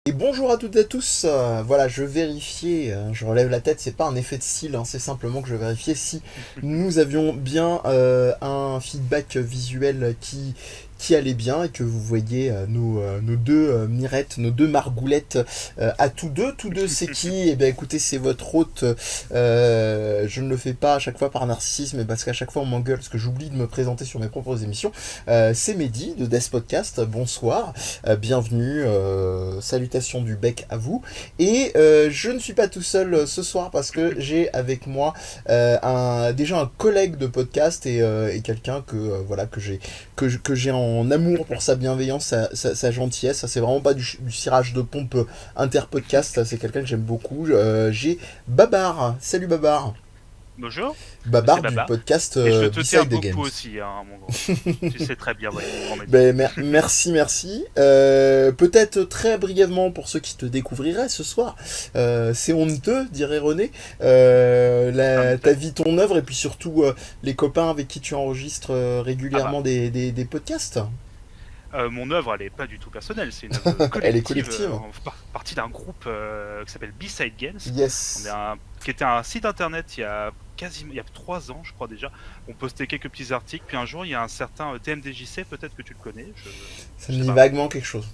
Et bonjour à toutes et à tous. Voilà, je vérifiais, je relève la tête, c'est pas un effet de cils, hein, c'est simplement que je vérifiais si nous avions bien un feedback visuel qui allait bien et que vous voyez nos deux mirettes, nos deux margoulettes à tous deux. Tous deux, c'est qui? Eh bien écoutez, c'est votre hôte. Je ne le fais pas à chaque fois par narcissisme, mais parce qu'à chaque fois on m'engueule parce que j'oublie de me présenter sur mes propres émissions. C'est Mehdi de Death Podcast. Bonsoir. Bienvenue, salutations du bec à vous. Et je ne suis pas tout seul ce soir parce que j'ai avec moi déjà un collègue de podcast et quelqu'un voilà, que j'ai en amour pour sa bienveillance, sa gentillesse. Ça, c'est vraiment pas du cirage de pompe interpodcast, c'est quelqu'un que j'aime beaucoup. J'ai Babar. Salut Babar. Bonjour, c'est Babar du Baba. podcast Et je te tiens Beside the beaucoup Games. aussi, hein, mon grand. Tu sais très bien, ouais, mon grand Mehdi. Ben, merci, merci. Peut-être très brièvement pour ceux qui te découvriraient ce soir, c'est honteux, dirait René, En ta effet. vie, ton œuvre, et puis surtout les copains avec qui tu enregistres Ah bah, régulièrement des podcasts. mon œuvre, elle est pas du tout personnelle, c'est une œuvre Elle est collective. collective. On fait partie d'un groupe qui s'appelle B-Side Games. Yes. Qui était un site internet il y a 3 ans, je crois déjà. On postait quelques petits articles, puis un jour, il y a un certain TMDJC, peut-être que tu le connais, Ça je me sais dit pas. vaguement quelque chose.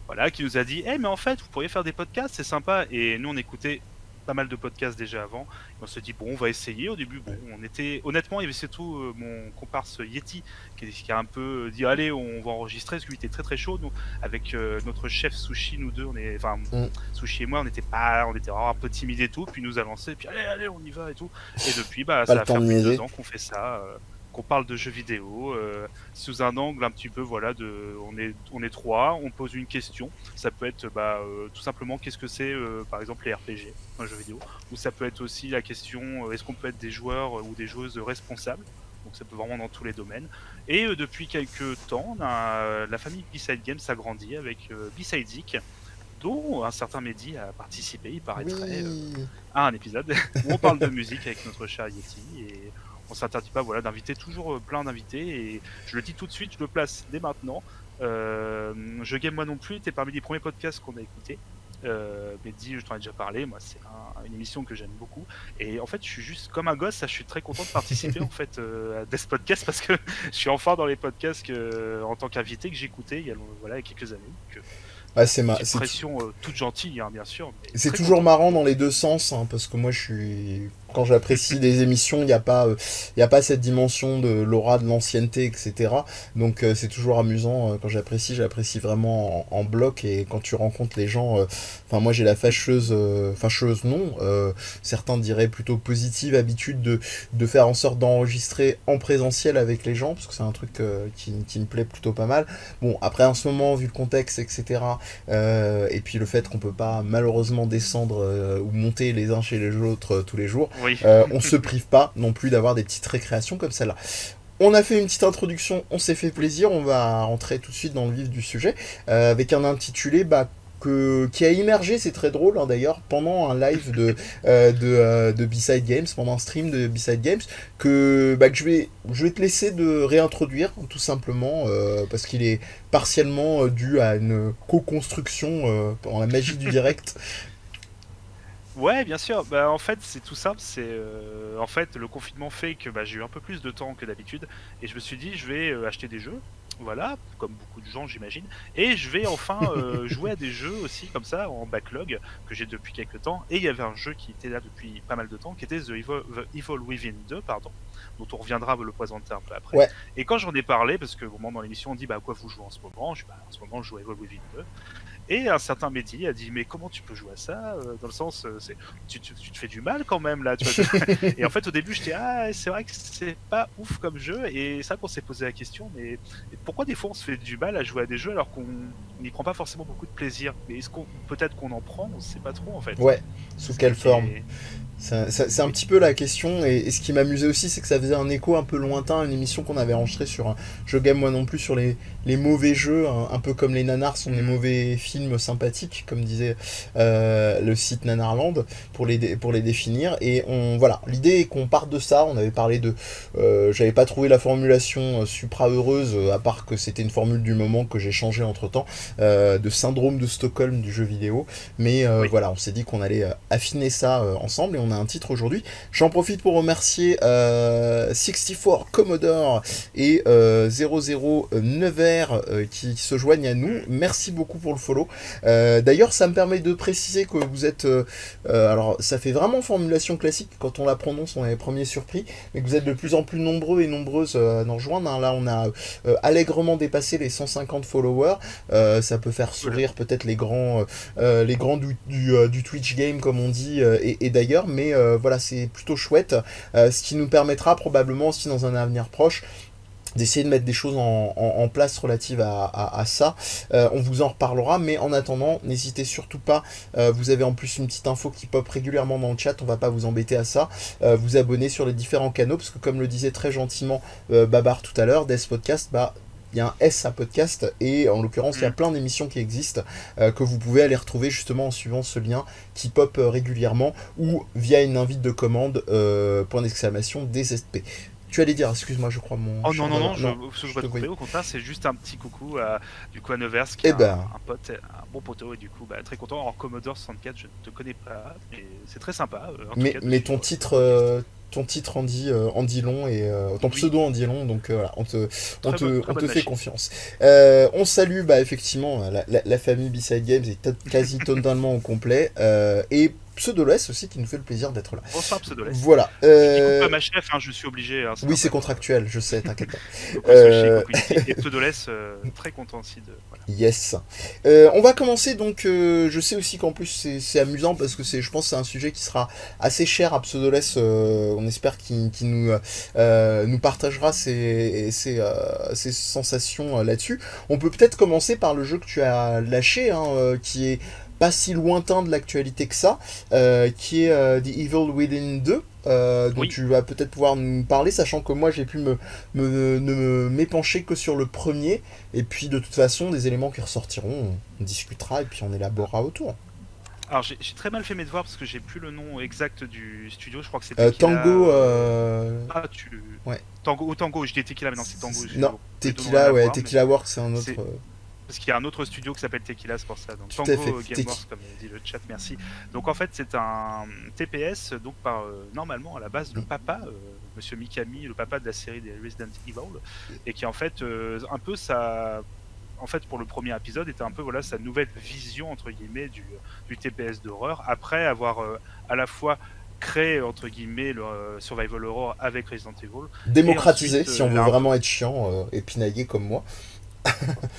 Voilà, qui nous a dit mais en fait, vous pourriez faire des podcasts, c'est sympa. Et nous, on écoutait pas mal de podcasts déjà avant. Et on se dit, bon, on va essayer. Au début, bon, on était. Honnêtement, il y avait surtout mon comparse Yeti qui a un peu dit, allez, on va enregistrer, parce qu'il était très très chaud. Nous, avec notre chef Sushi, nous deux, enfin, Mm. Sushi et moi, on était vraiment un peu timides et tout. Puis il nous a lancé, puis allez, allez, on y va et tout. Et depuis, bah, Pas le ça va temps faire de plus de niaiser. 2 ans qu'on fait ça. Qu'on parle de jeux vidéo sous un angle un petit peu voilà on est trois, on pose une question. Ça peut être tout simplement qu'est-ce que c'est par exemple les RPG, un jeu vidéo, ou ça peut être aussi la question est-ce qu'on peut être des joueurs ou des joueuses responsables. Donc ça peut vraiment dans tous les domaines. Et depuis quelques temps, la famille B-Side Games s'agrandit avec B-Side Zik, dont un certain Mehdi a participé, il paraîtrait, Oui. à un épisode où on parle de musique avec notre cher Yeti. Et on s'interdit pas voilà, d'inviter toujours plein d'invités. Et je le dis tout de suite, je le place dès maintenant. Je game moi non plus, t'es parmi les premiers podcasts qu'on a écouté. Mehdi, je t'en ai déjà parlé, moi c'est une émission que j'aime beaucoup. Et en fait, je suis juste comme un gosse, ça, je suis très content de participer en fait à Death Podcast parce que je suis enfin dans les podcasts en tant qu'invité que j'écoutais il y a quelques années. Donc, Ah, petite pression toute gentille, hein, bien sûr, mais c'est très toujours content marrant de dans les deux participer. sens, hein, parce que moi, quand j'apprécie des émissions, il y a pas cette dimension de l'aura de l'ancienneté, etc. Donc c'est toujours amusant quand j'apprécie vraiment en bloc, et quand tu rencontres les gens, enfin moi j'ai la fâcheuse non, certains diraient plutôt positive habitude de faire en sorte d'enregistrer en présentiel avec les gens, parce que c'est un truc qui me plaît plutôt pas mal. Bon, après en ce moment, vu le contexte, etc. Et puis le fait qu'on peut pas malheureusement descendre ou monter les uns chez les autres tous les jours, Oui. on se prive pas non plus d'avoir des petites récréations comme celle-là. On a fait une petite introduction, on s'est fait plaisir, on va rentrer tout de suite dans le vif du sujet avec un intitulé qui a immergé, c'est très drôle hein, d'ailleurs, pendant un live de B-Side Games, pendant un stream de B-Side Games, que je vais te laisser de réintroduire tout simplement, parce qu'il est partiellement dû à une co-construction dans la magie du direct. Ouais, bien sûr. Bah, en fait, c'est tout simple. En fait, le confinement fait que j'ai eu un peu plus de temps que d'habitude, et je me suis dit, je vais acheter des jeux. Voilà, comme beaucoup de gens, j'imagine. Et je vais enfin jouer à des jeux aussi, comme ça, en backlog, que j'ai depuis quelques temps. Et il y avait un jeu qui était là depuis pas mal de temps, qui était The Evil Within 2, pardon, dont on reviendra vous le présenter un peu après. Ouais, Et quand j'en ai parlé, parce que au moment dans l'émission, on dit, à quoi vous jouez en ce moment? En ce moment, je joue à Evil Within 2. Et un certain Mehdi a dit mais comment tu peux jouer à ça dans le sens tu te fais du mal quand même là tu vois. Et en fait au début j'étais c'est vrai que c'est pas ouf comme jeu, et c'est vrai qu'on s'est posé la question mais pourquoi des fois on se fait du mal à jouer à des jeux alors qu'on n'y prend pas forcément beaucoup de plaisir. Mais est-ce qu'on peut-être qu'on en prend, on sait pas trop en fait. ouais, sous quelle forme? C'est un petit peu la question, et ce qui m'amusait aussi, c'est que ça faisait un écho un peu lointain à une émission qu'on avait enregistrée sur un jeu game, moi non plus, sur les mauvais jeux, un peu comme les nanars sont des Mhm. mauvais films sympathiques, comme disait le site Nanarland, pour les définir. Et voilà, l'idée est qu'on parte de ça. On avait parlé de. J'avais pas trouvé la formulation supra-heureuse, à part que c'était une formule du moment que j'ai changé entre temps, de syndrome de Stockholm du jeu vidéo. Mais Oui. voilà, on s'est dit qu'on allait affiner ça ensemble, et on a un titre aujourd'hui. J'en profite pour remercier 64 Commodore et 00 Nevers qui se joignent à nous. Mhm. Merci beaucoup pour le follow. D'ailleurs, ça me permet de préciser que vous êtes... alors, ça fait vraiment formulation classique. Quand on la prononce, on est les premiers surpris. Mais que vous êtes de plus en plus nombreux et nombreuses à nous rejoindre, hein. Là, on a allègrement dépassé les 150 followers. Ça peut faire Cool. sourire peut-être les grands du Twitch game, comme on dit, et d'ailleurs. Mais voilà, c'est plutôt chouette. Ce qui nous permettra probablement aussi dans un avenir proche d'essayer de mettre des choses en place relatives à ça. On vous en reparlera, mais en attendant, n'hésitez surtout pas, vous avez en plus une petite info qui pop régulièrement dans le chat, on va pas vous embêter à ça, vous abonner sur les différents canaux, parce que comme le disait très gentiment Babar tout à l'heure, Death Podcast, bah, il y a un S à podcast, et en l'occurrence il y a Mhm. plein d'émissions qui existent, que vous pouvez aller retrouver justement en suivant ce lien qui pop régulièrement, ou via une invite de commande, point d'exclamation DSP. Tu allais dire, excuse-moi, je crois mon Oh non, champ non, non, d'avant. Non, je veux je pas te te couper, voyais. au contraire, c'est juste un petit coucou à, du coup, à Nevers, qui est Eh ben, un pote, un bon poteau, et du coup, bah, très content. En Commodore 64, je ne te connais pas, mais c'est très sympa, en tout cas, de mais suivre ton podcast. ton titre en dit long, et ton Oui, pseudo en dit long, donc voilà, très on te bonne fait machine. confiance. On salue, bah, effectivement, la famille B-Side Games est quasi totalement au complet, et Pseudoless aussi qui nous fait le plaisir d'être là. Bonsoir, Pseudoless. Voilà. Je dis coucou à ma chef, hein, je suis obligé, hein, c'est Oui, c'est normal. contractuel, je sais, t'inquiète pas. Coucou Sushi, Euh, coucou Yeti, et Pseudoless, très content aussi de. Voilà. Yes. On va commencer donc. Je sais aussi qu'en plus c'est amusant parce que je pense que c'est un sujet qui sera assez cher à Pseudoless. On espère qu'il nous partagera ses sensations là-dessus. On peut peut-être commencer par le jeu que tu as lâché, hein, qui est pas si lointain de l'actualité que ça, qui est The Evil Within 2. Dont Oui, tu vas peut-être pouvoir nous parler, sachant que moi j'ai pu ne m'épancher que sur le premier, et puis de toute façon, des éléments qui ressortiront, on discutera et puis on élaborera autour. alors j'ai très mal fait mes devoirs parce que j'ai plus le nom exact du studio, je crois que c'est Tequila. Tango, Ah, tu. ouais. Tango, ou Tango, je dis Tequila, mais non, c'est Tango, Non, les deux n'ont rien Tequila, à ouais, voir, mais Tequila Works, c'est un autre. c'est. Parce qu'il y a un autre studio qui s'appelle Tequila, c'est pour ça. Donc Tout à fait. Tango Gameworks, comme dit le chat, merci. Donc en fait, c'est un TPS, donc par normalement à la base le papa, Monsieur Mikami, le papa de la série des Resident Evil, et qui en fait un peu ça. En fait, pour le premier épisode, était un peu voilà sa nouvelle vision entre guillemets du TPS d'horreur après avoir à la fois créé entre guillemets le survival horror avec Resident Evil et Démocratisé, ensuite si on veut vraiment être chiant et pinailler comme moi.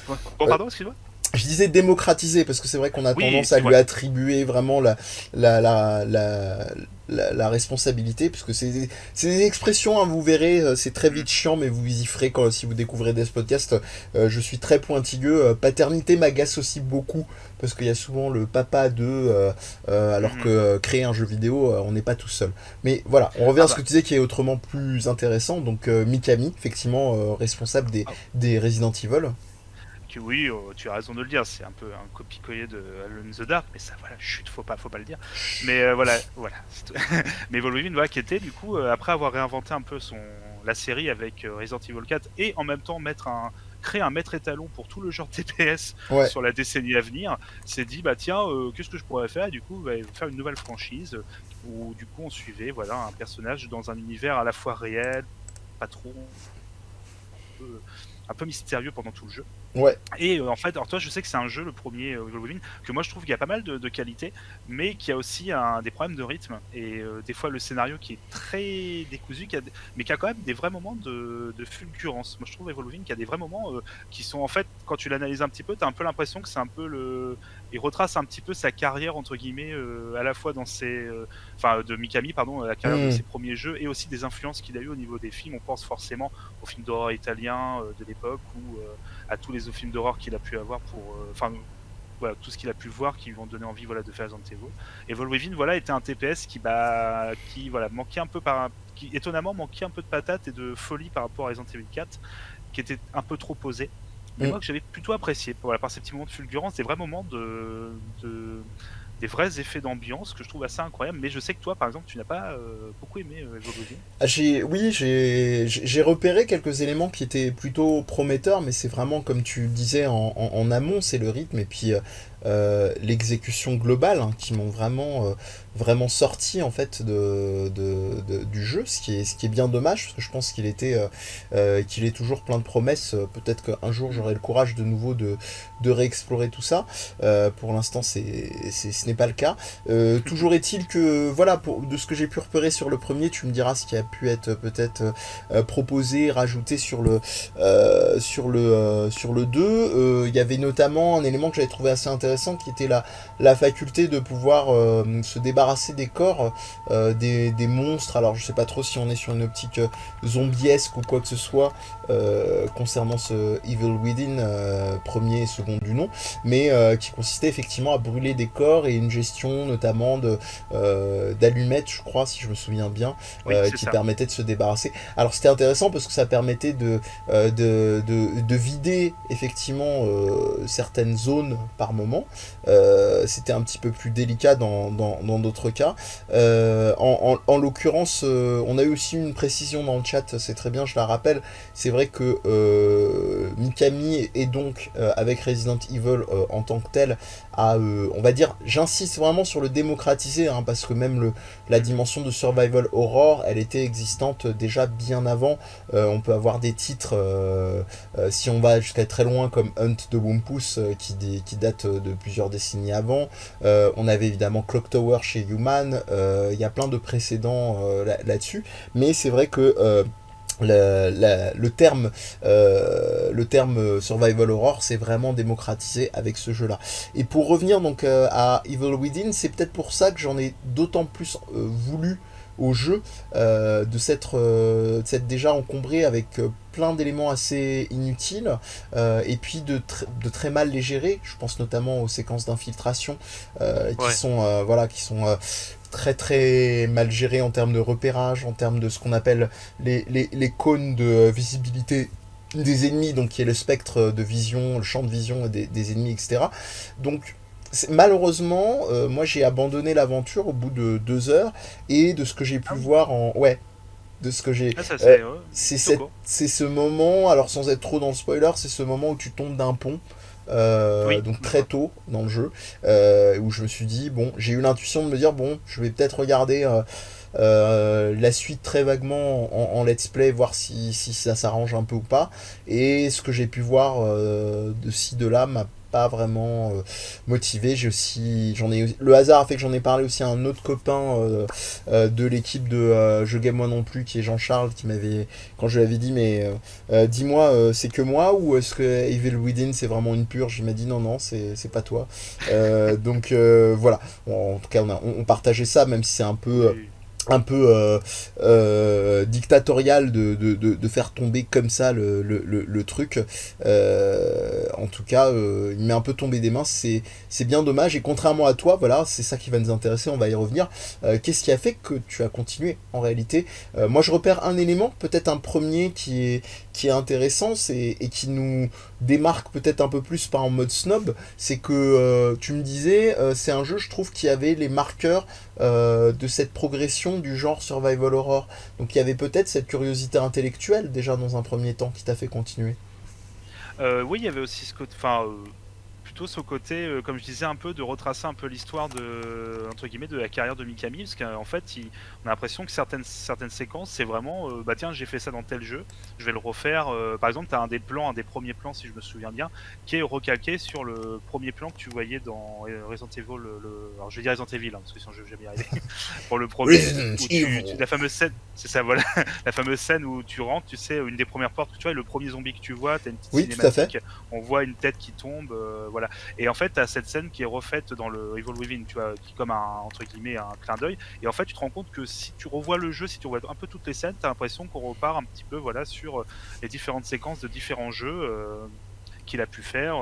bon Euh, pardon, excuse-moi. je disais démocratiser parce que c'est vrai qu'on a Oui, tendance à c'est lui vrai. attribuer vraiment la, la, la, la responsabilité, parce que c'est des expressions, hein, vous verrez, c'est très Mm. vite chiant, mais vous y ferez quand, si vous découvrez des podcasts. Je suis très pointilleux. Paternité m'agace aussi beaucoup, parce qu'il y a souvent le papa de, alors que Mhm. créer un jeu vidéo, on n'est pas tout seul. Mais voilà, on revient Ah à ce que bah tu disais qui est autrement plus intéressant. Donc Mikami, effectivement, responsable ah, des Resident Evil. oui, tu as raison de le dire, c'est un peu un copie-coller de Alone in the Dark, mais ça, voilà, chut, faut pas le dire. Mais voilà, voilà. C'est tout. Mais Wolverine, voilà, qui était du coup, après avoir réinventé un peu la série avec Resident Evil 4 et en même temps créer un maître étalon pour tout le genre TPS Ouais. sur la décennie à venir, s'est dit bah tiens, qu'est-ce que je pourrais faire? Et du coup, va faire une nouvelle franchise où du coup on suivait voilà un personnage dans un univers à la fois réel, pas trop un peu mystérieux pendant tout le jeu. Ouais. Et en fait, alors toi, je sais que c'est un jeu, le premier Wolverine, que moi je trouve qu'il y a pas mal de qualité, mais qui a aussi des problèmes de rythme et des fois le scénario qui est très décousu, mais qui a quand même des vrais moments de fulgurance. Moi je trouve Wolverine qui a des vrais moments qui sont en fait, quand tu l'analyses un petit peu, t'as un peu l'impression que c'est un peu il retrace un petit peu sa carrière entre guillemets, à la fois dans enfin de Mikami, pardon, la carrière de Hmm. ses premiers jeux et aussi des influences qu'il a eu au niveau des films. On pense forcément aux films d'horreur italiens de l'époque ou à tous les films d'horreur qu'il a pu avoir pour, enfin, voilà, tout ce qu'il a pu voir qui lui ont donné envie voilà, de faire Resident Evil. Evil Within voilà, était un TPS qui voilà, manquait un peu qui étonnamment manquait un peu de patate et de folie par rapport à Resident Evil 4, qui était un peu trop posé. Mais Mm. moi que j'avais plutôt apprécié, voilà, par ces petits moments de fulgurance, des vrais moments des vrais effets d'ambiance que je trouve assez incroyables. Mais je sais que toi, par exemple, tu n'as pas beaucoup aimé Evil Within. Ah, oui, j'ai repéré quelques éléments qui étaient plutôt prometteurs, mais c'est vraiment, comme tu le disais en amont, c'est le rythme et puis l'exécution globale hein, qui m'ont vraiment sorti en fait du jeu, ce qui est bien dommage, parce que je pense qu'il est toujours plein de promesses. Peut-être qu'un jour j'aurai le courage de nouveau de réexplorer tout ça. Pour l'instant, ce n'est pas le cas. Toujours est-il que, voilà, de ce que j'ai pu repérer sur le premier, tu me diras ce qui a pu être peut-être proposé, rajouté sur le 2. Il y avait notamment un élément que j'avais trouvé assez intéressant qui était la faculté de pouvoir se débarrasser des corps des monstres. Alors je sais pas trop si on est sur une optique zombiesque ou quoi que ce soit concernant ce Evil Within premier et second du nom, mais qui consistait effectivement à brûler des corps et une gestion notamment d'allumettes, je crois, si je me souviens bien, Oui, c'est qui ça. permettait de se débarrasser. Alors c'était intéressant parce que ça permettait de vider effectivement certaines zones par moment. C'était un petit peu plus délicat dans d'autres cas. En l'occurrence, on a eu aussi une précision dans le chat, c'est très bien, je la rappelle. C'est vrai que Mikami est donc avec Resident Evil en tant que tel on va dire, j'insiste vraiment sur le démocratiser, hein, parce que même la dimension de survival horror, elle était existante déjà bien avant. On peut avoir des titres, si on va jusqu'à très loin, comme Hunt de Wumpus, qui date de plusieurs décennies avant. On avait évidemment Clock Tower chez Human. Il y a plein de précédents là-dessus. Mais c'est vrai que le terme survival horror s'est vraiment démocratisé avec ce jeu là, et pour revenir donc à Evil Within, c'est peut-être pour ça que j'en ai d'autant plus voulu au jeu, de s'être déjà encombré avec plein d'éléments assez inutiles, et puis de très mal les gérer. Je pense notamment aux séquences d'infiltration Ouais. qui sont très très mal gérées en termes de repérage, en termes de ce qu'on appelle les cônes de visibilité des ennemis, donc qui est le spectre de vision, le champ de vision des ennemis, etc. Donc malheureusement, moi j'ai abandonné l'aventure au bout de 2 heures, et de ce que j'ai pu Ah oui. voir ouais, de ce que j'ai, Ah, ça c'est plutôt court. c'est ce moment, alors sans être trop dans le spoiler, c'est ce moment où tu tombes d'un pont. Oui, Donc très d'accord. tôt dans le jeu, où je me suis dit, bon, j'ai eu l'intuition de me dire, bon, je vais peut-être regarder la suite très vaguement en let's play, voir si ça s'arrange un peu ou pas. Et ce que j'ai pu voir de ci, de là, m'a pas vraiment motivé. Le hasard a fait que j'en ai parlé aussi à un autre copain de l'équipe de Je Game Moi Non Plus, qui est Jean-Charles, qui m'avait, quand je lui avais dit, mais dis-moi, c'est que moi, ou est-ce que Evil Within c'est vraiment une purge? Il m'a dit non, non, c'est pas toi. Donc voilà. Bon, en tout cas, on partageait ça, même si c'est Oui. un peu dictatorial de faire tomber comme ça le truc. En tout cas, il m'est un peu tombé des mains. C'est bien dommage. Et contrairement à toi, voilà, c'est ça qui va nous intéresser. On va y revenir. Qu'est-ce qui a fait que tu as continué en réalité? Moi, je repère un élément, peut-être un premier qui est intéressant, et qui nous démarque peut-être un peu plus par en mode snob. C'est que tu me disais, c'est un jeu, je trouve, qui avait les marqueurs de cette progression du genre survival horror. Donc il y avait peut-être cette curiosité intellectuelle déjà dans un premier temps qui t'a fait continuer. Oui, il y avait aussi ce côté, plutôt ce côté, comme je disais, un peu de retracer un peu l'histoire de, entre guillemets, de la carrière de Mikami, parce qu'en fait, on a l'impression que certaines séquences, c'est vraiment, bah tiens, j'ai fait ça dans tel jeu, je vais le refaire. Par exemple, tu as un des premiers plans, si je me souviens bien, qui est recalqué sur le premier plan que tu voyais dans Resident Evil, alors je vais dire Resident Evil, hein, parce que sinon je vais jamais y arriver, pour le premier, Resident où Evil. la fameuse scène, c'est ça, voilà, la fameuse scène où tu rentres, tu sais, une des premières portes que tu vois, et le premier zombie que tu vois, t'as une petite Oui, tout à fait. cinématique, on voit une tête qui tombe, voilà. Et en fait, t'as cette scène qui est refaite dans le Evil Within, tu vois, qui est comme un, entre guillemets, un clin d'œil. Et en fait, tu te rends compte que si tu revois le jeu, si tu revois un peu toutes les scènes, t'as l'impression qu'on repart un petit peu, voilà, sur les différentes séquences de différents jeux qu'il a pu faire.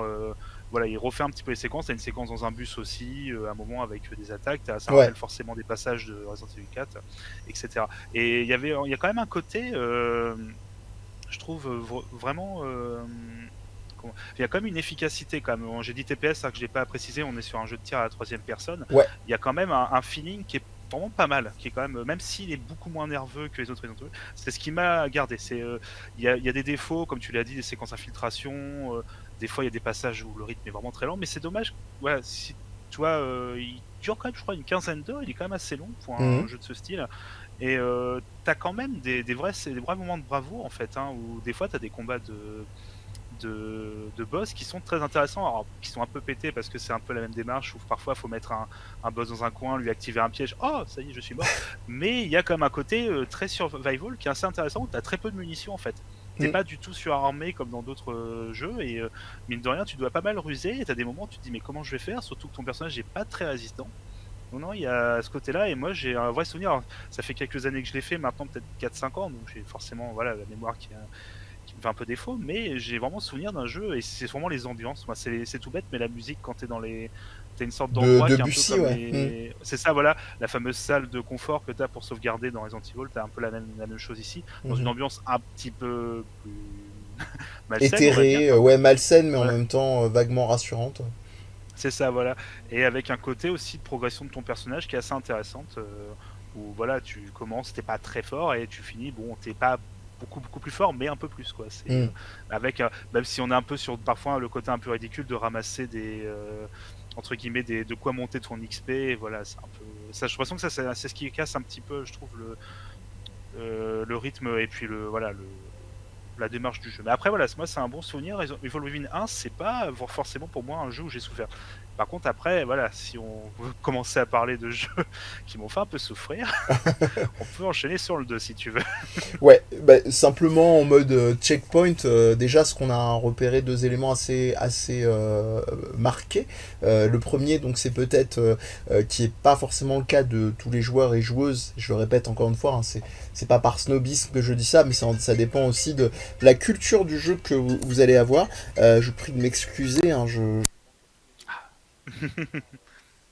voilà, il refait un petit peu les séquences. T'as une séquence dans un bus aussi, à un moment avec des attaques. Ça Ouais. rappelle forcément des passages de Resident Evil 4, etc. Et il y a quand même un côté, je trouve vraiment. Il y a quand même une efficacité quand même. J'ai dit TPS, ça que je l'ai pas précisé. On est sur un jeu de tir à la troisième personne. Ouais. Il y a quand même un feeling qui est vraiment pas mal, qui est quand même, même s'il est beaucoup moins nerveux que les autres Resident Evil, c'est ce qui m'a gardé. Il y a des défauts, comme tu l'as dit, des séquences infiltration. Des fois, il y a des passages où le rythme est vraiment très lent, mais c'est dommage. Voilà, si tu vois, il dure quand même, je crois, une quinzaine d'heures. Il est quand même assez long pour un Mhm. jeu de ce style. Et t'as quand même des vrais moments de bravoure en fait, hein, où des fois t'as des combats de boss qui sont très intéressants, alors, qui sont un peu pétés parce que c'est un peu la même démarche où parfois il faut mettre un boss dans un coin, lui activer un piège, oh ça y est je suis mort, mais il y a quand même un côté très survival qui est assez intéressant où tu as très peu de munitions en fait. T'es Mhm. pas du tout surarmé comme dans d'autres jeux et mine de rien tu dois pas mal ruser et t'as des moments où tu te dis mais comment je vais faire, surtout que ton personnage est pas très résistant. Non, non, il y a ce côté-là, et moi j'ai un vrai souvenir. Alors, ça fait quelques années que je l'ai fait, maintenant peut-être 4-5 ans, donc j'ai forcément voilà, la mémoire qui me fait un peu défaut, mais j'ai vraiment souvenir d'un jeu, et c'est vraiment les ambiances. Moi, c'est tout bête, mais la musique, quand t'es dans les. T'as une sorte d'endroit De qui est un peu Bussy, comme ouais. Mhm. les. C'est ça, voilà, la fameuse salle de confort que t'as pour sauvegarder dans Resident Evil, t'as un peu la même chose ici, dans une Mhm. ambiance un petit peu plus malsaine, on va dire. Éthérée, ouais, malsaine, mais en Voilà. même temps vaguement rassurante. C'est ça, voilà. Et avec un côté aussi de progression de ton personnage qui est assez intéressante, où voilà, tu commences, t'es pas très fort, et tu finis, bon, t'es pas beaucoup plus fort, mais un peu plus, quoi. C'est Mhm. avec, même si on est un peu sur parfois le côté un peu ridicule de ramasser entre guillemets, de quoi monter ton XP, et voilà, c'est un peu. Ça, j'ai l'impression que ça, c'est ce qui casse un petit peu, je trouve, le rythme et puis voilà, la démarche du jeu. Mais après, voilà, moi, c'est un bon souvenir. Evil Within 1, c'est pas forcément pour moi un jeu où j'ai souffert. Par contre, après, voilà, si on veut commencer à parler de jeux qui m'ont fait un peu souffrir, on peut enchaîner sur le 2 si tu veux. Ouais, bah, simplement en mode checkpoint, déjà ce qu'on a repéré deux éléments assez marqués. Le premier, donc c'est peut-être qui est pas forcément le cas de tous les joueurs et joueuses. Je le répète encore une fois, hein, c'est pas par snobisme que je dis ça, mais ça dépend aussi de la culture du jeu que vous allez avoir. Je prie de m'excuser, hein,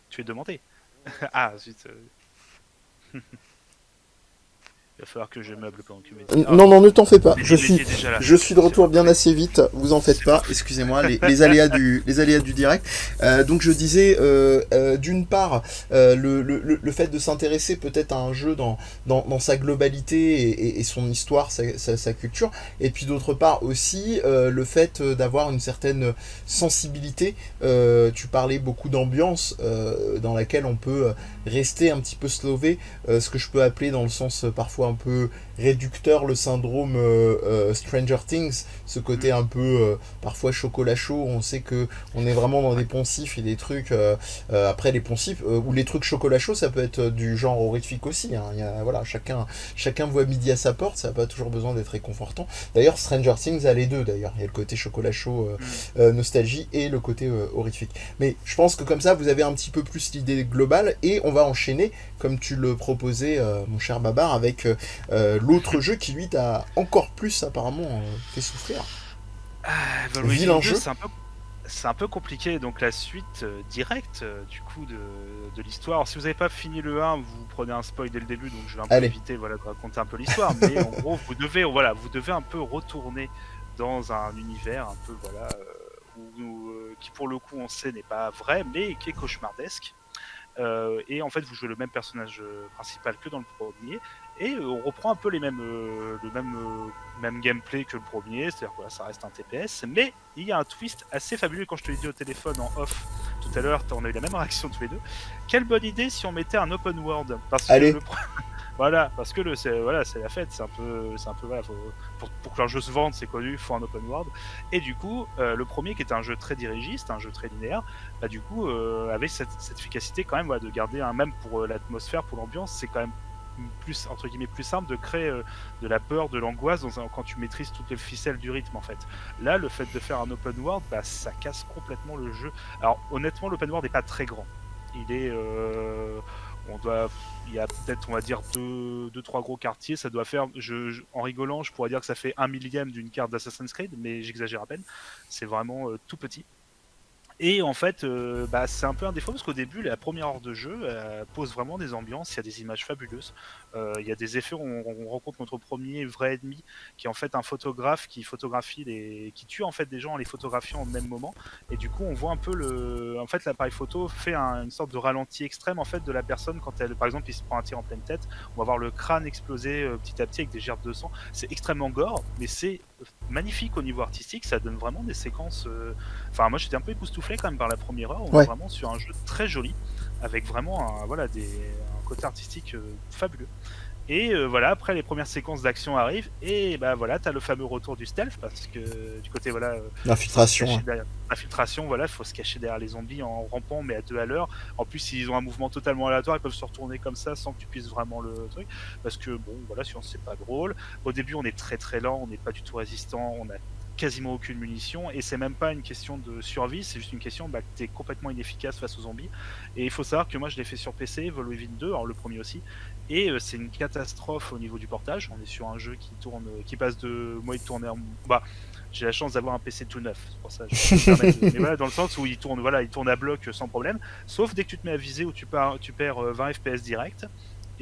Tu es demandé. Ah, zut. Il va falloir que je meuble pendant que tu me dis. Ah, Non, non, ne t'en fais pas. il est déjà là. Je suis de C'est retour bien parfait. assez vite. Vous en faites C'est pas. parfait. Excusez-moi, les aléas du direct. Donc je disais, d'une part, le fait de s'intéresser peut-être à un jeu dans sa globalité et son histoire, sa culture. Et puis d'autre part aussi, le fait d'avoir une certaine sensibilité. Tu parlais beaucoup d'ambiance dans laquelle on peut rester un petit peu slové, ce que je peux appeler dans le sens parfois un peu réducteur le syndrome Stranger Things, ce côté Hmm. un peu parfois chocolat chaud, on sait que on est vraiment dans Ouais. des poncifs et des trucs après les poncifs ou les trucs chocolat chaud ça peut être du genre horrifique aussi, hein. Il y a, voilà, chacun voit midi à sa porte, ça n'a pas toujours besoin d'être réconfortant. D'ailleurs Stranger Things a les deux, d'ailleurs il y a le côté chocolat chaud Hmm. nostalgie et le côté horrifique, mais je pense que comme ça vous avez un petit peu plus l'idée globale et on va enchaîner comme tu le proposais mon cher Babar avec l'autre jeu qui lui t'a encore plus apparemment fait souffrir. Ah, Evil Within Vilain 2, jeu. c'est un peu compliqué, donc la suite directe du coup de l'histoire. Alors, si vous n'avez pas fini le 1, vous prenez un spoil dès le début, donc je vais un peu Allez. éviter voilà, de raconter un peu l'histoire, mais en gros vous devez un peu retourner dans un univers un peu voilà qui pour le coup on sait n'est pas vrai, mais qui est cauchemardesque. Et en fait, vous jouez le même personnage principal que dans le premier, et on reprend un peu même gameplay que le premier, c'est-à-dire que voilà, ça reste un TPS, mais il y a un twist assez fabuleux. Quand je te l'ai dit au téléphone en off tout à l'heure, on a eu la même réaction tous les deux. Quelle bonne idée si on mettait un open world, parce que Allez. voilà, parce que voilà, c'est la fête, c'est un peu voilà, pour que leur jeu se vende, c'est connu, il faut un open world. Et du coup, le premier qui était un jeu très dirigiste, un jeu très linéaire, bah du coup, avait cette efficacité quand même, voilà, de garder un même pour l'atmosphère, pour l'ambiance, c'est quand même plus entre guillemets plus simple de créer de la peur, de l'angoisse quand tu maîtrises toutes les ficelles du rythme en fait. Là, le fait de faire un open world, bah ça casse complètement le jeu. Alors honnêtement, l'open world n'est pas très grand. Il est on doit il y a peut-être on va dire deux trois gros quartiers, ça doit faire en rigolant je pourrais dire que ça fait 1 millième d'une carte d'Assassin's Creed, mais j'exagère à peine, c'est vraiment tout petit. Et en fait, bah, c'est un peu un défaut parce qu'au début, la première heure de jeu pose vraiment des ambiances, il y a des images fabuleuses, il y a des effets, on rencontre notre premier vrai ennemi qui est en fait un photographe qui photographie qui tue en fait des gens en les photographiant au même moment. Et du coup, on voit un peu en fait, l'appareil photo fait une sorte de ralenti extrême en fait de la personne quand elle, par exemple, il se prend un tir en pleine tête. On va voir le crâne exploser petit à petit avec des gerbes de sang. C'est extrêmement gore, mais c'est magnifique au niveau artistique. Ça donne vraiment des séquences. Enfin, moi, j'étais un peu époustouflé quand même par la première heure. On est Ouais. vraiment sur un jeu très joli, avec vraiment un côté artistique fabuleux. Et voilà, après les premières séquences d'action arrivent, et bah voilà, t'as le fameux retour du stealth, parce que du côté voilà, faut se L'infiltration. cacher Ouais. derrière l'infiltration, voilà, faut se cacher derrière les zombies en rampant, mais à 2 à l'heure. En plus, ils ont un mouvement totalement aléatoire, ils peuvent se retourner comme ça sans que tu puisses vraiment le truc, parce que bon, voilà, sinon c'est pas drôle. Au début, on est très très lent, on n'est pas du tout résistant, on a quasiment aucune munition, et c'est même pas une question de survie, c'est juste une question que t'es complètement inefficace face aux zombies. Et il faut savoir que moi je l'ai fait sur PC, Evolve Within 2, alors le premier aussi, et c'est une catastrophe au niveau du portage. On est sur un jeu qui tourne, qui passe de moi il tournait en... bah j'ai la chance d'avoir un PC tout neuf, c'est pour ça que je peux me permettre mais voilà, dans le sens où il tourne, voilà, il tourne à bloc sans problème, sauf dès que tu te mets à viser où tu perds 20 FPS direct.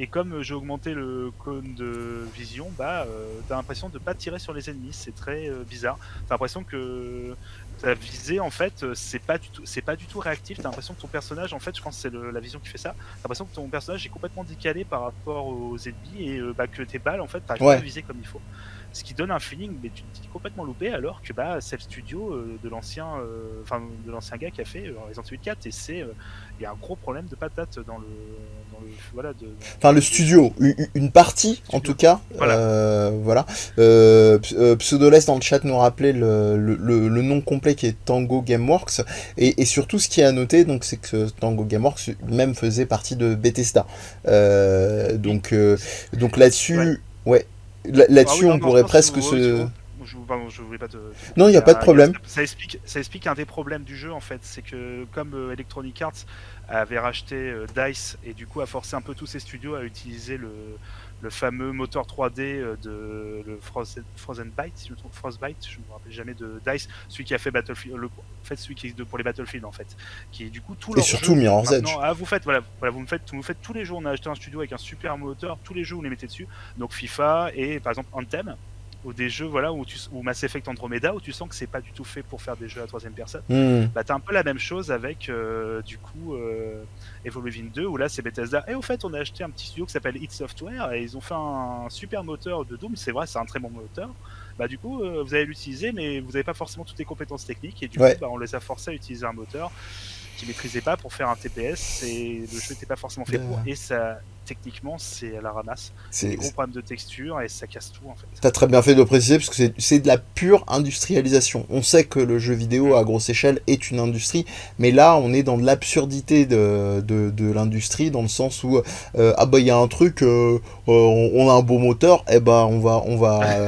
Et comme j'ai augmenté le cône de vision, bah t'as l'impression de pas tirer sur les ennemis, c'est très bizarre. T'as l'impression que ta visée en fait c'est pas du tout réactif. T'as l'impression que ton personnage, en fait, je pense que c'est la vision qui fait ça. T'as l'impression que ton personnage est complètement décalé par rapport aux ennemis et bah, que tes balles en fait t'arrives pas à Ouais. viser comme il faut. Ce qui donne un feeling, mais tu te dis complètement loupé, alors que bah c'est le studio de l'ancien gars qui a fait Resident Evil 4, et il y a un gros problème de patate voilà Enfin, le dans studio, une partie en tout studio. cas. Voilà. Voilà. Pseudoless dans le chat nous rappelait le nom complet qui est Tango Gameworks. Et surtout, ce qui est à noter, donc, c'est que Tango Gameworks même faisait partie de Bethesda. Oui. Donc Ouais. là-dessus, ouais. Ah oui, Là-dessus, non, on non, je pourrait pense que presque se. pardon, je voulais pas te Non, il couper. n'y a pas de problème. Ça explique un des problèmes du jeu en fait, c'est que comme Electronic Arts avait racheté DICE et du coup a forcé un peu tous ses studios à utiliser le fameux moteur 3D de le Frostbite, si je me trompe, Frostbite, je me rappelle jamais de DICE, celui qui a fait Battlefield, en fait celui qui existe pour les Battlefield en fait, qui est du coup tous Et leurs surtout jeux Mirror's maintenant. Edge. Ah, vous faites tous les jeux. On a acheté un studio avec un super moteur, tous les jeux vous les mettez dessus. Donc FIFA et par exemple Anthem, ou des jeux voilà ou Mass Effect Andromeda, où tu sens que c'est pas du tout fait pour faire des jeux à troisième personne. Hmm. Bah t'as un peu la même chose avec du coup Evolve Within 2, où là c'est Bethesda. Et au fait, on a acheté un petit studio qui s'appelle id Software, et ils ont fait un super moteur de Doom. C'est vrai, c'est un très bon moteur. Bah du coup vous allez l'utiliser, mais vous n'avez pas forcément toutes les compétences techniques, et du coup Ouais. bah on les a forcés à utiliser un moteur qui maîtrisait pas pour faire un TPS, et le jeu n'était pas forcément fait pour, et ça techniquement c'est à la ramasse. Il y a des C'est, gros problèmes de texture et ça casse tout en fait. T'as très bien fait de le préciser parce que c'est de la pure industrialisation. On sait que le jeu vidéo à grosse échelle est une industrie, mais là on est dans de l'absurdité de l'industrie, dans le sens où ah bah il y a un truc, on a un beau moteur, et bah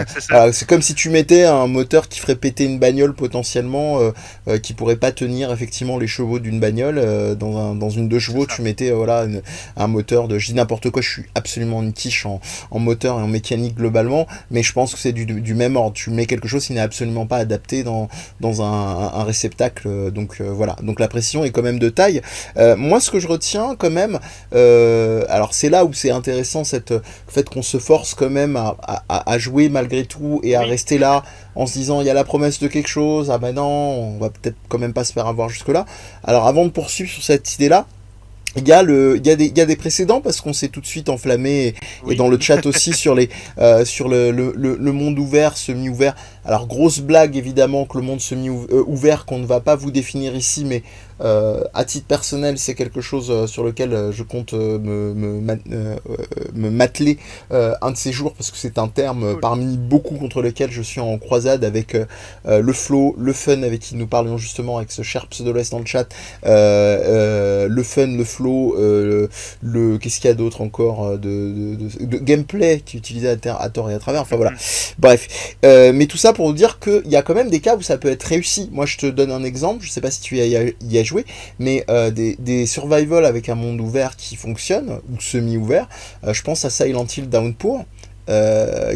C'est ça. c'est comme si tu mettais un moteur qui ferait péter une bagnole potentiellement, qui pourrait pas tenir effectivement les chevaux d'une bagnole, dans une 2 chevaux tu mettais voilà un moteur de, je dis n'importe quoi, je suis absolument une quiche en moteur et en mécanique globalement, mais je pense que c'est du même ordre. Tu mets quelque chose qui n'est absolument pas adapté dans un réceptacle, donc voilà. Donc la précision est quand même de taille. Moi, ce que je retiens quand même, alors c'est là où c'est intéressant, le fait qu'on se force quand même à jouer malgré tout et à Oui. rester là en se disant il y a la promesse de quelque chose, ah ben non, on va peut-être quand même pas se faire avoir jusque là. Alors avant de poursuivre sur cette idée là, il y a des précédents parce qu'on s'est tout de suite enflammé, et Oui. dans le chat aussi sur le monde ouvert, semi-ouvert. Alors grosse blague évidemment que le monde semi-ouvert qu'on ne va pas vous définir ici, mais à titre personnel c'est quelque chose sur lequel je compte me m'atteler un de ces jours, parce que c'est un terme Cool. parmi beaucoup contre lequel je suis en croisade avec le flow, le fun avec qui nous parlions justement avec ce cher Pseudoless dans le chat, le fun, le flow, qu'est-ce qu'il y a d'autre encore de gameplay qui est utilisé à tort et à travers, enfin voilà, bref, mais tout ça pour vous dire qu'il y a quand même des cas où ça peut être réussi. Moi je te donne un exemple, je sais pas si tu y as joué, mais des survival avec un monde ouvert qui fonctionne, ou semi-ouvert, je pense à Silent Hill Downpour,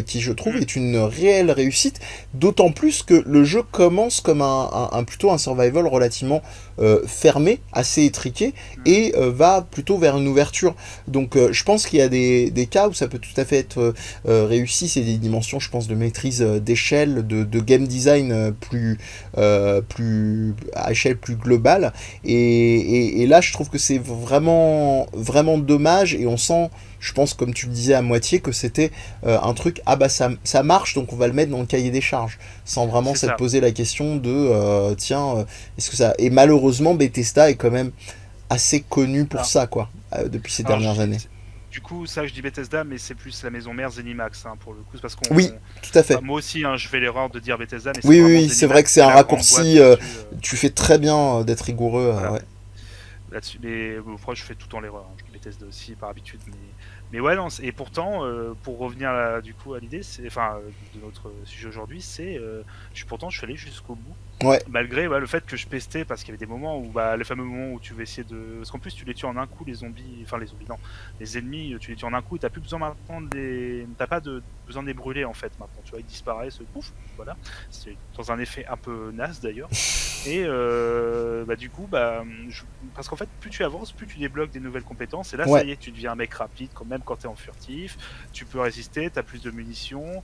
qui je trouve est une réelle réussite, d'autant plus que le jeu commence comme plutôt un survival relativement fermé, assez étriqué, et va plutôt vers une ouverture. Donc je pense qu'il y a des cas où ça peut tout à fait être réussi, c'est des dimensions, je pense, de maîtrise d'échelle, de game design plus à échelle plus globale, et là je trouve que c'est vraiment, vraiment dommage, et on sent, je pense, comme tu le disais à moitié, que c'était un truc, ah bah ça marche, donc on va le mettre dans le cahier des charges, sans vraiment C'est s'être ça. posé la question de, tiens, est-ce que ça... Et malheureusement, Bethesda est quand même assez connu pour Alors, ça, quoi, depuis ces alors, dernières années. du coup, ça, je dis Bethesda, mais c'est plus la maison mère Zenimax, hein, pour le coup. C'est parce Oui, qu'on. tout à Enfin, fait. moi aussi, hein, je fais l'erreur de dire Bethesda, mais c'est Oui, oui, vraiment oui, c'est vrai Zenimax que c'est qui est un la grande boîte raccourci, là-dessus. tu fais très bien d'être rigoureux, Voilà. ouais. Là-dessus, mais je fais tout le temps l'erreur. Hein. Je dis Bethesda aussi par habitude, mais ouais, non. Et pourtant, pour revenir du coup à l'idée, enfin, de notre sujet aujourd'hui, pourtant, je suis allé jusqu'au bout. Ouais, Malgré le fait que je pestais, parce qu'il y avait des moments où, bah, le fameux moment où tu veux essayer de. Parce qu'en plus, tu les tues en un coup, les zombies. Enfin, les zombies, non. Les ennemis, tu les tues en un coup et t'as plus besoin maintenant T'as pas besoin de les brûler en fait maintenant. Tu vois, ils disparaissent, pouf, voilà. C'est dans un effet un peu naze d'ailleurs. Et bah, du coup, parce qu'en fait, plus tu avances, plus tu débloques des nouvelles compétences. Et là, ça ouais. y est, tu deviens un mec rapide, quand même quand t'es en furtif. Tu peux résister, t'as plus de munitions.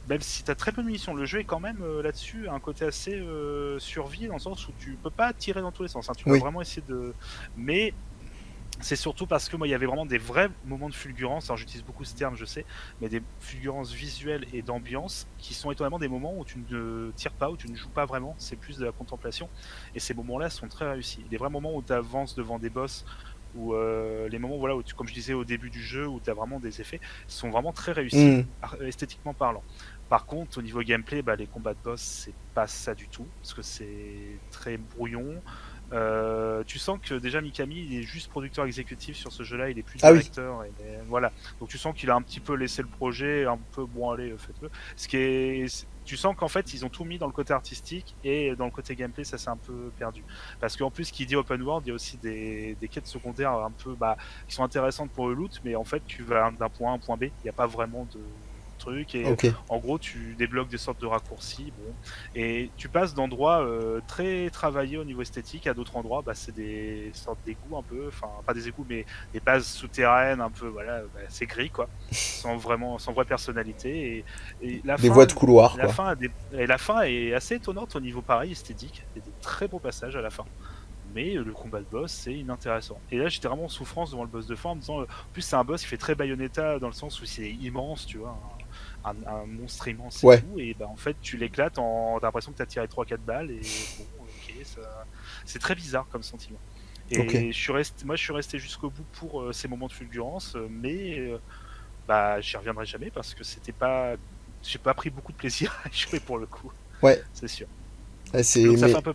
Même si t'as très peu de munitions, le jeu est quand même là-dessus un côté assez survie, dans le sens où tu peux pas tirer dans tous les sens. Hein. Tu dois Oui. vraiment essayer de. Mais c'est surtout parce que moi, il y avait vraiment des vrais moments de fulgurance. Alors, j'utilise beaucoup ce terme, je sais, mais des fulgurances visuelles et d'ambiance qui sont étonnamment des moments où tu ne tires pas, où tu ne joues pas vraiment. C'est plus de la contemplation. Et ces moments-là sont très réussis. Les vrais moments où tu avances devant des boss, ou les moments voilà, où comme je disais au début du jeu, où tu as vraiment des effets, sont vraiment très réussis, Mm. esthétiquement parlant. Par contre, au niveau gameplay, les combats de boss, c'est pas ça du tout, parce que c'est très brouillon. Tu sens que déjà Mikami il est juste producteur exécutif sur ce jeu-là, il est plus Ah oui. directeur. Voilà. Donc tu sens qu'il a un petit peu laissé le projet, un peu bon allez, faites-le. Tu sens qu'en fait ils ont tout mis dans le côté artistique et dans le côté gameplay ça s'est un peu perdu. Parce qu'en plus qui dit open world, il y a aussi des quêtes secondaires un peu qui sont intéressantes pour le loot, mais en fait tu vas d'un point A à un point B, il n'y a pas vraiment de truc et Ok. en gros tu débloques des sortes de raccourcis bon et tu passes d'endroits très travaillés au niveau esthétique à d'autres endroits c'est des sortes d'égouts un peu, enfin pas des égouts mais des bases souterraines un peu voilà, c'est gris quoi, sans vraie personnalité et Des voies de couloir, quoi. la fin est assez étonnante au niveau pareil esthétique, il y a des très beaux passages à la fin. Mais le combat de boss, c'est inintéressant. Et là, j'étais vraiment en souffrance devant le boss de fin en me disant, en plus, c'est un boss qui fait très Bayonetta dans le sens où c'est immense, tu vois, un monstre immense et Ouais. tout. Et en fait, tu l'éclates, t'as l'impression que t'as tiré 3-4 balles. Et bon, ok, c'est très bizarre comme sentiment. Ok. Et moi, je suis resté jusqu'au bout pour ces moments de fulgurance, mais j'y reviendrai jamais parce que j'ai pas pris beaucoup de plaisir à jouer pour le coup, Ouais. c'est sûr. C'est... Donc ça fait Mais... un peu,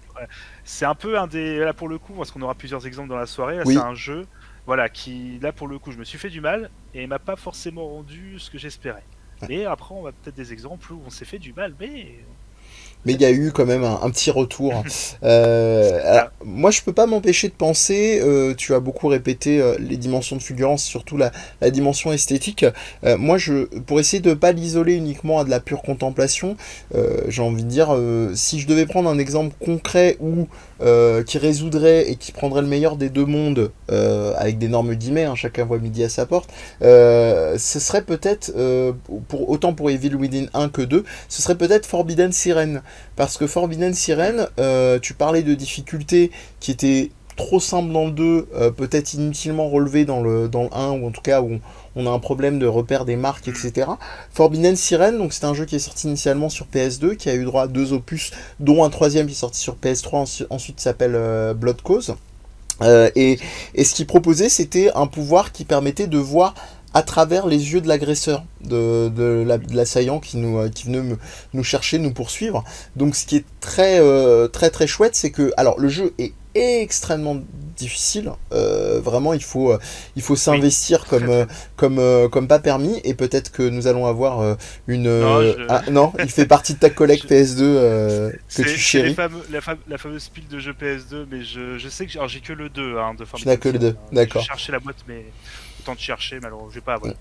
c'est un peu un des là pour le coup parce qu'on aura plusieurs exemples dans la soirée. Là, c'est Oui. un jeu, voilà, qui là pour le coup, je me suis fait du mal et m'a pas forcément rendu ce que j'espérais. Mais après, on va peut-être des exemples où on s'est fait du mal, mais Mais il peut-être y a c'est eu pour quand le même mieux. un petit retour. C'est Alors, ça. moi, je peux pas m'empêcher de penser, tu as beaucoup répété les dimensions de fulgurance, surtout la dimension esthétique. Moi, pour essayer de pas l'isoler uniquement à de la pure contemplation, j'ai envie de dire, si je devais prendre un exemple concret qui résoudrait et qui prendrait le meilleur des deux mondes, avec d'énormes guillemets, hein, chacun voit midi à sa porte, ce serait peut-être, autant pour Evil Within 1 que 2, ce serait peut-être Forbidden Siren. Parce que Forbidden Siren, tu parlais de difficultés qui étaient trop simples dans le 2, peut-être inutilement relevées dans le 1, ou en tout cas où on a un problème de repère des marques, etc. Forbidden Siren, donc c'est un jeu qui est sorti initialement sur PS2, qui a eu droit à 2 opus, dont un troisième qui est sorti sur PS3, ensuite s'appelle Blood Cause. Et, et ce qu'il proposait, c'était un pouvoir qui permettait de voir à travers les yeux de l'agresseur, de l'assaillant qui venait nous chercher, nous poursuivre. Donc ce qui est très très chouette, c'est que alors le jeu est extrêmement difficile, vraiment il faut Oui, s'investir très très. comme pas permis, et peut-être que nous allons avoir une Non, ah non, il fait partie de ta collecte je- PS2 que tu c'est chéris. la fameuse pile de jeux PS2, mais je sais que alors, j'ai que le 2 hein, de Tu n'as Forbidden que le Siren. 2, Hein. Je d'accord. cherchais la boîte, mais temps de chercher, malheureusement, je vais pas, voilà,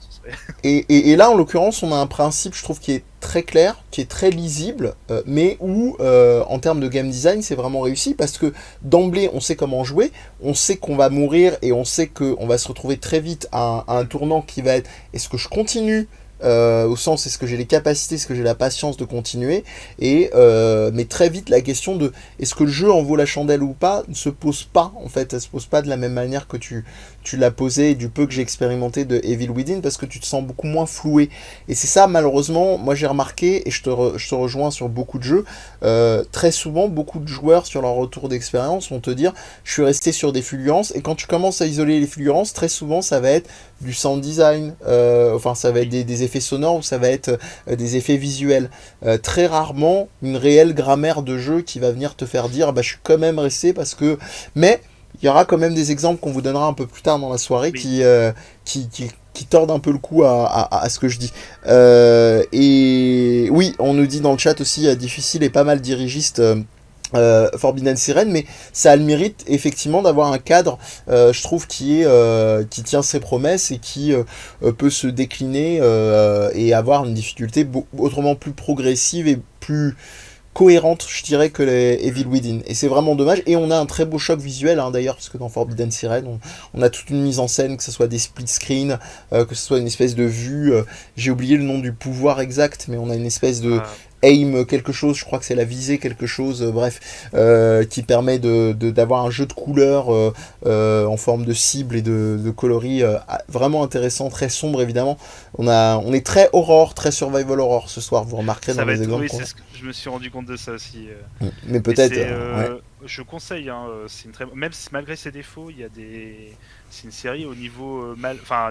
Et là, en l'occurrence, on a un principe, je trouve, qui est très clair, qui est très lisible, mais où, en termes de game design, c'est vraiment réussi, parce que d'emblée, on sait comment jouer, on sait qu'on va mourir, et on sait qu'on va se retrouver très vite à un tournant qui va être, est-ce que je continue au sens est-ce que j'ai les capacités, est-ce que j'ai la patience de continuer, mais très vite la question de est-ce que le jeu en vaut la chandelle ou pas ne se pose pas, en fait, elle se pose pas de la même manière que tu l'as posé du peu que j'ai expérimenté de Evil Within, parce que tu te sens beaucoup moins floué, et c'est ça malheureusement, moi j'ai remarqué, et je te rejoins sur beaucoup de jeux, très souvent beaucoup de joueurs sur leur retour d'expérience vont te dire je suis resté sur des fulgurances, et quand tu commences à isoler les fulgurances, très souvent ça va être du sound design, enfin ça va être des effets sonores, ou ça va être des effets visuels. Très rarement une réelle grammaire de jeu qui va venir te faire dire bah je suis quand même resté parce que... Mais il y aura quand même des exemples qu'on vous donnera un peu plus tard dans la soirée qui tordent un peu le cou à ce que je dis. Et oui, on nous dit dans le chat aussi, difficile et pas mal dirigiste... Forbidden Siren, mais ça a le mérite effectivement d'avoir un cadre, je trouve, qui tient ses promesses et qui peut se décliner et avoir une difficulté autrement plus progressive et plus cohérente, je dirais, que les Evil Within. Et c'est vraiment dommage. Et on a un très beau choc visuel, hein, d'ailleurs, parce que dans Forbidden Siren, on a toute une mise en scène, que ce soit des split screens, que ce soit une espèce de vue. J'ai oublié le nom du pouvoir exact, mais on a une espèce de aim quelque chose, je crois que c'est la visée quelque chose, bref, qui permet d'avoir un jeu de couleurs en forme de cible et de coloris vraiment intéressant, très sombre évidemment. On est très horror, très survival horror ce soir, vous remarquerez dans les exemples. Oui, je me suis rendu compte de ça aussi. Mais peut-être... Je conseille, hein, c'est une très... même si malgré ses défauts, c'est une série au niveau,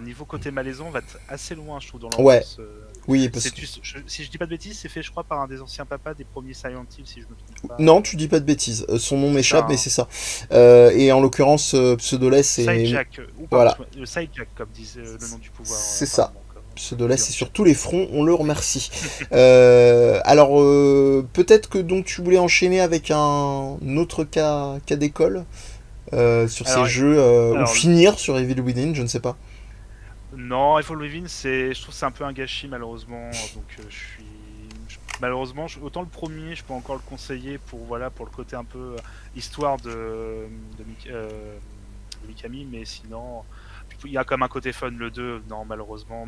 niveau côté malaisant, va assez loin, je trouve, dans l'ambiance. Oui, parce que... si je dis pas de bêtises, c'est fait, je crois, par un des anciens papas des premiers Silent Hill, si je me trompe pas. Non, tu dis pas de bêtises. Son nom m'échappe, mais c'est ça. Et en l'occurrence, Pseudoless, c'est... Sidejack, voilà. Le Sidejack, comme disent le nom du pouvoir. C'est ça. Pseudoless, c'est sur tous les fronts, on le remercie. Alors, peut-être que donc tu voulais enchaîner avec un autre cas d'école sur ces jeux, ou finir sur Evil Within, je ne sais pas. Non, Evil Within, je trouve que c'est un peu un gâchis malheureusement, donc malheureusement, autant le premier, je peux encore le conseiller pour le côté un peu histoire de Mikami, mais sinon il y a comme un côté fun le 2, non malheureusement.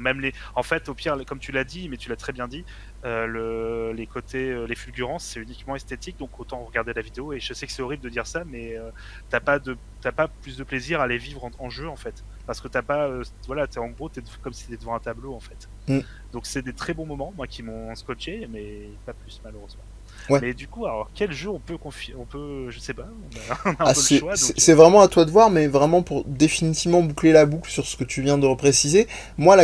En fait, au pire, comme tu l'as dit, mais tu l'as très bien dit, les côtés, les fulgurances, c'est uniquement esthétique, donc autant regarder la vidéo. Et je sais que c'est horrible de dire ça, mais t'as pas plus de plaisir à les vivre en jeu en fait, parce que t'as pas, en gros, t'es comme si t'étais devant un tableau en fait. Donc c'est des très bons moments, moi, qui m'ont scotché, mais pas plus malheureusement. Ouais. Mais du coup, alors quel jeu on peut, je sais pas, on a un peu le choix. C'est vraiment à toi de voir, mais vraiment pour définitivement boucler la boucle sur ce que tu viens de repréciser, moi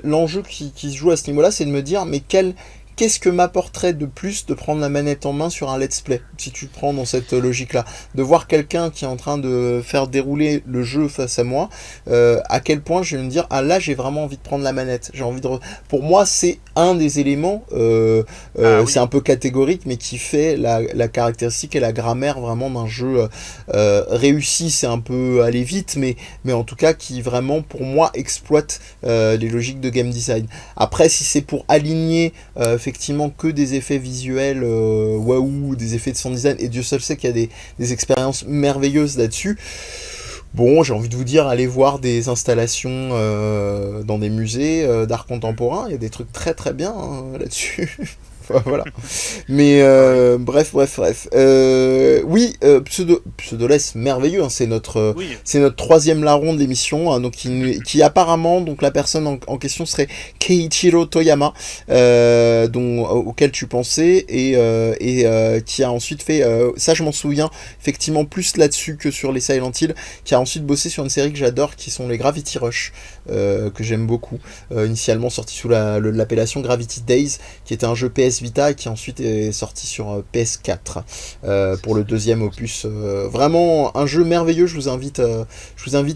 l'enjeu qui se joue à ce niveau-là, c'est de me dire, mais qu'est-ce que m'apporterait de plus de prendre la manette en main sur un let's play, si tu prends dans cette logique-là, de voir quelqu'un qui est en train de faire dérouler le jeu face à moi, à quel point je vais me dire, ah là j'ai vraiment envie de prendre la manette, j'ai envie de... Pour moi c'est un des éléments, c'est un peu catégorique, mais qui fait la caractéristique et la grammaire vraiment d'un jeu réussi, c'est un peu aller vite, mais en tout cas qui vraiment pour moi exploite les logiques de game design. Après si c'est pour aligner effectivement que des effets visuels waouh, des effets de sound design, et Dieu seul sait qu'il y a des expériences merveilleuses là-dessus. Bon, j'ai envie de vous dire, allez voir des installations dans des musées d'art contemporain, il y a des trucs très très bien là-dessus. Voilà. Mais bref. Oui, Pseudoless, merveilleux, hein, c'est notre troisième larron de l'émission, hein, donc qui apparemment, donc la personne en question serait Keiichiro Toyama, auquel tu pensais, et qui a ensuite fait, ça je m'en souviens, effectivement plus là-dessus que sur les Silent Hill, qui a ensuite bossé sur une série que j'adore, qui sont les Gravity Rush, que j'aime beaucoup, initialement sorti sous l'appellation Gravity Days, qui était un jeu PS Vita et qui ensuite est sorti sur PS4 pour le deuxième opus. Vraiment un jeu merveilleux, je vous invite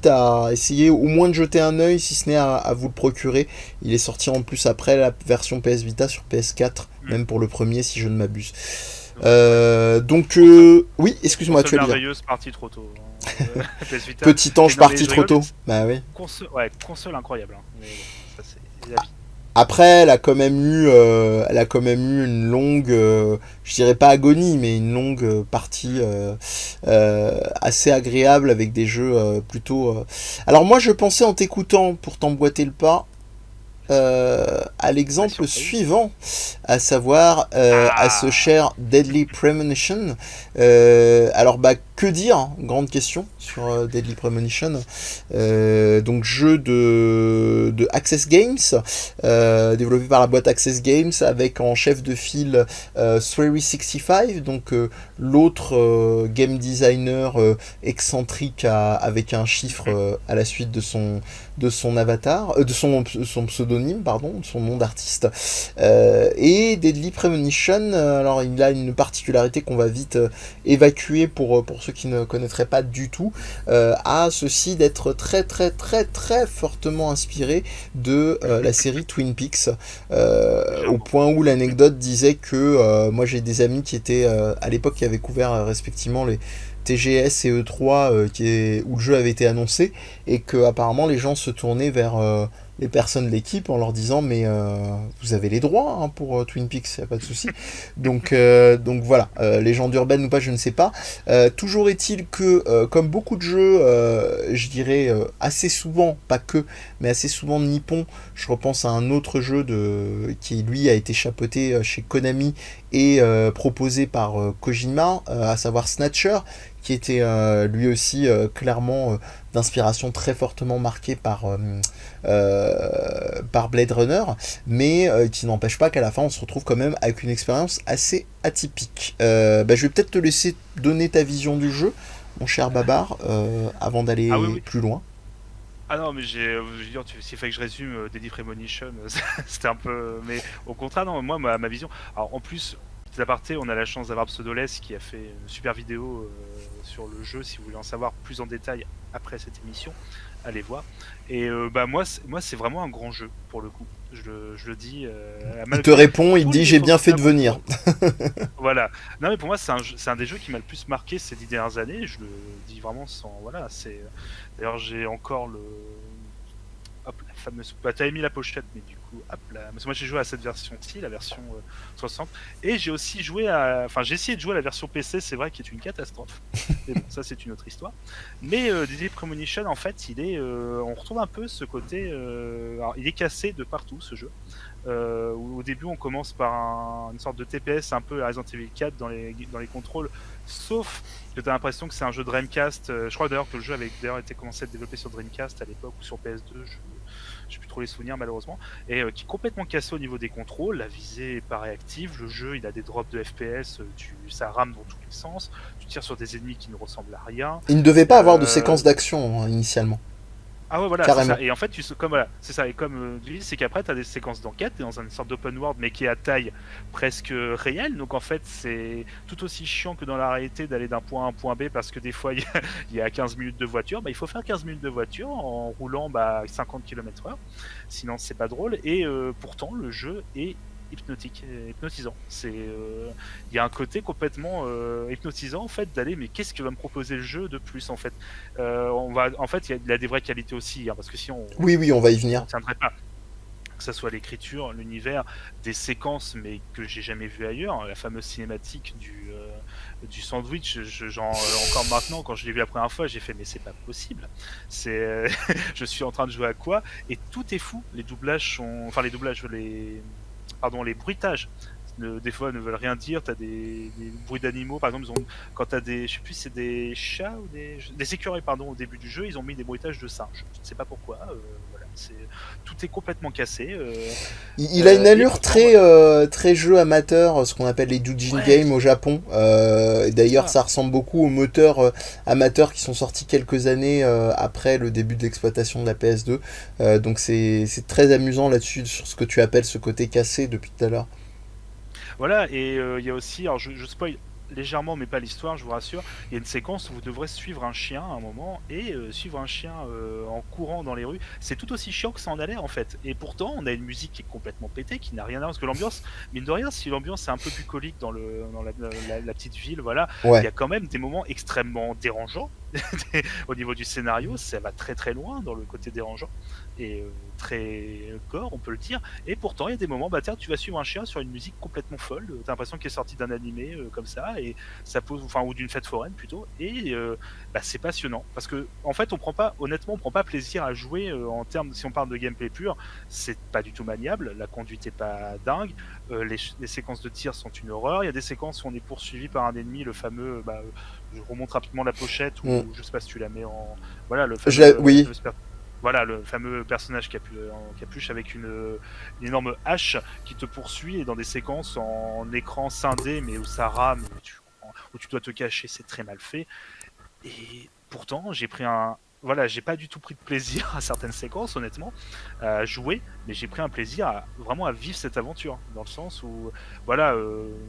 à essayer au moins de jeter un œil, si ce n'est à vous le procurer. Il est sorti en plus après la version PS Vita sur PS4, même pour le premier si je ne m'abuse. Oui, excuse-moi, tu as dit. Merveilleuse partie trop tôt. PS Vita. Petit Mais ange non, mais parti je trop rigole, mais tôt. Bah oui. console incroyable. Hein. Mais bon, ça c'est la vie. Après, elle a quand même eu une longue, je dirais pas agonie, mais une longue partie Mm. assez agréable avec des jeux plutôt. Alors moi, je pensais en t'écoutant pour t'emboîter le pas à La l'exemple surprise. suivant, à savoir à ce Ah. cher Deadly Premonition. Alors bah que dire, hein, grande question sur Deadly Premonition. Donc jeu de Access Games, développé par la boîte Access Games, avec en chef de file Swery65, donc l'autre game designer excentrique avec un chiffre Mhm. à la suite de son avatar, son pseudonyme, pardon, de son nom d'artiste. Et Deadly Premonition, alors il a une particularité qu'on va vite évacuer pour ceux qui ne connaîtraient pas du tout, a ceci d'être très très très très fortement inspiré de la série Twin Peaks, au Légèrement. point où l'anecdote disait que moi j'ai des amis qui étaient à l'époque qui avaient couvert respectivement les TGS et E3 où le jeu avait été annoncé et que apparemment les gens se tournaient vers les personnes de l'équipe en leur disant mais vous avez les droits hein, pour Twin Peaks, y a pas de souci. Donc voilà, légende urbaine ou pas, je ne sais pas. Toujours est-il que comme beaucoup de jeux, je dirais assez souvent, pas que, mais assez souvent nippon, je repense à un autre jeu qui lui a été chapeauté chez Konami et proposé par Kojima, à savoir Snatcher, qui était lui aussi clairement d'inspiration très fortement marquée par Blade Runner, mais qui n'empêche pas qu'à la fin on se retrouve quand même avec une expérience assez atypique. Bah, je vais peut-être te laisser donner ta vision du jeu, mon cher Babar, avant Ah oui, d'aller oui. plus loin. Ah non, mais je veux dire, s'il fallait que je résume Deadly Premonition, c'était un peu. Mais au contraire, non, moi, ma vision. Alors en plus, petit aparté, on a la chance d'avoir Pseudoless qui a fait une super vidéo sur le jeu. Si vous voulez en savoir plus en détail après cette émission, allez voir. Et bah moi, c'est vraiment un grand jeu pour le coup. Je le dis, Il te malgré répond, il te tous les dit j'ai défauts bien que fait ça de montre. venir. Voilà. Non, mais pour moi, c'est un des jeux qui m'a le plus marqué ces 10 dernières années. Je le dis vraiment sans. Voilà, c'est. D'ailleurs, j'ai encore le. Hop, la fameuse. Bah, t'avais mis la pochette, mais du coup, hop là. Parce que moi, j'ai joué à cette version-ci, la version 60. Et j'ai aussi joué à. Enfin, j'ai essayé de jouer à la version PC, c'est vrai, qui est une catastrophe. Mais bon, ça, c'est une autre histoire. Mais Deadly Premonition, en fait, on retrouve un peu ce côté. Alors, il est cassé de partout, ce jeu. Où au début on commence par une sorte de TPS un peu à Resident Evil 4 dans les contrôles, sauf que tu as l'impression que c'est un jeu Dreamcast. Je crois d'ailleurs que le jeu avait d'ailleurs été commencé à être développé sur Dreamcast à l'époque ou sur PS2, je plus trop les souvenirs malheureusement, et qui est complètement cassé au niveau des contrôles. La visée est pas réactive, le jeu il a des drops de FPS, ça rame dans tous les sens, tu tires sur des ennemis qui ne ressemblent à rien. Il ne devait pas avoir de séquence Euh, d'action hein, initialement, ah ouais, voilà, c'est ça. carrément. Et en fait, comme voilà, c'est ça. Et comme tu dis, c'est qu'après, tu as des séquences d'enquête, t'es dans une sorte d'open world, mais qui est à taille presque réelle. Donc en fait, c'est tout aussi chiant que dans la réalité d'aller d'un point A à un point B, parce que des fois, il y a 15 minutes de voiture. Bah, il faut faire 15 minutes de voiture en roulant 50 km/h. Sinon, c'est pas drôle. Et pourtant, le jeu est hypnotisant. Il y a un côté complètement hypnotisant en fait d'aller, mais qu'est-ce que va me proposer le jeu de plus en fait. En fait, il y a des vraies qualités aussi, hein, parce que si Oui, oui, on va y venir. on tiendrait pas, que ce soit l'écriture, l'univers, des séquences, mais que j'ai jamais vu ailleurs. La fameuse cinématique du sandwich, encore maintenant, quand je l'ai vu la première fois, j'ai fait mais c'est pas possible. Je suis en train de jouer à quoi? Et tout est fou. Les doublages sont, enfin les doublages, pardon, les bruitages. Des fois ne veulent rien dire. T'as des bruits d'animaux, par exemple, quand t'as je sais plus, c'est des chats ou des écureuils, pardon, au début du jeu, ils ont mis des bruitages de singes. Je ne sais pas pourquoi. Voilà, tout est complètement cassé. Il a une Et allure pourtant, très jeu amateur, ce qu'on appelle les doujin ouais, games au Japon. c'est D'ailleurs, ça. ça ressemble beaucoup aux moteurs amateurs qui sont sortis quelques années après le début de l'exploitation de la PS2. Donc c'est très amusant là-dessus, sur ce que tu appelles ce côté cassé depuis tout à l'heure. Voilà, et il y a aussi, alors je spoil légèrement, mais pas l'histoire, je vous rassure. Il y a une séquence où vous devrez suivre un chien à un moment, et suivre un chien en courant dans les rues, c'est tout aussi chiant que ça en a l'air en fait. Et pourtant, on a une musique qui est complètement pétée, qui n'a rien à voir, parce que l'ambiance, mine de rien, si l'ambiance est un peu bucolique dans la petite ville, voilà, il Ouais. y a quand même des moments extrêmement dérangeants. au niveau du scénario, ça va très très loin dans le côté dérangeant et très gore, on peut le dire. Et pourtant, il y a des moments, bah tiens, tu vas suivre un chien sur une musique complètement folle. T'as l'impression qu'il est sorti d'un animé comme ça, et ça pose, enfin, ou d'une fête foraine plutôt. Et bah, c'est passionnant parce que, en fait, honnêtement, on prend pas plaisir à jouer en termes, si on parle de gameplay pur, c'est pas du tout maniable. La conduite est pas dingue. Les séquences de tir sont une horreur. Il y a des séquences où on est poursuivi par un ennemi, le fameux, je remonte rapidement la pochette, ou je sais pas si tu la mets en, voilà, le fameux, Oui. voilà, le fameux personnage en capuche avec une énorme hache qui te poursuit, et dans des séquences en écran scindé, mais où ça rame, où tu dois te cacher, c'est très mal fait. Et pourtant, j'ai pas du tout pris de plaisir à certaines séquences, honnêtement, à jouer, mais j'ai pris un plaisir vraiment à vivre cette aventure, dans le sens où, voilà,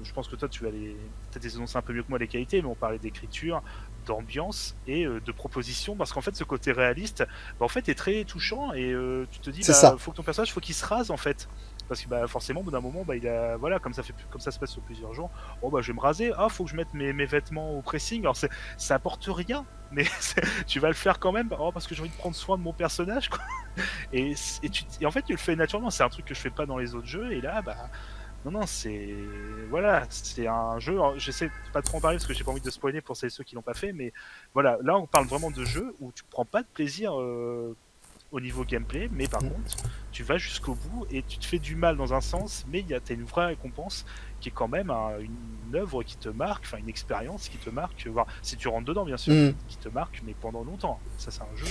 je pense que toi, tu as peut-être énoncé un peu mieux que moi les qualités, mais on parlait d'écriture, d'ambiance et de proposition, parce qu'en fait, ce côté réaliste, en fait, est très touchant, et tu te dis, C'est ça. faut que ton personnage, faut qu'il se rase, en fait. Parce que forcément, au bout d'un moment, voilà, comme ça se passe sur plusieurs jours, je vais me raser, faut que je mette mes vêtements au pressing. Alors ça apporte rien, mais tu vas le faire quand même, parce que j'ai envie de prendre soin de mon personnage, quoi. Et en fait, tu le fais naturellement. C'est un truc que je fais pas dans les autres jeux, et là, non, c'est un jeu. Alors, j'essaie de pas trop en parler parce que j'ai pas envie de spoiler pour ceux qui l'ont pas fait, mais voilà, là on parle vraiment de jeux où tu prends pas de plaisir au niveau gameplay, mais par contre, tu vas jusqu'au bout et tu te fais du mal dans un sens, mais t'as une vraie récompense qui est quand même une œuvre qui te marque, enfin une expérience qui te marque, si tu rentres dedans bien sûr, qui te marque, mais pendant longtemps. Ça, c'est un jeu.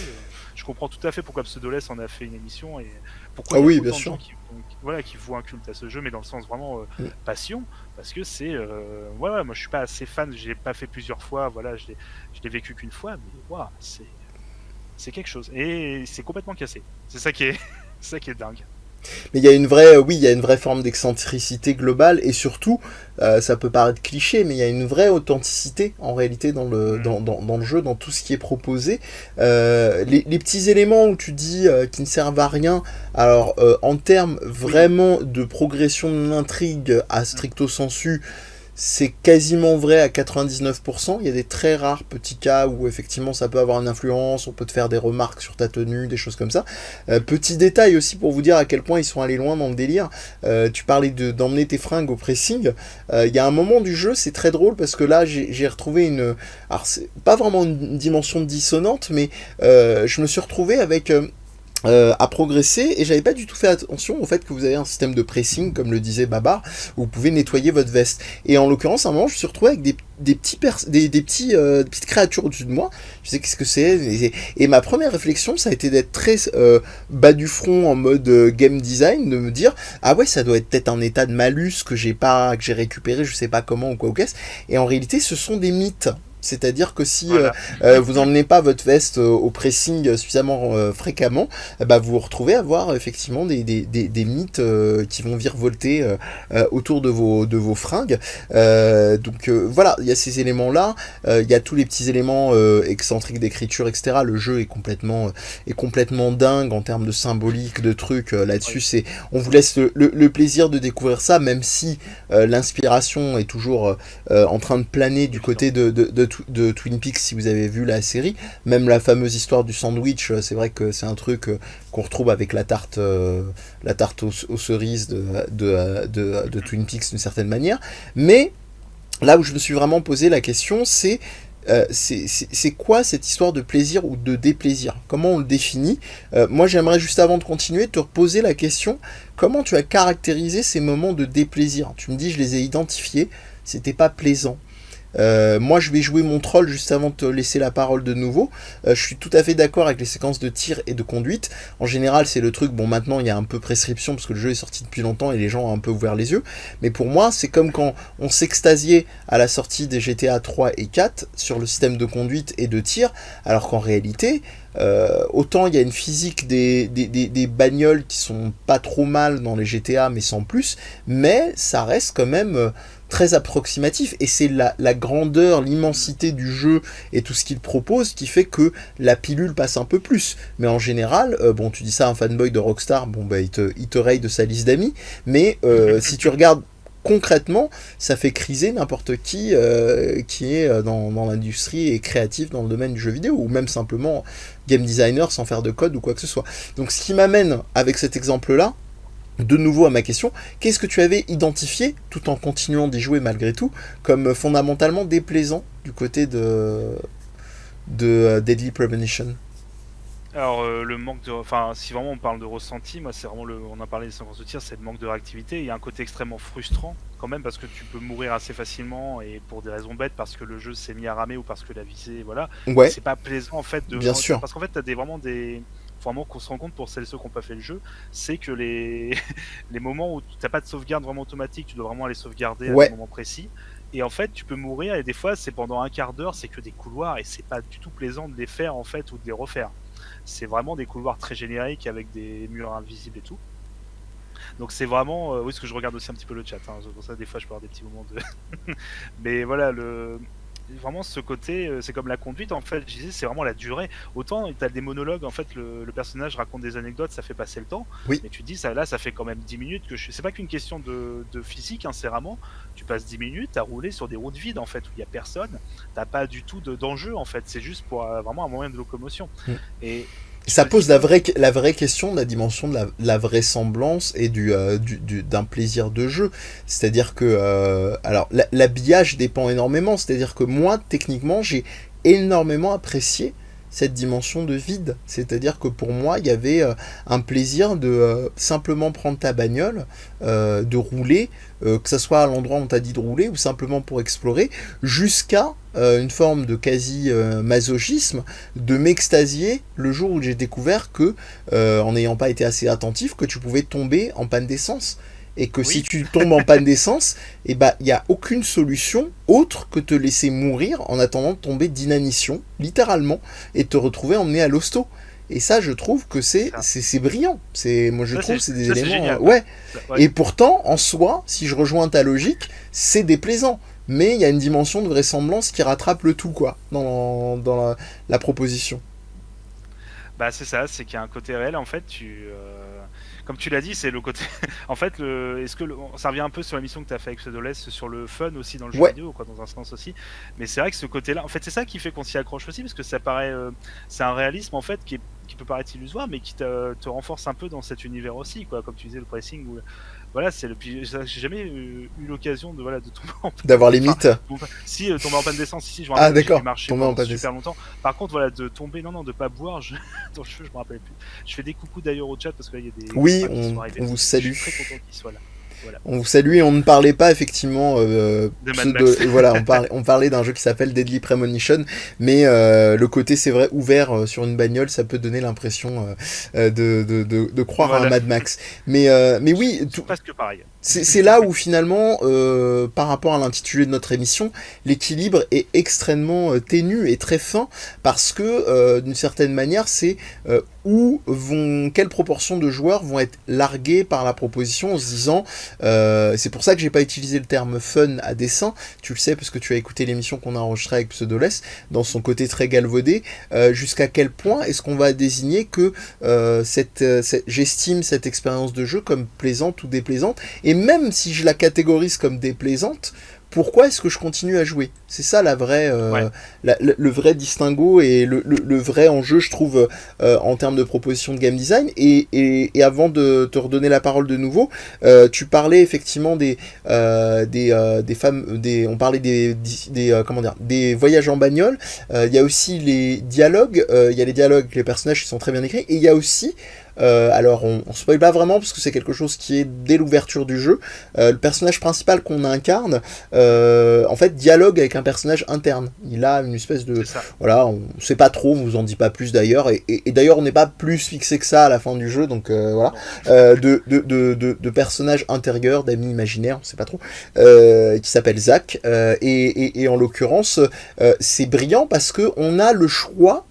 Je comprends tout à fait pourquoi Pseudoless en a fait une émission, et pourquoi il y a autant de gens qui vouent un culte à ce jeu, mais dans le sens vraiment passion, parce que c'est moi je suis pas assez fan, j'ai pas fait plusieurs fois, voilà, je l'ai vécu qu'une fois, mais c'est quelque chose, et c'est complètement cassé. C'est ça qui est c'est ça qui est dingue. Mais il y a une vraie forme d'excentricité globale, et surtout, ça peut paraître cliché, mais il y a une vraie authenticité en réalité dans le jeu, dans tout ce qui est proposé. Les petits éléments où tu dis qui ne servent à rien, alors en termes vraiment de progression de l'intrigue à stricto sensu, c'est quasiment vrai à 99%. Il y a des très rares petits cas où effectivement ça peut avoir une influence, on peut te faire des remarques sur ta tenue, des choses comme ça. Petit détail aussi pour vous dire à quel point ils sont allés loin dans le délire. Tu parlais d'emmener tes fringues au pressing. Il y a un moment du jeu, c'est très drôle parce que là j'ai retrouvé alors c'est pas vraiment une dimension dissonante, mais je me suis retrouvé avec... à progresser, et j'avais pas du tout fait attention au fait que vous avez un système de pressing, comme le disait Babar, où vous pouvez nettoyer votre veste. Et en l'occurrence, à un moment, je me suis retrouvé avec des petites créatures au-dessus de moi. Je sais qu'est-ce que c'est, et ma première réflexion, ça a été d'être très bas du front en mode game design, de me dire ah ouais, ça doit être peut-être un état de malus que j'ai récupéré, je sais pas comment ou quoi ou qu'est-ce. Et en réalité, ce sont des mythes. C'est-à-dire que si vous n'emmenez pas votre veste au pressing suffisamment fréquemment, vous vous retrouvez à avoir effectivement des mythes qui vont virevolter autour de vos fringues. Donc voilà, il y a ces éléments-là, il y a tous les petits éléments excentriques d'écriture, etc. Le jeu est complètement dingue en termes de symbolique, de trucs. Là-dessus, on vous laisse le plaisir de découvrir ça, même si l'inspiration est toujours en train de planer du côté de Twin Peaks, si vous avez vu la série. Même la fameuse histoire du sandwich, c'est vrai que c'est un truc qu'on retrouve avec la tarte aux cerises de Twin Peaks d'une certaine manière. Mais là où je me suis vraiment posé la question, c'est quoi cette histoire de plaisir ou de déplaisir? Comment on le définit? Moi, j'aimerais, juste avant de continuer, te reposer la question: comment tu as caractérisé ces moments de déplaisir? Tu me dis, je les ai identifiés, c'était pas plaisant. Moi je vais jouer mon troll juste avant de te laisser la parole de nouveau. Je suis tout à fait d'accord avec les séquences de tir et de conduite. En général c'est le truc, bon maintenant il y a un peu prescription parce que le jeu est sorti depuis longtemps et les gens ont un peu ouvert les yeux, mais pour moi c'est comme quand on s'extasiait à la sortie des GTA 3 et 4 sur le système de conduite et de tir, alors qu'en réalité autant il y a une physique des bagnoles qui sont pas trop mal dans les GTA mais sans plus, mais ça reste quand même très approximatif, et c'est la grandeur, l'immensité du jeu et tout ce qu'il propose qui fait que la pilule passe un peu plus. Mais en général, bon, tu dis ça à un fanboy de Rockstar, bon bah il te raye de sa liste d'amis, mais si tu regardes concrètement, ça fait criser n'importe qui est dans l'industrie et créatif dans le domaine du jeu vidéo, ou même simplement game designer sans faire de code ou quoi que ce soit. Donc ce qui m'amène avec cet exemple-là, de nouveau à ma question, qu'est-ce que tu avais identifié, tout en continuant d'y jouer malgré tout, comme fondamentalement déplaisant du côté de Deadly Premonition? Alors le manque de, enfin si vraiment on parle de ressenti, moi c'est vraiment on a parlé des séquences de tir, c'est le manque de réactivité. Il y a un côté extrêmement frustrant quand même parce que tu peux mourir assez facilement et pour des raisons bêtes parce que le jeu s'est mis à ramer ou parce que la visée, voilà. Ouais, C'est pas plaisant en fait de. bien sûr. Parce qu'en fait t'as vraiment des. Faut vraiment qu'on se rend compte pour celles et ceux qui n'ont pas fait le jeu, c'est que les les moments où t'as pas de sauvegarde vraiment automatique, tu dois vraiment aller sauvegarder à Ouais, des moments précis. Et en fait, tu peux mourir et des fois, c'est pendant un quart d'heure, c'est que des couloirs et c'est pas du tout plaisant de les faire en fait ou de les refaire. C'est vraiment des couloirs très génériques avec des murs invisibles et tout. Donc c'est vraiment, oui, parce que je regarde aussi un petit peu le chat, hein, pour ça des fois je peux avoir des petits moments de. Mais voilà, vraiment ce côté, c'est comme la conduite en fait, je disais, c'est vraiment la durée. Autant tu as des monologues, en fait, le personnage raconte des anecdotes, ça fait passer le temps, oui. mais tu te dis, ça, là ça fait quand même 10 minutes que je. C'est pas qu'une question de physique, hein, c'est vraiment, tu passes 10 minutes à rouler sur des routes vides en fait, où il n'y a personne, t'as pas du tout d'enjeu en fait, c'est juste pour vraiment un moyen de locomotion. Mm. Et Ça ce pose film. la vraie question de la dimension de la vraisemblance et d'un plaisir de jeu. C'est-à-dire que alors l'habillage dépend énormément. C'est-à-dire que moi, techniquement, j'ai énormément apprécié cette dimension de vide. C'est-à-dire que pour moi, il y avait un plaisir de simplement prendre ta bagnole, de rouler, que ce soit à l'endroit où on t'a dit de rouler ou simplement pour explorer, jusqu'à une forme de quasi-masochisme, de m'extasier le jour où j'ai découvert que, en n'ayant pas été assez attentif, que tu pouvais tomber en panne d'essence. Et que si Oui, tu tombes en panne d'essence, il n'y a aucune solution autre que te laisser mourir en attendant de tomber d'inanition, littéralement, et te retrouver emmené à l'hosto. Et ça, je trouve que c'est ça. c'est brillant. Moi, je trouve que c'est des Ça, c'est éléments. génial. Ouais. Ouais. Et pourtant, en soi, si je rejoins ta logique, c'est déplaisant. Mais il y a une dimension de vraisemblance qui rattrape le tout, quoi, dans la proposition. Bah c'est ça, c'est qu'il y a un côté réel en fait. Comme tu l'as dit, c'est le côté. En fait, est-ce que ça revient un peu sur la mission que tu as fait avec Pseudoless, sur le fun aussi dans le jeu Ouais, vidéo, quoi, dans un sens aussi. Mais c'est vrai que ce côté-là, en fait, c'est ça qui fait qu'on s'y accroche aussi, parce que ça paraît, c'est un réalisme en fait qui peut paraître illusoire, mais qui te renforce un peu dans cet univers aussi, quoi. Comme tu disais, le pressing, voilà, j'ai jamais eu l'occasion de voilà de tomber en panne. d'avoir les Enfin, mythes. si tomber en panne d'essence, si je me Ah, rappelle, j'ai dû d'accord, marcher tomber en pendant panne super d'essence. longtemps. Par contre, voilà, de tomber, non, de pas boire, dans le jeu, je me rappelle plus. Je fais des coucous d'ailleurs au chat parce que là, il y a des Oui, copains qui sont arrivés. on vous Je salue. suis très content qu'ils soient là. Voilà. On vous salue et on ne parlait pas effectivement De Mad Max. voilà, on parlait d'un jeu qui s'appelle Deadly Premonition, mais le côté c'est vrai ouvert sur une bagnole, ça peut donner l'impression de croire à un Voilà. Mad Max. Mais oui, C'est presque pareil. c'est là où finalement, par rapport à l'intitulé de notre émission, l'équilibre est extrêmement ténu et très fin parce que d'une certaine manière, c'est quelle proportion de joueurs vont être largués par la proposition en se disant, c'est pour ça que j'ai pas utilisé le terme fun à dessein, tu le sais parce que tu as écouté l'émission qu'on a enregistrée avec Pseudoless, dans son côté très galvaudé, jusqu'à quel point est-ce qu'on va désigner que j'estime cette expérience de jeu comme plaisante ou déplaisante, et même si je la catégorise comme déplaisante, pourquoi est-ce que je continue à jouer? C'est ça la vraie, Ouais. le vrai distinguo et le vrai enjeu, je trouve, en termes de proposition de game design. Et avant de te redonner la parole de nouveau, tu parlais effectivement des femmes, on parlait comment dire, des voyages en bagnole. Il y a aussi les dialogues. Il y a les dialogues, les personnages qui sont très bien écrits. Et il y a aussi alors on spoil pas vraiment parce que c'est quelque chose qui est dès l'ouverture du jeu. Le personnage principal qu'on incarne, en fait, dialogue avec un personnage interne. Il a une espèce de, C'est ça. voilà, on sait pas trop, on vous en dit pas plus d'ailleurs, et d'ailleurs on n'est pas plus fixé que ça à la fin du jeu, donc voilà, de personnages intérieurs, d'amis imaginaires, on sait pas trop, qui s'appelle Zach, et en l'occurrence, c'est brillant parce que on a le choix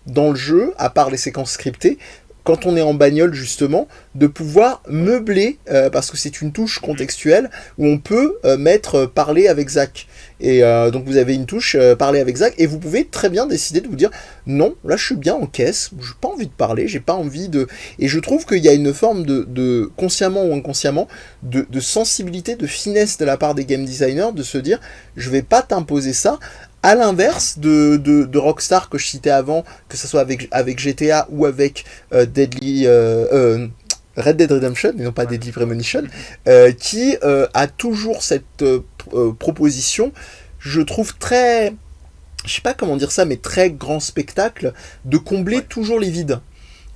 dans le jeu, à part les séquences scriptées, quand on est en bagnole justement, de pouvoir meubler, parce que c'est une touche contextuelle, où on peut mettre parler avec Zach. Et donc vous avez une touche parler avec Zach, et vous pouvez très bien décider de vous dire non, là je suis bien en caisse, j'ai pas envie de parler, j'ai pas envie de... Et je trouve qu'il y a une forme de consciemment ou inconsciemment, de sensibilité, de finesse de la part des game designers, de se dire je vais pas t'imposer ça, à l'inverse de Rockstar que je citais avant, que ce soit avec GTA ou avec Red Dead Redemption, et non pas Deadly Premonition, qui a toujours cette proposition, je trouve très, je sais pas comment dire ça, mais très grand spectacle, de combler toujours les vides.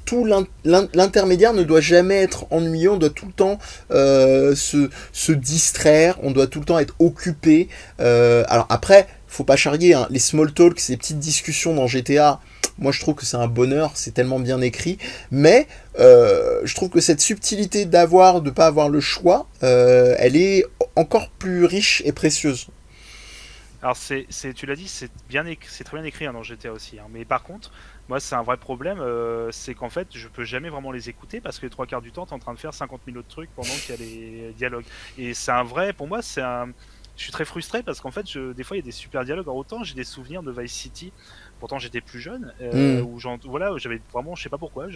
Tout l'intermédiaire ne doit jamais être ennuyeux, on doit tout le temps se distraire, on doit tout le temps être occupé. Alors après, faut pas charrier, hein, les small talks, ces petites discussions dans GTA, moi je trouve que c'est un bonheur, c'est tellement bien écrit, mais je trouve que cette subtilité de pas avoir le choix, elle est encore plus riche et précieuse. Alors tu l'as dit, c'est très bien écrit hein, dans GTA aussi. Hein. Mais par contre, moi c'est un vrai problème, c'est qu'en fait je peux jamais vraiment les écouter parce que les trois quarts du temps t'es en train de faire 50 000 autres trucs pendant qu'il y a les dialogues. Et c'est un vrai, pour moi je suis très frustré parce qu'en fait des fois il y a des super dialogues. Alors autant j'ai des souvenirs de Vice City, pourtant j'étais plus jeune, où où j'avais vraiment, je sais pas pourquoi,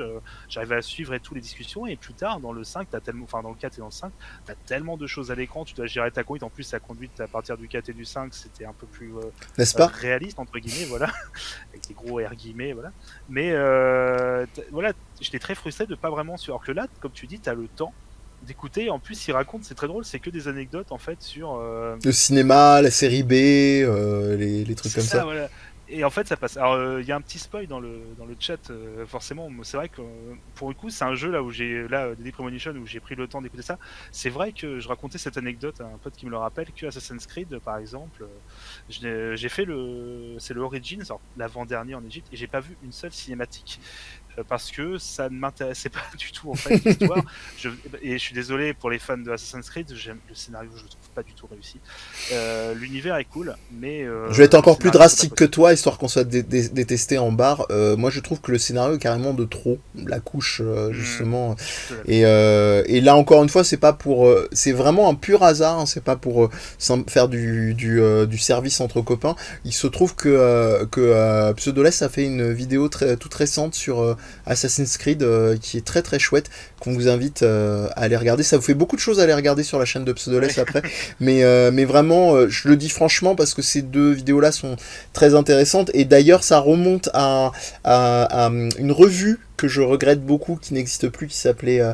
j'arrivais à suivre et toutes les discussions, et plus tard dans le 5, enfin dans le 4 et dans le 5, t'as tellement de choses à l'écran, tu dois gérer ta conduite, en plus ta conduite à partir du 4 et du 5 c'était un peu plus N'est-ce pas réaliste entre guillemets, voilà, avec des gros R guillemets, voilà. Mais voilà, j'étais très frustré de pas vraiment suivre, alors que là, comme tu dis, t'as le temps d'écouter. En plus, il raconte, c'est très drôle, c'est que des anecdotes en fait sur le cinéma, la série B, les trucs comme ça, ça. voilà. Et en fait, ça passe. Alors, il y a un petit spoil dans le chat, forcément. C'est vrai que pour le coup, c'est un jeu là où Deadly Premonition, où j'ai pris le temps d'écouter ça. C'est vrai que je racontais cette anecdote à un pote qui me le rappelle, que Assassin's Creed, par exemple, j'ai fait c'est le Origins, l'avant-dernier en Égypte, et j'ai pas vu une seule cinématique. Parce que ça ne m'intéressait pas du tout en fait l'histoire. Et je suis désolé pour les fans de Assassin's Creed, le scénario je le trouve pas du tout réussi. L'univers est cool, mais je vais être encore plus scénario, drastique que toi, histoire qu'on soit détesté en barre. Moi je trouve que le scénario est carrément de trop, la couche justement. Et là encore une fois, c'est pas pour, c'est vraiment un pur hasard, hein, c'est pas pour faire du service entre copains. Il se trouve que Pseudoless a fait une vidéo toute récente sur Assassin's Creed qui est très très chouette, qu'on vous invite à aller regarder. Ça vous fait beaucoup de choses à aller regarder sur la chaîne de Pseudoless après, mais vraiment je le dis franchement parce que ces deux vidéos là sont très intéressantes, et d'ailleurs ça remonte à une revue que je regrette beaucoup, qui n'existe plus, qui s'appelait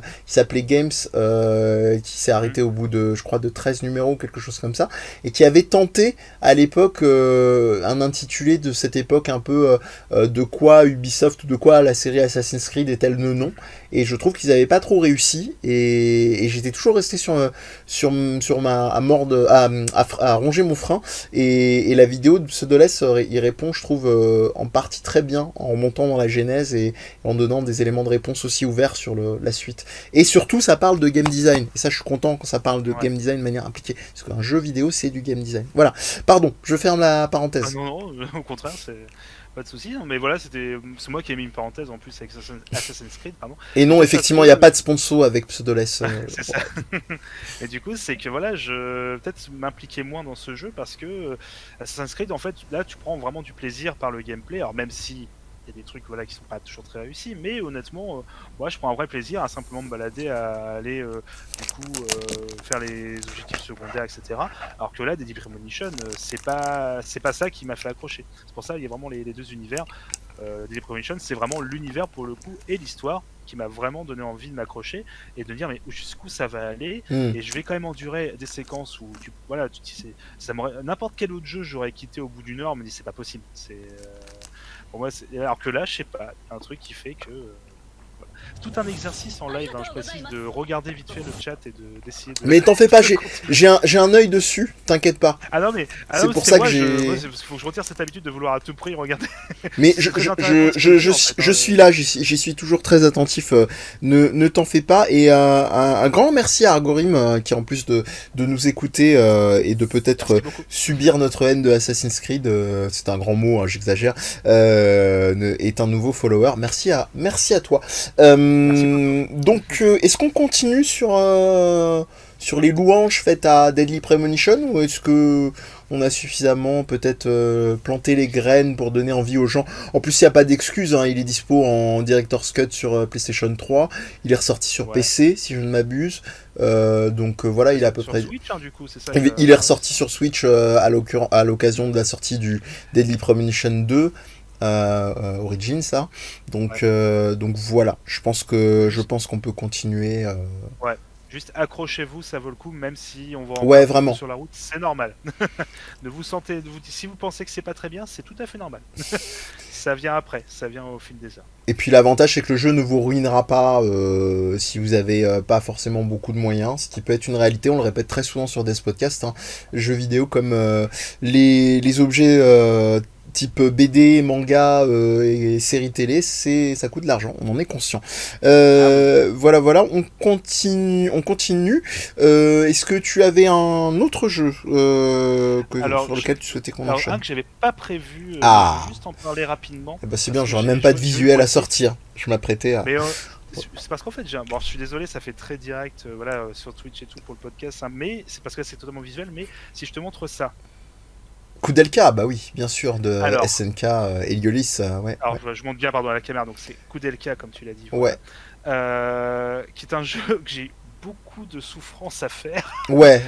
Games, qui s'est arrêté au bout de, je crois, de 13 numéros, quelque chose comme ça, et qui avait tenté à l'époque un intitulé de cette époque un peu de quoi Ubisoft ou de quoi la série Assassin's Creed est-elle le nom, et je trouve qu'ils n'avaient pas trop réussi, et j'étais toujours resté sur ma mort à ronger mon frein, et la vidéo de Pseudoless y répond, je trouve, en partie très bien, en remontant dans la genèse et en donnant des éléments de réponse aussi ouverts sur la suite. Et surtout, ça parle de game design. Et ça, je suis content quand ça parle de game design de manière impliquée. Parce qu'un jeu vidéo, c'est du game design. Voilà. Pardon, je ferme la parenthèse. Ah non, au contraire, c'est pas de soucis. Mais voilà, c'est moi qui ai mis une parenthèse en plus avec Assassin's Creed, pardon. Et non, effectivement, il n'y a pas de sponsor avec Pseudoless. C'est ça. Et du coup, c'est que voilà, je peut-être m'impliquer moins dans ce jeu parce que Assassin's Creed, en fait, là, tu prends vraiment du plaisir par le gameplay. Alors même si il y a des trucs voilà qui sont pas toujours très réussis, mais honnêtement moi je prends un vrai plaisir à simplement me balader, à aller faire les objectifs secondaires, etc. Alors que là Deadly Premonition c'est pas ça qui m'a fait accrocher. C'est pour ça il y a vraiment les deux univers. Deadly Premonition c'est vraiment l'univers pour le coup et l'histoire qui m'a vraiment donné envie de m'accrocher et de me dire mais jusqu'où ça va aller, et je vais quand même endurer des séquences où tu dis ça n'importe quel autre jeu j'aurais quitté au bout d'une heure, me dit c'est pas possible, pour moi, alors que là, je sais pas, un truc qui fait que voilà. Tout un exercice en live, hein, je précise, de regarder vite fait le chat et d'essayer de. Mais t'en fais pas, j'ai un œil dessus, t'inquiète pas. Ah non mais c'est pour ça que j'ai. Faut que je retire cette habitude de vouloir à tout prix regarder. Mais je suis là, j'y suis toujours très attentif. Ne t'en fais pas. Et un grand merci à Argorim qui en plus de nous écouter et de peut-être subir notre haine de Assassin's Creed, c'est un grand mot, hein, j'exagère, est un nouveau follower. Merci à toi. Donc est-ce qu'on continue sur les louanges faites à Deadly Premonition, ou est-ce que on a suffisamment peut-être planté les graines pour donner envie aux gens. En plus, il n'y a pas d'excuse, hein, il est dispo en Director's Cut sur PlayStation 3, il est ressorti sur Ouais. PC, si je ne m'abuse. Donc voilà, il est à peu Sur près... Switch, hein, du coup, c'est ça. Il est ressorti sur Switch à l'occasion de la sortie du Deadly Premonition 2. Origins ça donc voilà, je pense qu'on peut continuer. Ouais. Juste accrochez-vous, ça vaut le coup, même si on va en Ouais, perdre un peu vraiment. sur la route, c'est normal. Si vous pensez que c'est pas très bien, c'est tout à fait normal. Ça vient après, ça vient au fil des heures. Et puis l'avantage c'est que le jeu ne vous ruinera pas si vous avez pas forcément beaucoup de moyens, ce qui peut être une réalité, on le répète très souvent sur des podcasts, hein. Jeux vidéo comme les objets type BD, manga et séries télé, ça coûte de l'argent, on en est conscient. Voilà, on continue. Est-ce que tu avais un autre jeu sur lequel tu souhaitais qu'on Alors, un enchaîne? que j'avais pas prévu, je Ah, vais juste en parler rapidement. bah c'est parce bien, que j'aurais j'ai même pas de j'ai eu visuel à moitié. sortir. Je m'apprêtais à... Mais c'est parce qu'en fait, bon, je suis désolé, ça fait très direct voilà, sur Twitch et tout pour le podcast, hein, mais c'est parce que c'est totalement visuel. Mais si je te montre ça, Koudelka, bah oui, bien sûr, de alors, SNK, Heliolis, ouais, alors ouais. je monte bien pardon, à la caméra, donc c'est Koudelka, comme tu l'as dit, Ouais, voilà. Qui est un jeu que j'ai beaucoup de souffrance à faire. Alors, ouais.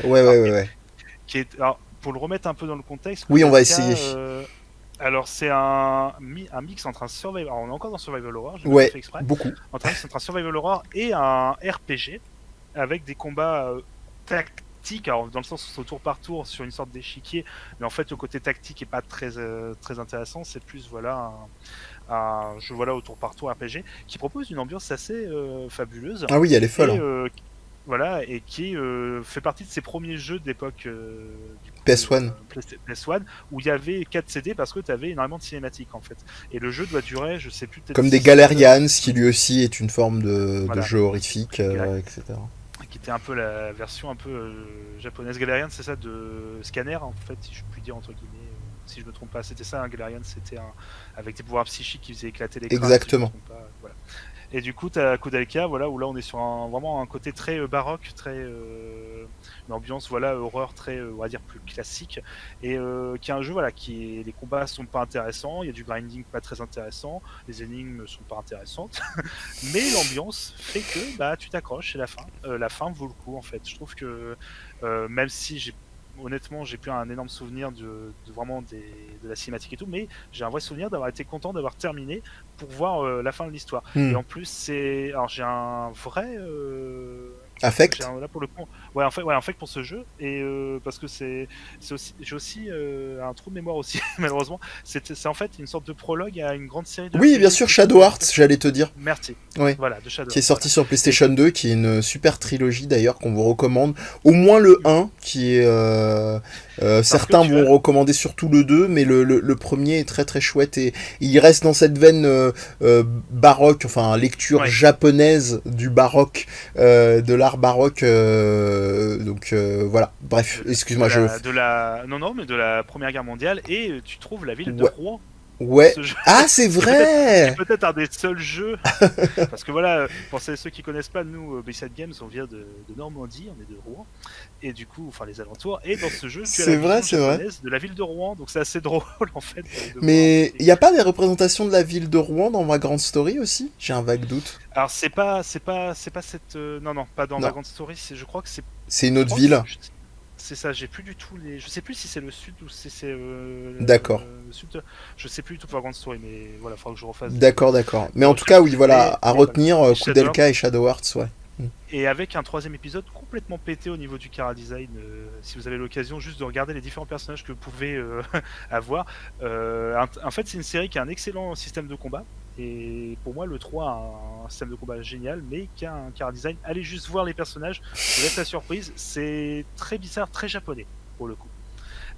alors, pour le remettre un peu dans le contexte, Oui, on va Koudelka, essayer. alors c'est un mix entre un survival, alors on est encore dans survival horror, j'ai même pas Ouais, fait exprès, beaucoup. entre un survival horror et un RPG avec des combats tactiques, alors dans le sens où c'est au tour par tour sur une sorte d'échiquier, mais en fait le côté tactique est pas très intéressant, c'est plus voilà un jeu voilà au tour par tour RPG qui propose une ambiance assez fabuleuse Ah oui, elle est folle, et hein. voilà, et qui fait partie de ses premiers jeux d'époque du coup, PS1. PS1 où il y avait 4 CD parce que tu avais énormément de cinématiques en fait. Et le jeu doit durer, je sais plus, peut-être Comme des 6 épisodes. Galerians, qui lui aussi est une forme de Voilà. jeu horrifique, etc. Qui était un peu la version un peu japonaise. Galerian, c'est ça, de Scanner en fait, si je puis dire entre guillemets. Si je me trompe pas, c'était ça, un Galerian, c'était avec des pouvoirs psychiques qui faisaient éclater les crânes, si je me Exactement. trompe pas. Voilà. Et du coup, tu as Koudelka, voilà, où là on est sur vraiment un côté très baroque, très une ambiance voilà horreur très on va dire plus classique, et qui est un jeu voilà les combats sont pas intéressants, il y a du grinding pas très intéressant, les énigmes sont pas intéressantes, mais l'ambiance fait que bah tu t'accroches et la fin vaut le coup en fait. Je trouve que même si honnêtement, j'ai plus un énorme souvenir de vraiment de la cinématique et tout, mais j'ai un vrai souvenir d'avoir été content d'avoir terminé pour voir la fin de l'histoire. Et en plus, alors j'ai un vrai, Affect. là pour le coup, en fait pour ce jeu, et parce que j'ai aussi un trou de mémoire aussi malheureusement. C'est en fait une sorte de prologue à une grande série de Oui, bien RPG sûr, qui Shadow propose. Hearts, j'allais te dire. Merci. Oui. Voilà, de Shadow Qui est Hearts, sorti voilà. sur PlayStation 2, qui est une super trilogie d'ailleurs qu'on vous recommande. Au moins le 1, qui est... certains vont recommander surtout le 2, mais le premier est très très chouette, et il reste dans cette veine baroque, enfin lecture japonaise du baroque, de l'art baroque. Donc voilà, bref, excuse-moi. Non, mais de la Première Guerre mondiale, et tu trouves la ville de Rouen. Ouais. Ah, c'est vrai. C'est peut-être un des seuls jeux. Parce que voilà, pour ceux qui connaissent pas, nous, B-Side Games, on vient de Normandie, on est de Rouen. Et du coup, enfin les alentours. Et dans ce jeu, tu as la vision japonaise de la ville de Rouen. Donc c'est assez drôle en fait. Mais il n'y a pas des représentations de la ville de Rouen dans Vagrant Story aussi? J'ai un vague doute. Alors c'est pas cette. Non, pas dans Vagrant Story. Je crois que c'est. C'est une autre ville. C'est ça, j'ai plus du tout les. Je sais plus si c'est le sud ou si c'est. D'accord. Le sud. Je sais plus du tout pour Vagrant Story, mais voilà, il faudra que je refasse. D'accord. Mais en tout cas, oui, voilà, à retenir Koudelka et Shadow Hearts, ouais. Et avec un troisième épisode complètement pété au niveau du chara design, si vous avez l'occasion juste de regarder les différents personnages que vous pouvez avoir. En fait, c'est une série qui a un excellent système de combat. Et pour moi, le 3 a un système de combat génial, mais qui a un chara design. Allez juste voir les personnages, vous êtes la surprise. C'est très bizarre, très japonais, pour le coup.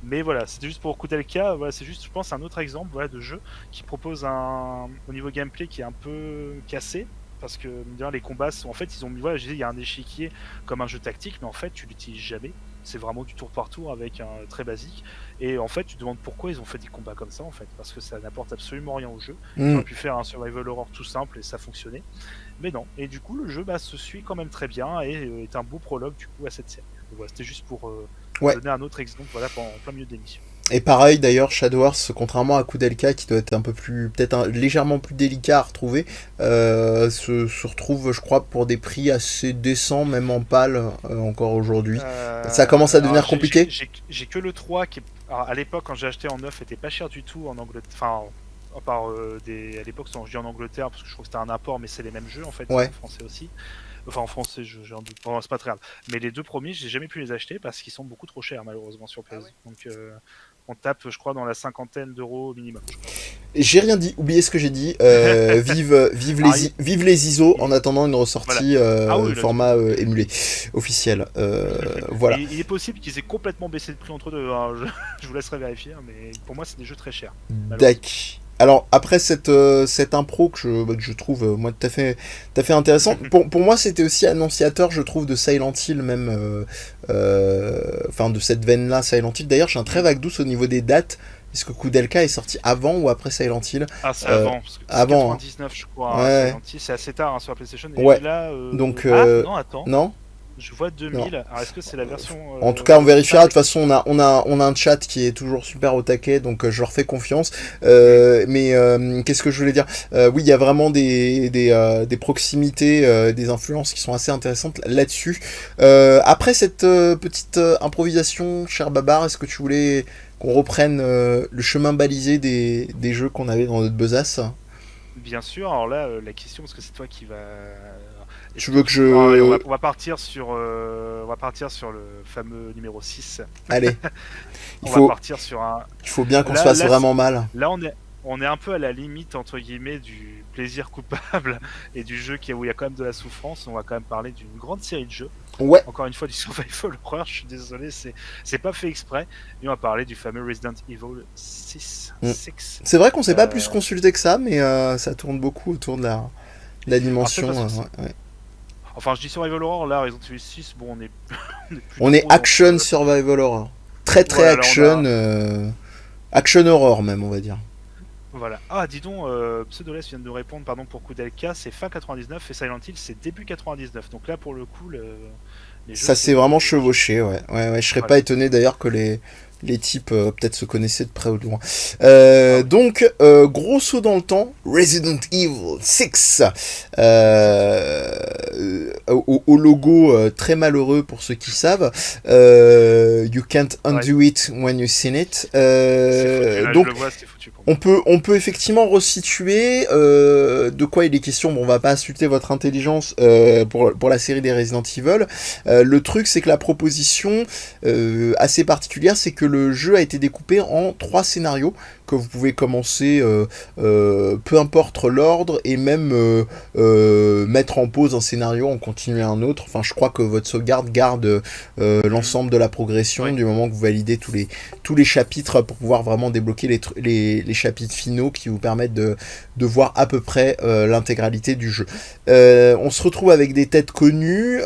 Mais voilà, c'était juste pour Koudelka. Voilà, c'est juste, je pense, un autre exemple voilà, de jeu qui propose au niveau gameplay qui est un peu cassé. Parce que les combats sont en fait, ils ont mis, voilà, il y a un échiquier comme un jeu tactique, mais en fait, tu l'utilises jamais. C'est vraiment du tour par tour avec un très basique. Et en fait, tu te demandes pourquoi ils ont fait des combats comme ça, en fait, parce que ça n'apporte absolument rien au jeu. Ils auraient pu faire un survival horror tout simple et ça fonctionnait. Mais non. Et du coup, le jeu se suit quand même très bien et est un beau prologue du coup à cette série. Donc, voilà, c'était juste pour pour Ouais. donner un autre exemple, voilà, en plein milieu de l'émission. Et pareil d'ailleurs, Shadow Hearts, contrairement à Koudelka qui doit être un peu plus, peut-être légèrement plus délicat à retrouver, se retrouve, je crois, pour des prix assez décents, même en pâle, encore aujourd'hui. Ça commence à Alors, devenir compliqué. j'ai que le 3 qui est. Alors, à l'époque, quand j'ai acheté en neuf, était pas cher du tout en Angleterre. Enfin, à part à l'époque, je dis en Angleterre parce que je trouve que c'était un apport, mais c'est les mêmes jeux en fait, Ouais. en français aussi. Enfin, en français, j'ai un doute. Bon, c'est pas très grave. Mais les deux premiers, j'ai jamais pu les acheter parce qu'ils sont beaucoup trop chers, malheureusement, sur PS. Donc, on tape, je crois, dans la cinquantaine d'euros minimum, je crois. J'ai rien dit, oubliez ce que j'ai dit. Alors, Vive les ISO en il- attendant une voilà. ressortie Ah oui, là, format émulé officiel. Voilà. Il est possible qu'ils aient complètement baissé le prix entre deux, hein. Je vous laisserai vérifier, hein, mais pour moi, c'est des jeux très chers, malheureusement. Dac. Alors après cette impro que je trouve moi tout à fait intéressant. Pour moi c'était aussi annonciateur je trouve de Silent Hill même enfin de cette veine là Silent Hill. D'ailleurs j'ai un très vague doute au niveau des dates. Est-ce que Koudelka est sorti avant ou après Silent Hill? Ah, c'est Euh, avant, parce que c'est Avant. Hein. 99, je crois, hein, Ouais. Silent Hill, c'est assez tard hein, sur la PlayStation. Ouais. Et là, Donc ah non, attends, non. je vois Non. 2000. Alors, est-ce que c'est la version En tout cas, on vérifiera. De toute avec... façon, on a un chat qui est toujours super au taquet, donc je leur fais confiance. Mais qu'est-ce que je voulais dire? Oui, il y a vraiment des proximités, des influences qui sont assez intéressantes là-dessus. Après cette petite improvisation, cher Babar, est-ce que tu voulais qu'on reprenne le chemin balisé des jeux qu'on avait dans notre besace? Bien sûr, alors là, la question, parce que c'est toi qui va... Tu veux que Ah ouais, je... on va partir sur le fameux numéro 6. Allez, On va partir sur un... il faut bien qu'on se Là, fasse là, vraiment mal. là on est un peu à la limite, entre guillemets, du plaisir coupable et du jeu où il y a quand même de la souffrance. On va quand même parler d'une grande série de jeux. Ouais. Encore une fois, du survival horror, je suis désolé, c'est pas fait exprès. Et on va parler du fameux Resident Evil 6. Mm. C'est vrai qu'on s'est pas plus Euh, consulté que ça, mais ça tourne beaucoup autour de la dimension. Ouais. Enfin, je dis survival horror, là, Resident Evil 6, bon, on est, on est plus On est trop action dans survival horror. Très très voilà, là, action. Action horror même, on va dire. voilà. Ah, dis donc, Pseudoless vient de nous répondre, pardon, pour Koudelka, c'est fin 99 et Silent Hill, c'est début 99. Donc là, pour le coup, les jeux Ça s'est sont... vraiment chevauché, ouais. Ouais. Je serais Voilà. pas étonné d'ailleurs que les types peut-être se connaissaient de près ou de loin. Ah oui. Donc, gros saut dans le temps, Resident Evil 6, au logo très malheureux pour ceux qui savent. You can't undo it when you seen it. C'est foutu, là, Donc, je le vois, c'est foutu pour moi. on peut effectivement resituer de quoi il est question. Bon, on va pas insulter votre intelligence pour la série des Resident Evil. Le truc, c'est que la proposition assez particulière, c'est que le jeu a été découpé en 3 scénarios que vous pouvez commencer peu importe l'ordre et même mettre en pause un scénario, en continuer un autre. Enfin, je crois que votre sauvegarde garde l'ensemble de la progression Ouais. du moment que vous validez tous les chapitres pour pouvoir vraiment débloquer les chapitres finaux qui vous permettent de voir à peu près l'intégralité du jeu. On se retrouve avec des têtes connues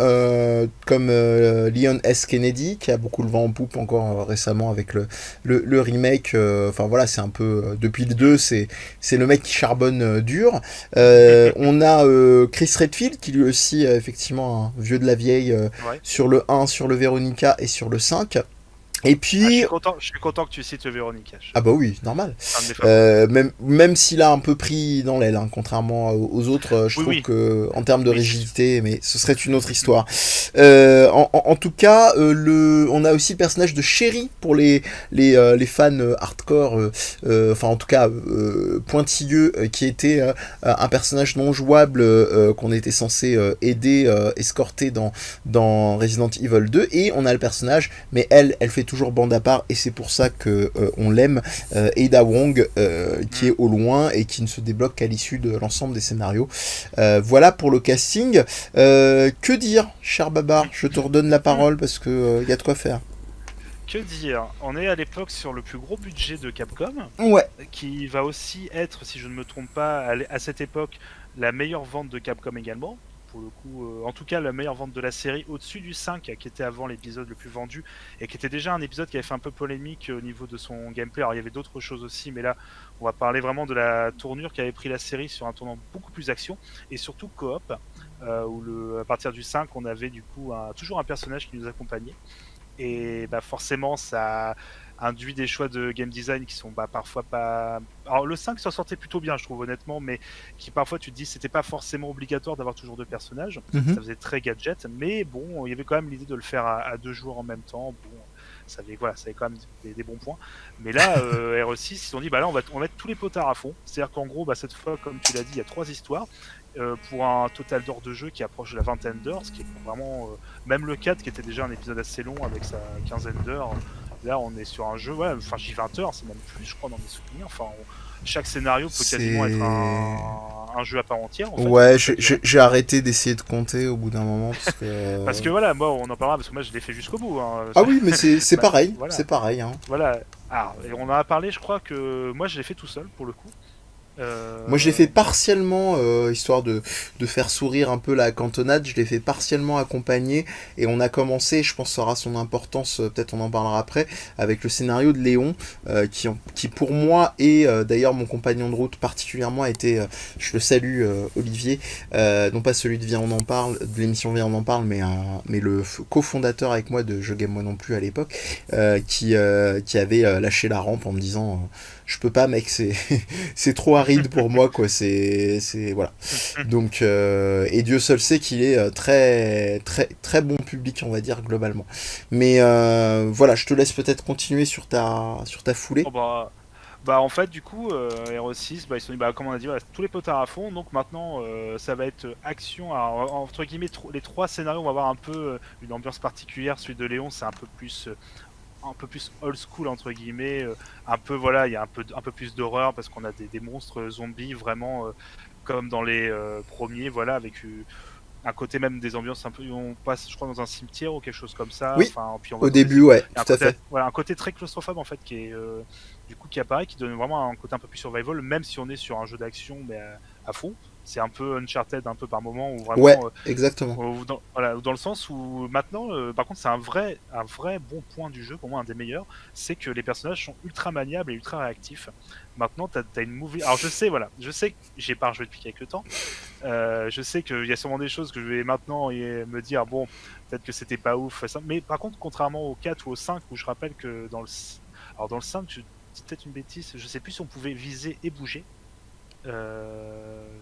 comme Leon S. Kennedy qui a beaucoup le vent en poupe encore récemment avec le remake. Enfin voilà, c'est un peu depuis le 2, c'est le mec qui charbonne dur. On a Chris Redfield qui lui aussi effectivement un vieux de la vieille Ouais. sur le 1, sur le Veronica et sur le 5. Et Ah, puis je suis content que tu cites Véronica. ah bah oui, normal. C'est un de mes favoris. Même s'il a un peu pris dans l'aile, hein, contrairement aux autres, je Oui, trouve oui. que en termes de Oui, rigidité, mais ce serait une autre histoire. En tout cas, on a aussi le personnage de Sherry pour les fans hardcore, enfin en tout cas pointilleux, qui était un personnage non jouable qu'on était censé aider, escorter dans Resident Evil 2, et on a le personnage, mais elle fait toujours bande à part et c'est pour ça que on l'aime, Ada Wong, qui est au loin et qui ne se débloque qu'à l'issue de l'ensemble des scénarios. Voilà pour le casting. Que dire, cher Babar? Je te redonne la parole parce que y a de quoi faire. Que dire? On est à l'époque sur le plus gros budget de Capcom, Ouais. qui va aussi être, si je ne me trompe pas, à cette époque, la meilleure vente de Capcom également. Pour le coup, en tout cas, la meilleure vente de la série, au-dessus du 5, qui était avant l'épisode le plus vendu, et qui était déjà un épisode qui avait fait un peu polémique au niveau de son gameplay. Alors, il y avait d'autres choses aussi, mais là, on va parler vraiment de la tournure qu'avait pris la série sur un tournant beaucoup plus action, et surtout coop, où à partir du 5, on avait du coup toujours un personnage qui nous accompagnait. Et bah forcément, ça induit des choix de game design qui sont bah, parfois pas. Alors le 5 s'en sortait plutôt bien, je trouve honnêtement, mais qui parfois tu te dis c'était pas forcément obligatoire d'avoir toujours deux personnages. Mhm. Ça faisait très gadget, mais bon, il y avait quand même l'idée de le faire à deux joueurs en même temps. Bon, ça avait quand même des bons points. Mais là, RE6, ils ont dit bah là on va mettre tous les potards à fond. C'est-à-dire qu'en gros, bah, cette fois, comme tu l'as dit, il y a 3 histoires. Pour un total d'heures de jeu qui approche de la vingtaine d'heures, ce qui est vraiment même le 4 qui était déjà un épisode assez long avec sa quinzaine d'heures, là on est sur un jeu, ouais, enfin j'ai 20 heures, c'est même plus je crois dans mes souvenirs, enfin chaque scénario peut quasiment être C'est... un jeu à part entière en fait, Ouais, ça dure. j'ai arrêté d'essayer de compter au bout d'un moment parce que... Parce que voilà, moi on en parlera parce que moi je l'ai fait jusqu'au bout, hein. Ah oui, mais c'est Bah, pareil, voilà, c'est pareil, hein. voilà. Ah, et on en a parlé, je crois que moi je l'ai fait tout seul pour le coup. Moi, je l'ai fait Euh, partiellement, histoire de faire sourire un peu la cantonade, je l'ai fait partiellement accompagné, et on a commencé, je pense que ça aura son importance, peut-être on en parlera après, avec le scénario de Léon, qui pour moi, et d'ailleurs mon compagnon de route particulièrement, a été, je le salue, Olivier, non pas celui de Viens on en parle, de l'émission Viens on en parle, mais le cofondateur avec moi de Je Game Moi non plus à l'époque, qui avait lâché la rampe en me disant... je peux pas mec, c'est trop aride pour moi quoi, c'est voilà. Donc et Dieu seul sait qu'il est très très très bon public on va dire globalement. Mais voilà, je te laisse peut-être continuer sur ta foulée. oh, bah en fait du coup RE6 bah, ils se sont dit bah comme on a dit voilà, tous les potards à fond donc maintenant ça va être action. Alors, entre guillemets les 3 scénarios on va avoir un peu une ambiance particulière. Celui de Léon c'est un peu plus old school entre guillemets, un peu voilà il y a un peu plus d'horreur parce qu'on a des monstres zombies vraiment comme dans les premiers voilà avec un côté même des ambiances un peu on passe je crois dans un cimetière ou quelque chose comme ça, Oui, enfin puis on va au dans des début ouais, il y a un tout à côté fait. voilà un côté très claustrophobe en fait qui est du coup qui apparaît qui donne vraiment un côté un peu plus survival même si on est sur un jeu d'action mais à fond. C'est un peu Uncharted un peu par moment où Ouais, vraiment exactement. voilà, dans le sens où maintenant, par contre, c'est un vrai bon point du jeu, pour moi un des meilleurs, c'est que les personnages sont ultra maniables et ultra réactifs. Maintenant, t'as une movie. Alors je sais, voilà, je sais que j'ai pas rejoué depuis quelques temps. Je sais qu'il y a sûrement des choses que je vais maintenant me dire, bon, peut-être que c'était pas ouf. Mais par contre, contrairement au 4 ou au 5, où je rappelle que alors dans le 5, je dis peut-être une bêtise, je sais plus si on pouvait viser et bouger.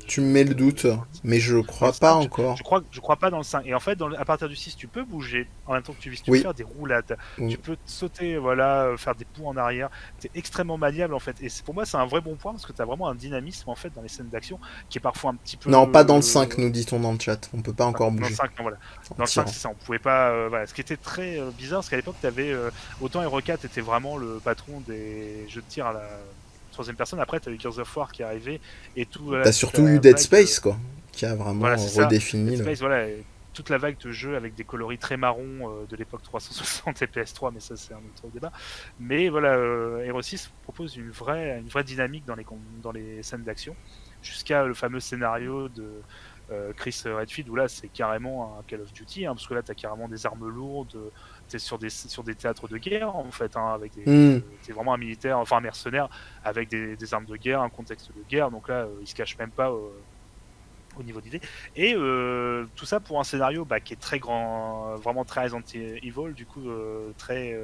Tu me mets le doute, mais je Dans le crois pas 5, encore. je crois pas dans le 5. Et en fait, à partir du 6, tu peux bouger en même temps que tu vises. Tu peux Oui. faire des roulades, tu peux sauter, voilà, faire des ponts en arrière. C'est extrêmement maniable en fait. Et pour moi, c'est un vrai bon point parce que tu as vraiment un dynamisme en fait dans les scènes d'action qui est parfois un petit peu. Non, pas dans le 5 nous dit-on dans le chat. On peut pas Enfin, encore dans le bouger 5, non, voilà. en Dans le 5, tirant. c'est ça, on pouvait pas. Voilà. Ce qui était très bizarre, parce qu'à l'époque, tu avais. Autant Hero 4 était vraiment le patron des jeux de tir à la troisième personne. Après, tu as eu Gears of War qui est arrivé et tout, voilà, T'as toute surtout eu la Dead vague. Space quoi, qui a Voilà, vraiment c'est ça. Dead redéfini le... Space, voilà, et toute la vague de jeux avec des coloris très marrons de l'époque 360 et PS3, mais ça c'est un autre débat. Mais voilà, Hero 6 propose une vraie dynamique dans les scènes d'action, jusqu'à le fameux scénario de Chris Redfield, où là c'est carrément un Call of Duty, hein, parce que là t'as carrément des armes lourdes, t'es sur des théâtres de guerre en fait, hein, avec Hmm. t'es vraiment un militaire, enfin un mercenaire, avec des armes de guerre, un contexte de guerre, donc là il se cache même pas au niveau d'idée. Et tout ça pour un scénario bah, qui est très grand, vraiment très Resident Evil, du coup très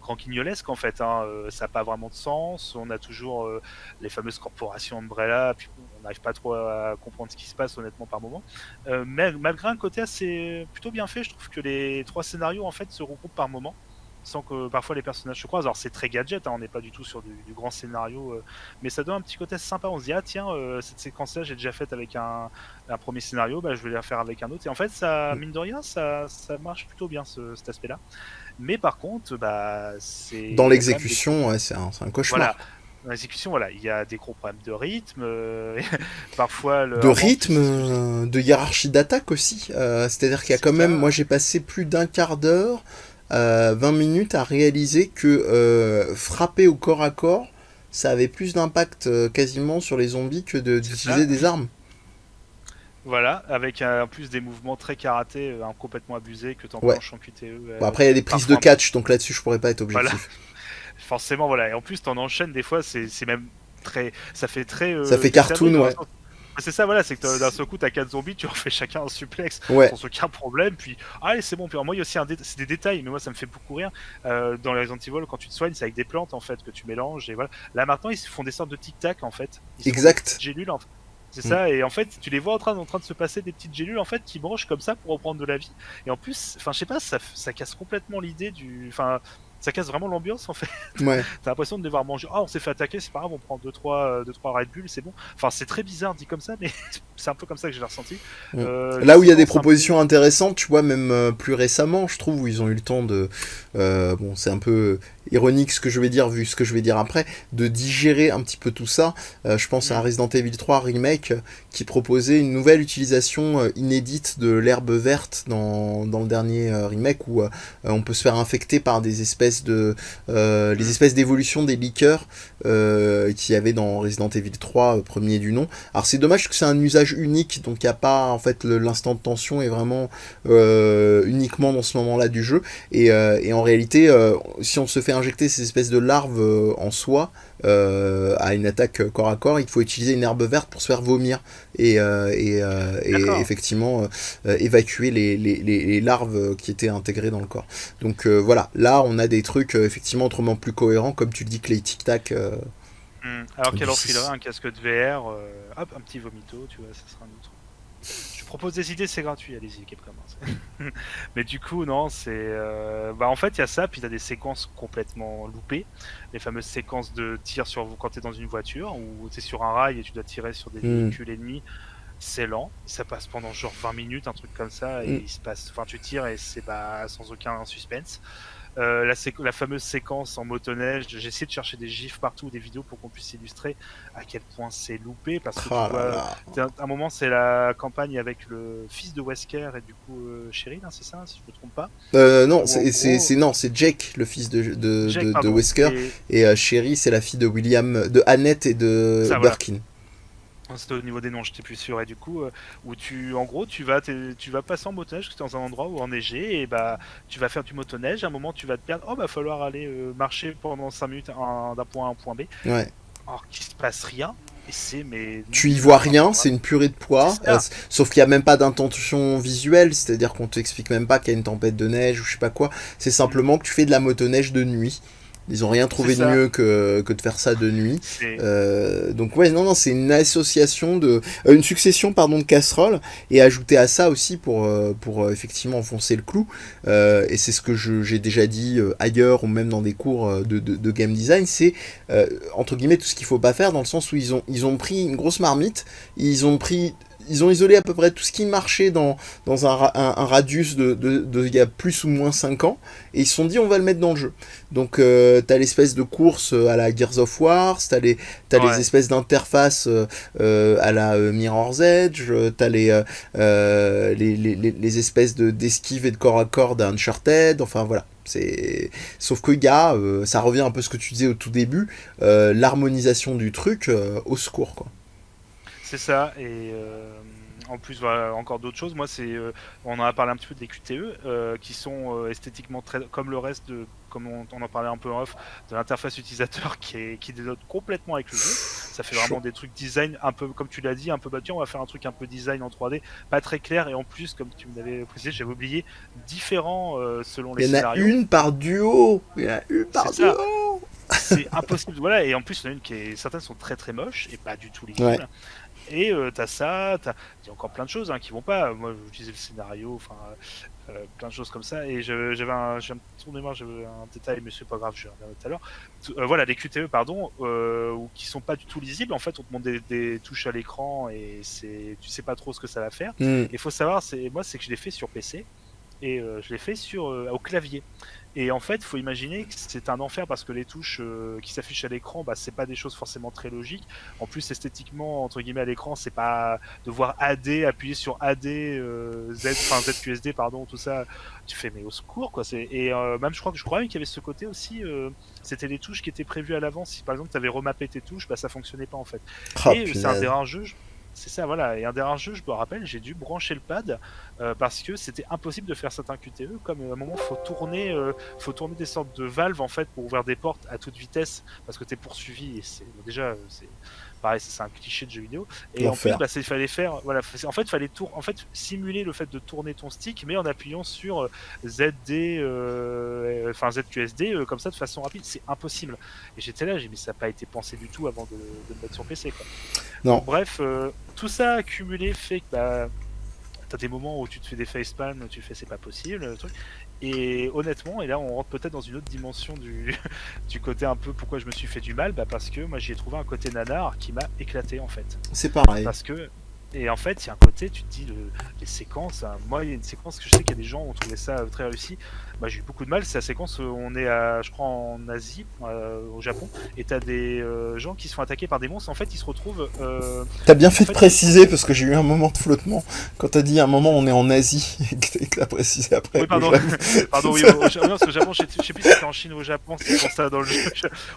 grand quignolesque en fait. Hein. Ça n'a pas vraiment de sens. On a toujours les fameuses corporations Umbrella, puis on n'arrive pas trop à comprendre ce qui se passe honnêtement par moment. Mais malgré un côté assez plutôt bien fait, je trouve que les 3 scénarios en fait se regroupent par moment, sans que parfois les personnages se croisent. Alors c'est très gadget, hein, on n'est pas du tout sur du grand scénario, mais ça donne un petit côté sympa. On se dit ah tiens, cette séquence-là j'ai déjà faite avec un premier scénario, bah, je vais la faire avec un autre. Et en fait ça mine de rien ça marche plutôt bien cet aspect-là. Mais par contre bah Dans il y a quand même des l'exécution, ouais, c'est un cauchemar. voilà. Dans l'exécution, voilà, il y a des gros problèmes de rythme, parfois De avant en rythme, plus ce que je dis, de hiérarchie d'attaque aussi. C'est-à-dire qu'il y a c'est quand même, moi ça. j'ai passé plus d'un quart d'heure, 20 minutes à réaliser que frapper au corps à corps, ça avait plus d'impact quasiment sur les zombies que C'est ça. d'utiliser des armes. Voilà, avec en plus des mouvements très karaté complètement abusés que tu Ouais. enclenches en QTE, Bon, après il y a des prises de parfois catch, donc là-dessus je pourrais pas être voilà, objectif. forcément voilà. Et en plus t'en enchaînes des fois, c'est même très, ça fait très Ça fait tu sais, cartoon, dans un ouais. sens, C'est ça, voilà, c'est que d'un seul coup, t'as 4 zombies, tu refais chacun un suplex Ouais, sans aucun problème, puis allez, c'est bon. Puis alors, moi, il y a aussi c'est des détails, mais moi, ça me fait beaucoup rire. Dans les Resident Evil, quand tu te soignes, c'est avec des plantes en fait que tu mélanges, et voilà. Là maintenant, ils se font des sortes de tic-tac en fait. Ils se font des petites exact. gélules, en fait. C'est Mm. ça, et en fait, tu les vois en train de se passer des petites gélules en fait qui mangent comme ça pour reprendre de la vie. Et en plus, enfin, je sais pas, ça casse complètement l'idée du. Enfin, ça casse vraiment l'ambiance en fait. Ouais. T'as l'impression de devoir manger. Ah, on s'est fait attaquer, c'est pas grave, on prend 2-3 Red Bull, c'est bon. Enfin, c'est très bizarre dit comme ça, mais c'est un peu comme ça que j'ai ressenti. Mm. Les Là où il y a des séquences un peu. propositions intéressantes, tu vois, même plus récemment, je trouve, où ils ont eu le temps de... bon, c'est un peu ironique ce que je vais dire, vu ce que je vais dire après, de digérer un petit peu tout ça. Je pense à Mm. Resident Evil 3 Remake, qui proposait une nouvelle utilisation inédite de l'herbe verte dans le dernier remake, où on peut se faire infecter par des espèces de... les Mm. espèces d'évolution des liqueurs qu'il y avait dans Resident Evil 3, premier du nom. Alors c'est dommage que c'est un usage unique, donc il n'y a pas en fait l'instant de tension est vraiment uniquement dans ce moment-là du jeu. Et en réalité, si on se fait injecter ces espèces de larves en soi à une attaque corps à corps, il faut utiliser une herbe verte pour se faire vomir et D'accord. effectivement évacuer les larves qui étaient intégrées dans le corps. Donc voilà, là on a des trucs effectivement autrement plus cohérents, comme tu le dis que les tic-tac Mm. Alors du qu'elle enfilerait un casque de VR, hop, un petit vomito, tu vois, ça sera un autre. Je propose des idées, c'est gratuit, allez-y, Capcom. Mais du coup, non, c'est. Bah, en fait, il y a ça, puis t'as des séquences complètement loupées. Les fameuses séquences de tir sur quand t'es dans une voiture, ou t'es sur un rail et tu dois tirer sur des Hmm. véhicules ennemis. C'est lent, ça passe pendant genre 20 minutes, un truc comme ça, et Hmm. il se passe. Enfin, tu tires et c'est bah, sans aucun suspense. La fameuse séquence en motoneige, j'ai essayé de chercher des gifs partout, des vidéos pour qu'on puisse illustrer à quel point c'est loupé, parce que tu Ah là dois. là. À un moment, c'est la campagne avec le fils de Wesker et du coup Cheryl, hein, c'est ça, si je me trompe pas. Non, Ou en gros, non, c'est Jake, le fils Jake, de pardon, Wesker, et Sherry, c'est la fille de William, de Annette et de ça voilà. Birkin. C'était au niveau des noms, j'étais plus sûr. Et du coup, où en gros, tu vas passer en motoneige, tu es dans un endroit où enneigé, et bah, tu vas faire du motoneige. À un moment, tu vas te perdre. Oh, bah, falloir aller marcher pendant 5 minutes d'un point A à un point B. Ouais. Alors qu'il se passe rien, et c'est mais Tu y nul. vois Enfin, rien, c'est vraiment. une purée de C'est poids, ça. sauf qu'il n'y a même pas d'intention visuelle, c'est-à-dire qu'on t'explique même pas qu'il y a une tempête de neige ou je sais pas quoi, c'est Mm. simplement que tu fais de la motoneige de nuit. Ils ont rien C'est trouvé de ça. mieux que de faire ça de nuit. C'est Donc ouais, non, non, c'est une association une succession, pardon, de casseroles, et ajouter à ça aussi pour effectivement enfoncer le clou, et c'est ce que j'ai déjà dit ailleurs, ou même dans des cours de game design, c'est entre guillemets tout ce qu'il faut pas faire, dans le sens où ils ont pris une grosse marmite, ils ont isolé à peu près tout ce qui marchait dans un radius il y a plus ou moins 5 ans, et ils se sont dit on va le mettre dans le jeu. Donc t'as l'espèce de course à la Gears of War, t'as les ouais. espèces d'interfaces à la Mirror's Edge, t'as les espèces d'esquive et de corps à corps d'Uncharted, enfin voilà. Sauf que gars, ça revient un peu à ce que tu disais au tout début, l'harmonisation du truc, au secours quoi. C'est ça, et en plus, voilà, encore d'autres choses. Moi, on en a parlé un petit peu des QTE, qui sont esthétiquement très, comme le reste comme on en parlait un peu en off, de l'interface utilisateur qui dénote complètement avec le jeu. Ça fait Chaud. vraiment des trucs design un peu, comme tu l'as dit, un peu battu. On va faire un truc un peu design en 3D, pas très clair, et en plus, comme tu me l'avais précisé, j'avais oublié, différent selon les Il y en a scénarios. une par duo. Il y en a une C'est par ça. duo. C'est impossible, voilà, et en plus il y en a une certaines sont très très moches et pas du tout Ouais. lisibles. Et t'as ça, il y a encore plein de choses hein, qui vont pas. Moi, j'utilisais le scénario, enfin, plein de choses comme ça. Et j'ai un petit tour de mémoire, j'avais un détail, mais c'est pas grave, je vais revenir tout à l'heure. Voilà, les QTE, pardon, qui sont pas du tout lisibles. En fait, on te montre des touches à l'écran et tu sais pas trop ce que ça va faire. Mm. Il faut savoir, c'est que je l'ai fait sur PC et je l'ai fait au clavier. Et en fait, il faut imaginer que c'est un enfer parce que les touches qui s'affichent à l'écran, bah, c'est pas des choses forcément très logiques. En plus, esthétiquement, entre guillemets, à l'écran, c'est pas de voir AD, appuyer sur AD, ZQSD, pardon, tout ça. Tu fais, mais au secours, quoi. Et même, je crois même qu'il y avait ce côté aussi, c'était les touches qui étaient prévues à l'avance. Si par exemple, tu avais remappé tes touches, bah, ça fonctionnait pas en fait. Oh Et c'est un des punaise. rares jeux. C'est ça, voilà. Et un des rares jeux, je me rappelle, j'ai dû brancher le pad parce que c'était impossible de faire certains QTE. Comme à un moment, faut tourner des sortes de valves en fait pour ouvrir des portes à toute vitesse parce que t'es poursuivi et c'est déjà pareil, c'est un cliché de jeu vidéo. Et L'enfer. en plus, il fallait faire, voilà, en fait, simuler le fait de tourner ton stick, mais en appuyant sur ZD, enfin ZQSD, comme ça de façon rapide. C'est impossible. Et j'étais là, j'ai dit, mais ça n'a pas été pensé du tout avant de me mettre sur PC, quoi. Non. Donc, bref, tout ça accumulé fait que t'as des moments où tu te fais des facepalms, où tu fais c'est pas possible, le truc. Et honnêtement, et là on rentre peut-être dans une autre dimension du côté un peu pourquoi je me suis fait du mal, parce que moi j'y ai trouvé un côté nanar qui m'a éclaté en fait. C'est pareil. Parce que, et en fait, il y a un côté, tu te dis, les séquences, hein, moi il y a une séquence que je sais qu'il y a des gens qui ont trouvé ça très réussi. J'ai eu beaucoup de mal, c'est la séquence où on est je crois en Asie, au Japon, et t'as des gens qui se font attaquer par des monstres, en fait ils se retrouvent... T'as bien fait de préciser, parce que j'ai eu un moment de flottement, quand t'as dit un moment on est en Asie, et que t'as précisé après. Oui, pardon, pardon, oui, non, parce que au Japon, je sais plus si c'était en Chine ou au Japon, c'est pour ça dans le jeu.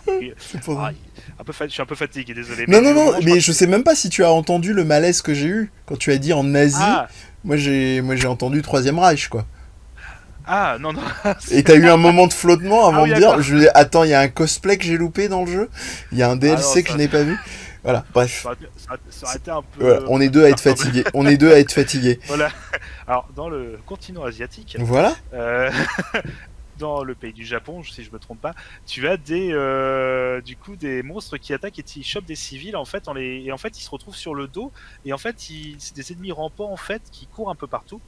Okay. Je suis un peu fatigué, désolé. Non, mais je sais même pas si tu as entendu le malaise que j'ai eu quand tu as dit en Asie. Ah. Moi j'ai entendu Troisième Reich, quoi. Ah, non. Et t'as eu un moment de flottement avant de dire, attends, il y a un cosplay que j'ai loupé dans le jeu, il y a un DLC que je n'ai pas vu. Voilà, bref. Ça aurait été un peu... Voilà, on est deux à être fatigués. On est deux à être fatigués. Voilà. Alors, dans le continent asiatique... Voilà. Dans le pays du Japon, si je me trompe pas, tu as des monstres qui attaquent et qui chopent des civils en fait, et en fait ils se retrouvent sur le dos, et en fait c'est des ennemis rampants en fait qui courent un peu partout.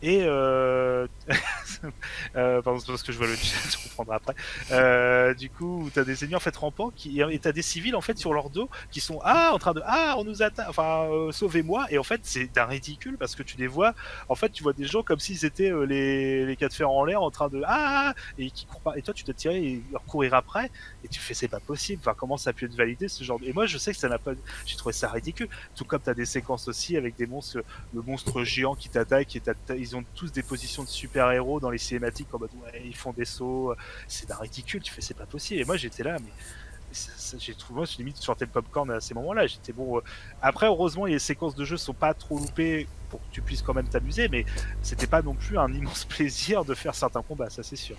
Et pardon, c'est parce que je vois le chat, tu comprendras après. Du coup, t'as des ennemis en fait rampants et t'as des civils en fait sur leur dos qui sont en train de on nous attaque, enfin sauvez-moi. Et en fait c'est d'un ridicule parce que tu les vois, en fait tu vois des gens comme s'ils étaient les cas de fer en l'air en train de et qui courent pas. Et toi tu dois tirer et leur courir après et tu fais c'est pas possible. Enfin comment ça a pu être validé ce genre. Et moi je sais que ça n'a pas. J'ai trouvé ça ridicule. Tout comme t'as des séquences aussi avec des monstres, le monstre géant qui t'attaque et ils ont tous des positions de super-héros dans les cinématiques en mode ils font des sauts, c'est d'un ridicule, tu fais c'est pas possible. Et moi j'étais là, mais j'ai trouvé, moi limite je sortais le popcorn à ces moments-là, j'étais bon. Après heureusement les séquences de jeu sont pas trop loupées pour que tu puisses quand même t'amuser, mais c'était pas non plus un immense plaisir de faire certains combats, ça c'est sûr.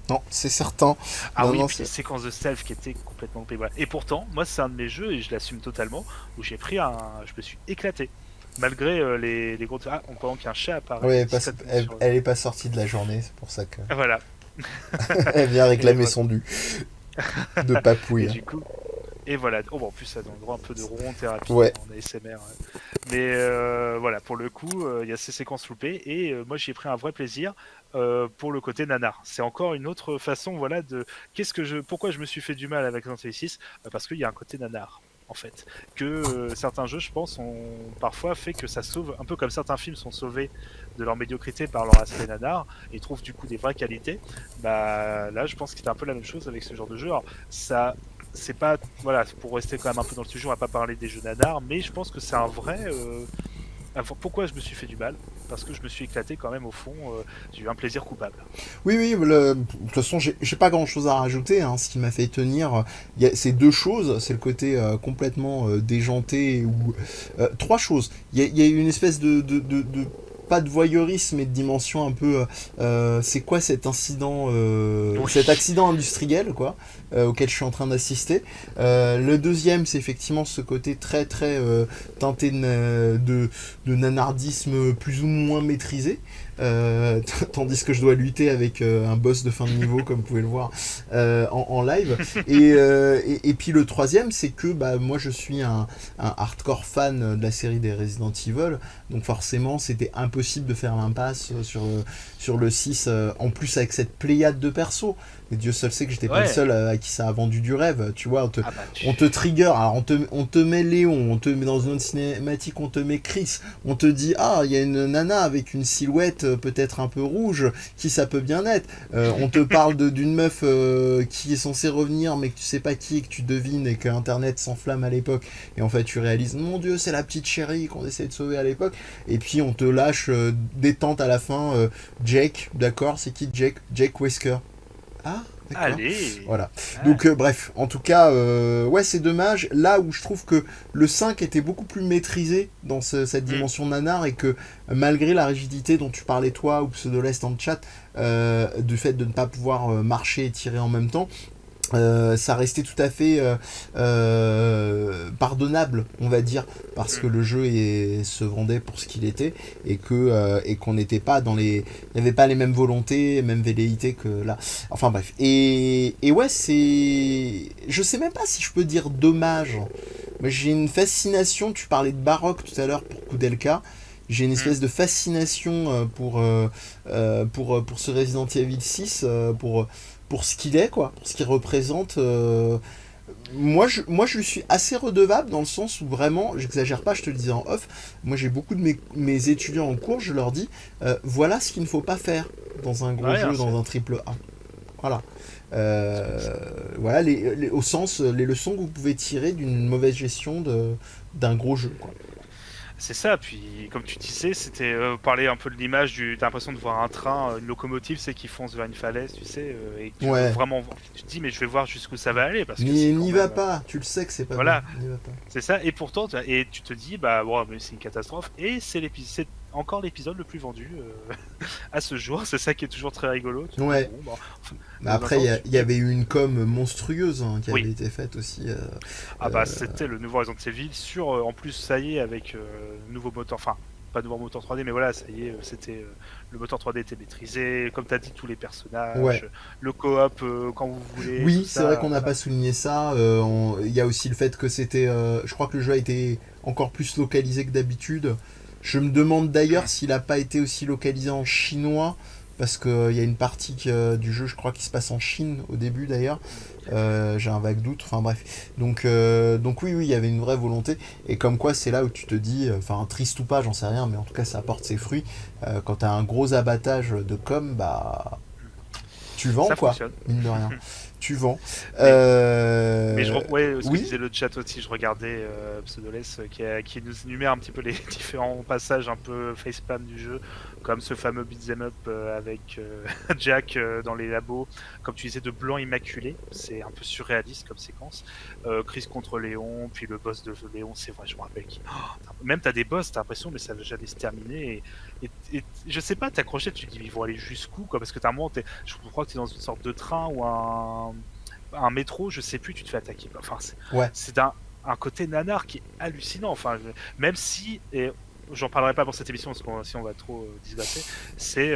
Non, c'est certain. Puis les séquences de stealth qui étaient complètement loupées. Voilà. Et pourtant, moi c'est un de mes jeux et je l'assume totalement où je me suis éclaté. Malgré les gros... pendant qu'un chat apparaît... Oui, elle est pas sortie de la journée, c'est pour ça que... Voilà. Elle vient réclamer son dû de papouille. Et voilà. En plus, ça donne droit un peu de ronde thérapie en ASMR. Mais voilà, pour le coup, il y a ces séquences loupées. Et moi, j'y ai pris un vrai plaisir pour le côté nanar. C'est encore une autre façon, voilà, de... Pourquoi je me suis fait du mal avec Resident Evil 6 parce qu'il y a un côté nanar. En fait, que certains jeux, je pense, ont parfois fait que ça sauve, un peu comme certains films sont sauvés de leur médiocrité par leur aspect nanar et trouvent du coup des vraies qualités. Là, je pense que c'était un peu la même chose avec ce genre de jeu. Alors, ça, c'est pas, voilà, pour rester quand même un peu dans le sujet, on va pas parler des jeux nanar, mais je pense que c'est un vrai. Pourquoi je me suis fait du mal? Parce que je me suis éclaté quand même au fond, j'ai eu un plaisir coupable. Oui, de toute façon, j'ai pas grand chose à rajouter. Hein. Ce qui m'a fait tenir, c'est deux choses. C'est le côté complètement déjanté. Trois choses. Il y a une espèce de pas de voyeurisme, mais de dimension un peu. C'est quoi cet incident, cet accident industriel, quoi, auquel je suis en train d'assister. Le deuxième, c'est effectivement ce côté très très teinté de nanardisme plus ou moins maîtrisé. Tandis que je dois lutter avec un boss de fin de niveau comme vous pouvez le voir en live et puis le troisième c'est que moi je suis un hardcore fan de la série des Resident Evil, donc forcément c'était impossible de faire l'impasse sur le 6 en plus avec cette pléiade de persos. Et Dieu seul sait que j'étais pas le seul à qui ça a vendu du rêve, tu vois. On te trigger, alors on te met Léon, on te met dans une autre cinématique, on te met Chris, on te dit il y a une nana avec une silhouette peut-être un peu rouge, qui ça peut bien être. On te parle d'une meuf qui est censée revenir mais que tu sais pas qui et que tu devines et que internet s'enflamme à l'époque et en fait tu réalises mon Dieu c'est la petite chérie qu'on essaie de sauver à l'époque et puis on te lâche détente à la fin Jake, d'accord, c'est qui Jake Wesker. D'accord. Allez. Voilà. Donc bref, en tout cas, c'est dommage. Là où je trouve que le 5 était beaucoup plus maîtrisé dans cette dimension nanar et que malgré la rigidité dont tu parlais toi ou Pseudolest en chat, du fait de ne pas pouvoir marcher et tirer en même temps, ça restait tout à fait pardonnable, on va dire, parce que le jeu se vendait pour ce qu'il était et qu'on n'était pas il n'y avait pas les mêmes volontés, les mêmes velléités que là. Enfin bref. Et ouais, je sais même pas si je peux dire dommage. Mais j'ai une fascination. Tu parlais de baroque tout à l'heure pour Koudelka. J'ai une espèce de fascination pour ce Resident Evil 6, pour ce qu'il est, quoi, pour ce qu'il représente. Moi, je lui suis assez redevable dans le sens où vraiment, j'exagère pas, je te le disais en off, moi j'ai beaucoup de mes étudiants en cours, je leur dis, voilà ce qu'il ne faut pas faire dans un gros jeu, dans un triple A. Voilà. Voilà au sens, les leçons que vous pouvez tirer d'une mauvaise gestion d'un gros jeu, quoi. C'est ça, puis comme tu disais, c'était parler un peu de l'image t'as l'impression de voir un train, une locomotive, c'est qui fonce vers une falaise, tu sais, et tu veux vraiment, tu te dis mais je vais voir jusqu'où ça va aller parce que n'y va pas, tu le sais que c'est pas voilà, bon, n'y va pas. C'est ça, et pourtant et tu te dis bah bon, mais c'est une catastrophe et c'est encore l'épisode le plus vendu à ce jour, c'est ça qui est toujours très rigolo. Ouais. Bon, mais après il y avait eu une com monstrueuse qui avait été faite aussi. C'était le nouveau Resident Evil sur en plus ça y est avec nouveau moteur, enfin pas nouveau moteur 3D mais voilà ça y est c'était le moteur 3D était maîtrisé, comme tu as dit tous les personnages, le coop quand vous voulez. Oui, c'est vrai qu'on n'a pas souligné ça. Il y a aussi le fait que c'était, je crois que le jeu a été encore plus localisé que d'habitude. Je me demande d'ailleurs s'il n'a pas été aussi localisé en chinois, parce qu'il y a une partie du jeu, je crois, qui se passe en Chine au début d'ailleurs. J'ai un vague doute, enfin bref. Donc oui, il y avait une vraie volonté. Et comme quoi, c'est là où tu te dis, enfin triste ou pas, j'en sais rien, mais en tout cas, ça apporte ses fruits. Quand tu as un gros abattage de com, bah tu vends ça quoi, fonctionne. Mine de rien. Tu vends. Mais ce que disait le chat aussi, je regardais Pseudoless qui nous énumère un petit peu les différents passages un peu facepalm du jeu, comme ce fameux beat'em up avec Jack dans les labos, comme tu disais, de blanc immaculé, c'est un peu surréaliste comme séquence. Chris contre Léon, puis le boss de Léon, c'est vrai, je me rappelle même t'as des boss, t'as l'impression mais ça va jamais se terminer et je sais pas, t'accrochais, tu te dis ils vont aller jusqu'où quoi, parce que t'as un moment, je crois que t'es dans une sorte de train ou un métro, je sais plus, tu te fais attaquer. Enfin, c'est un côté nanar qui est hallucinant. Enfin, même si, et j'en parlerai pas pour cette émission parce que si on va trop divaguer, c'est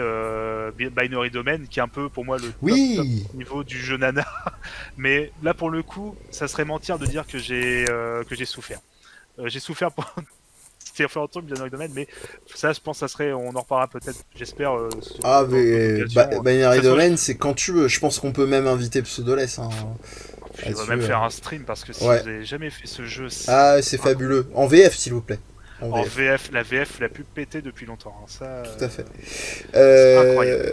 Binary Domain qui est un peu pour moi le top niveau du jeu nanar. Mais là, pour le coup, ça serait mentir de dire que j'ai souffert. J'ai souffert pour. C'était fait longtemps Binary Domain, mais ça, je pense, ça serait, on en reparlera peut-être, j'espère. Mais Binary Domain, c'est quand tu veux. Je pense qu'on peut même inviter Pseudoless. Je vais même faire un stream parce que si vous n'avez jamais fait ce jeu, c'est fabuleux. En VF, s'il vous plaît. En VF, la VF l'a pu péter depuis longtemps. Hein. Ça, tout à fait. C'est incroyable.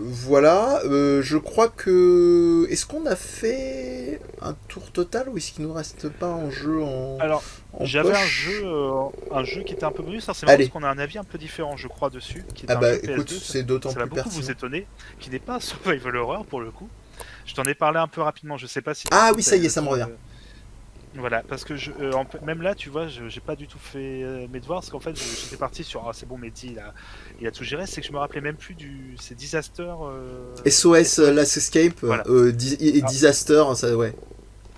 Voilà, je crois que. Est-ce qu'on a fait un tour total ou est-ce qu'il nous reste pas un jeu en. Alors, j'avais un jeu qui était un peu bonus. C'est marrant parce qu'on a un avis un peu différent, je crois, dessus. Qui est écoute, c'est d'autant plus pertinent. Ça va beaucoup vous étonner, qui n'est pas un survival horror pour le coup. Je t'en ai parlé un peu rapidement, je sais pas si. Ah oui, ça y est, ça me revient. Voilà, parce que même là, tu vois, j'ai pas du tout fait mes devoirs, parce qu'en fait, j'étais parti sur c'est bon, Mehdi, il a tout géré, c'est que je me rappelais même plus c'est Disaster. SOS Last Escape, voilà. Disaster, ça, ouais.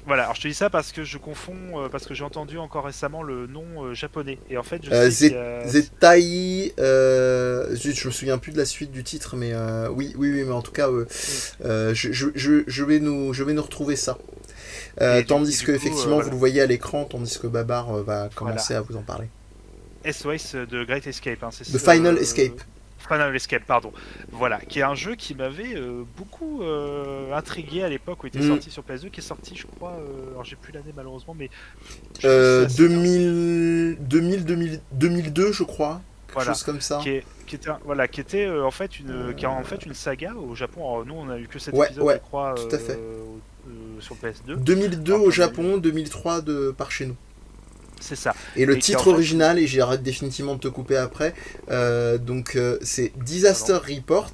Voilà, alors je te dis ça parce que je confonds, parce que j'ai entendu encore récemment le nom japonais, et en fait, je sais Zetai, je me souviens plus de la suite du titre, mais oui, mais en tout cas, je vais nous retrouver ça. Tandis que effectivement vous le voyez à l'écran, tandis que Babar va commencer à vous en parler. SOS de Great Escape, hein, c'est The Final Escape. Final Escape, pardon. Voilà, qui est un jeu qui m'avait beaucoup intrigué à l'époque où il était sorti sur PS2, qui est sorti, je crois, alors j'ai plus l'année malheureusement, mais 2002, je crois, quelque chose comme ça. Qui était en fait une saga au Japon. Alors, nous, on a eu que cet épisode, je crois, tout à fait. sur PS2. 2002 au Japon, 2003 par chez nous. C'est ça. Et le titre original, et j'arrête définitivement de te couper après, c'est Disaster Report.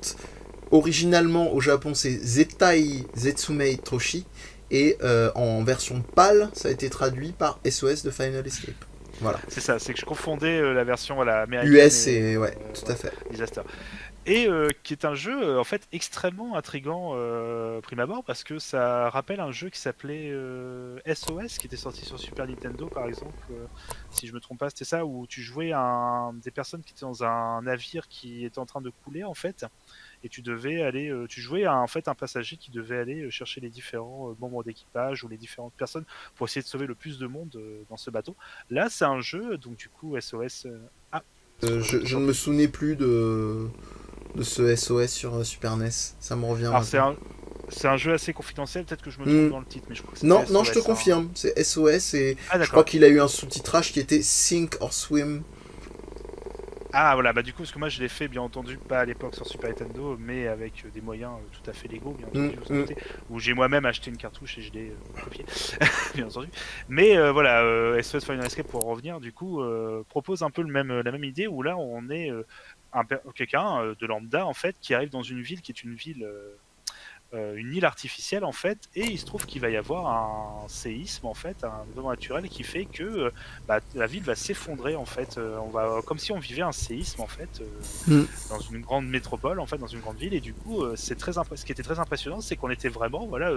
Originalement au Japon, c'est Zetai Zetsumei Troshi. Et en version PAL, ça a été traduit par SOS de Final Escape. Voilà. C'est ça, c'est que je confondais la version américaine. US et tout à fait. Disaster. et qui est un jeu en fait extrêmement intriguant prime abord parce que ça rappelle un jeu qui s'appelait SOS qui était sorti sur Super Nintendo par exemple, si je me trompe pas, c'était ça où tu jouais des personnes qui étaient dans un navire qui était en train de couler en fait, et tu devais aller, tu jouais en fait un passager qui devait aller chercher les différents membres d'équipage ou les différentes personnes pour essayer de sauver le plus de monde dans ce bateau. Là, c'est un jeu, donc du coup SOS. Ah, excuse-moi, je Je t'entends ne me plus. souvenais plus de ce SOS sur Super NES. Ça me revient Alors maintenant. c'est un jeu assez confidentiel, peut-être que je me trompe Hmm. dans le titre, mais je crois que c'était Non, non, je te SOS, hein. confirme. C'est SOS et Ah je crois d'accord. qu'il a eu un sous-titrage qui était Sink or Swim. Ah voilà, bah du coup, parce que moi je l'ai fait bien entendu, pas à l'époque sur Super Nintendo, mais avec des moyens tout à fait légaux, bien Hmm, entendu, vous en hmm. doutez, où j'ai moi-même acheté une cartouche et je l'ai copié, bien entendu. Mais voilà, SOS Final Escape, pour en revenir, du coup, propose un peu la même idée, où là on est quelqu'un de lambda, en fait, qui arrive dans une ville qui est une ville une île artificielle en fait, et il se trouve qu'il va y avoir un séisme en fait, un événement naturel qui fait que la ville va s'effondrer en fait. On va comme si on vivait un séisme en fait Hmm. dans une grande métropole en fait, dans une grande ville, et du coup ce qui était très impressionnant, c'est qu'on était vraiment voilà,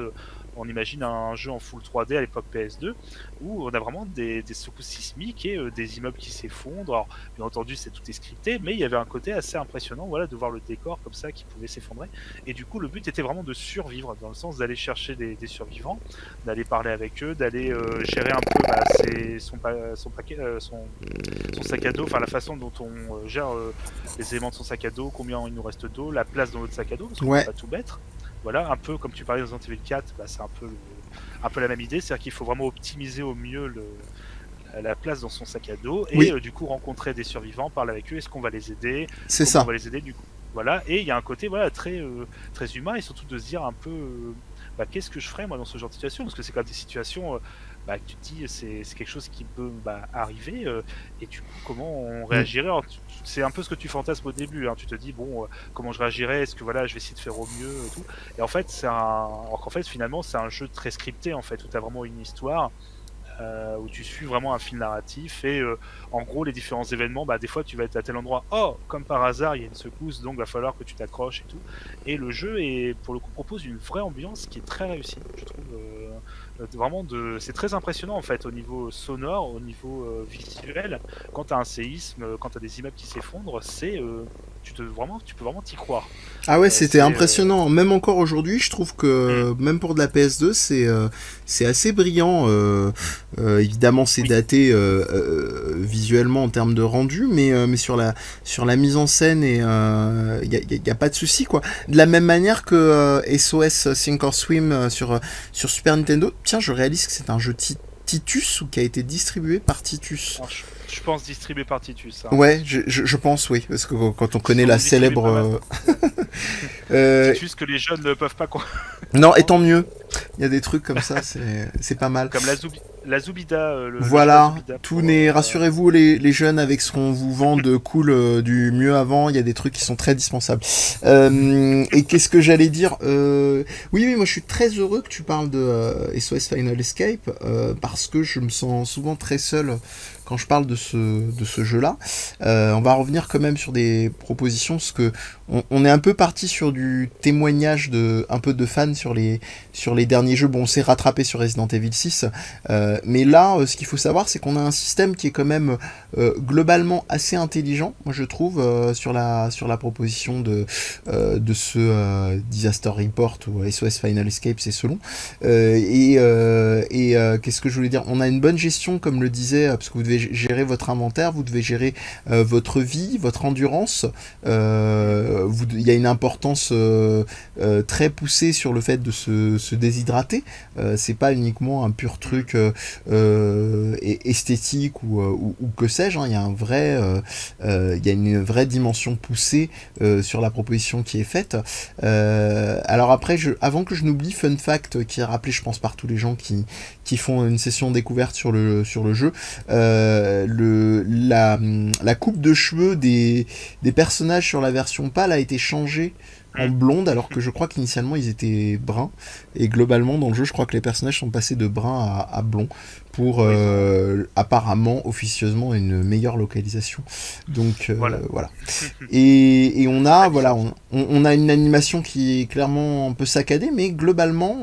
on imagine un jeu en full 3D à l'époque PS2 où on a vraiment des secousses sismiques et des immeubles qui s'effondrent. Alors bien entendu tout est scripté, mais il y avait un côté assez impressionnant voilà de voir le décor comme ça qui pouvait s'effondrer. Et du coup, le but était vraiment de survivre, dans le sens d'aller chercher des survivants, d'aller parler avec eux, d'aller gérer un peu son sac à dos, enfin la façon dont on gère les éléments de son sac à dos, combien il nous reste d'eau, la place dans notre sac à dos, parce qu'on peut Ouais, pas tout mettre. Voilà, un peu comme tu parlais dans Resident Evil 4, c'est un peu la même idée, c'est-à-dire qu'il faut vraiment optimiser au mieux la place dans son sac à dos et oui, du coup rencontrer des survivants, parler avec eux, est-ce qu'on va les aider, c'est comment on ça. va les aider du coup. Voilà, et il y a un côté voilà très humain, et surtout de se dire un peu qu'est-ce que je ferais moi dans ce genre de situation, parce que c'est quand même des situations que tu te dis c'est quelque chose qui peut arriver, et du coup comment on Hmm. réagirait. Alors, c'est un peu ce que tu fantasmes au début, hein. Tu te dis bon comment je réagirais, est-ce que voilà je vais essayer de faire au mieux et tout, et en fait alors qu'en fait finalement c'est un jeu très scripté en fait, où tu as vraiment une histoire où tu suis vraiment un fil narratif, et en gros les différents événements, des fois tu vas être à tel endroit, oh comme par hasard il y a une secousse, donc va falloir que tu t'accroches et tout, et le jeu pour le coup propose une vraie ambiance qui est très réussie, je trouve. Vraiment c'est très impressionnant en fait au niveau sonore, au niveau visuel. Quand tu as un séisme, quand tu as des immeubles qui s'effondrent, tu peux vraiment t'y croire. Ah ouais, c'était C'est impressionnant. Même encore aujourd'hui, je trouve hmm, que même pour de la PS2, c'est assez brillant. Évidemment, c'est oui. daté visuellement en termes de rendu, mais sur la mise en scène, et y a pas de souci quoi. De la même manière que SOS Sink or Swim sur Super Nintendo. Tiens, je réalise que c'est un jeu Titus ou qui a été distribué par Titus. Alors, je pense distribué par Titus, hein. Ouais, je pense oui, parce que quand on Ils connaît en la ont distribué célèbre pas mal. Ouais. euh, Titus que les jeunes ne peuvent pas non, et comprendre. tant mieux. Il y a des trucs comme ça, c'est pas mal. Comme la Zoubida, le jeu Voilà, Azubida tout n'est. euh, Rassurez-vous, les jeunes, avec ce qu'on vous vend de cool du mieux avant, il y a des trucs qui sont très dispensables. Et qu'est-ce que j'allais dire Oui, oui, moi je suis très heureux que tu parles de SOS Final Escape, parce que je me sens souvent très seul quand je parle de ce jeu-là. On va revenir quand même sur des propositions, parce que on est un peu parti sur du témoignage un peu de fans sur les derniers jeux. Bon, on s'est rattrapé sur Resident Evil 6, mais là, ce qu'il faut savoir, c'est qu'on a un système qui est quand même globalement assez intelligent, moi je trouve, sur la proposition de ce Disaster Report ou SOS Final Escape, c'est selon. Qu'est-ce que je voulais dire? On a une bonne gestion, comme le disait, parce que vous devez gérer votre inventaire, vous devez gérer votre vie, votre endurance. Il y a une importance très poussée sur le fait de se déshydrater. C'est pas uniquement un pur truc esthétique ou que sais-je. Il y a il y a une vraie dimension poussée sur la proposition qui est faite. Alors après, avant que je n'oublie, fun fact qui est rappelé, je pense, par tous les gens qui font une session découverte sur le jeu, la coupe de cheveux des personnages sur la version PAL a été changée en blonde, alors que je crois qu'initialement ils étaient bruns, et globalement dans le jeu je crois que les personnages sont passés de brun à blond pour apparemment officieusement une meilleure localisation. Donc voilà. Et on a on a une animation qui est clairement un peu saccadée, mais globalement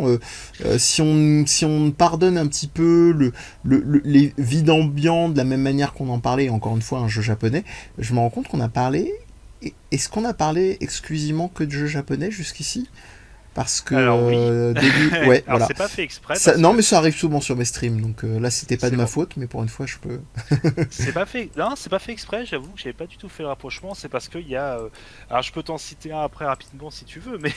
si on pardonne un petit peu les vides ambiants de la même manière qu'on en parlait, encore une fois un jeu japonais, je me rends compte qu'on a parlé. Est-ce qu'on a parlé exclusivement que de jeux japonais jusqu'ici ? Parce que Alors oui. Ouais, Alors voilà. c'est pas fait exprès. Non, mais ça arrive souvent sur mes streams, donc là c'était pas de ma faute, mais pour une fois je peux. C'est pas fait. Non, c'est pas fait exprès. J'avoue que j'avais pas du tout fait le rapprochement. C'est parce qu'il y a. Alors je peux t'en citer un après rapidement si tu veux, mais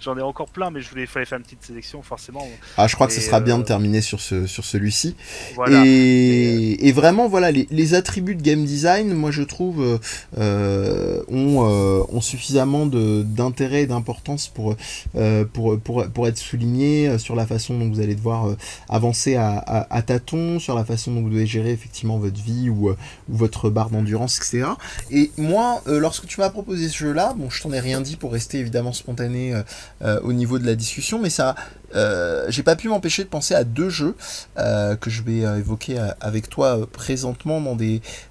j'en ai encore plein. Mais fallait faire une petite sélection forcément. Ah, je crois que ce sera bien de terminer sur celui-ci. Voilà. Et vraiment, voilà, les attributs de game design, moi je trouve, ont suffisamment d'intérêt et d'importance pour être soulignés sur la façon dont vous allez devoir avancer à tâtons, sur la façon dont vous devez gérer effectivement votre vie ou votre barre d'endurance, etc. Et moi, lorsque tu m'as proposé ce jeu-là, bon, je t'en ai rien dit pour rester évidemment spontané au niveau de la discussion, mais ça, j'ai pas pu m'empêcher de penser à deux jeux que je vais évoquer avec toi présentement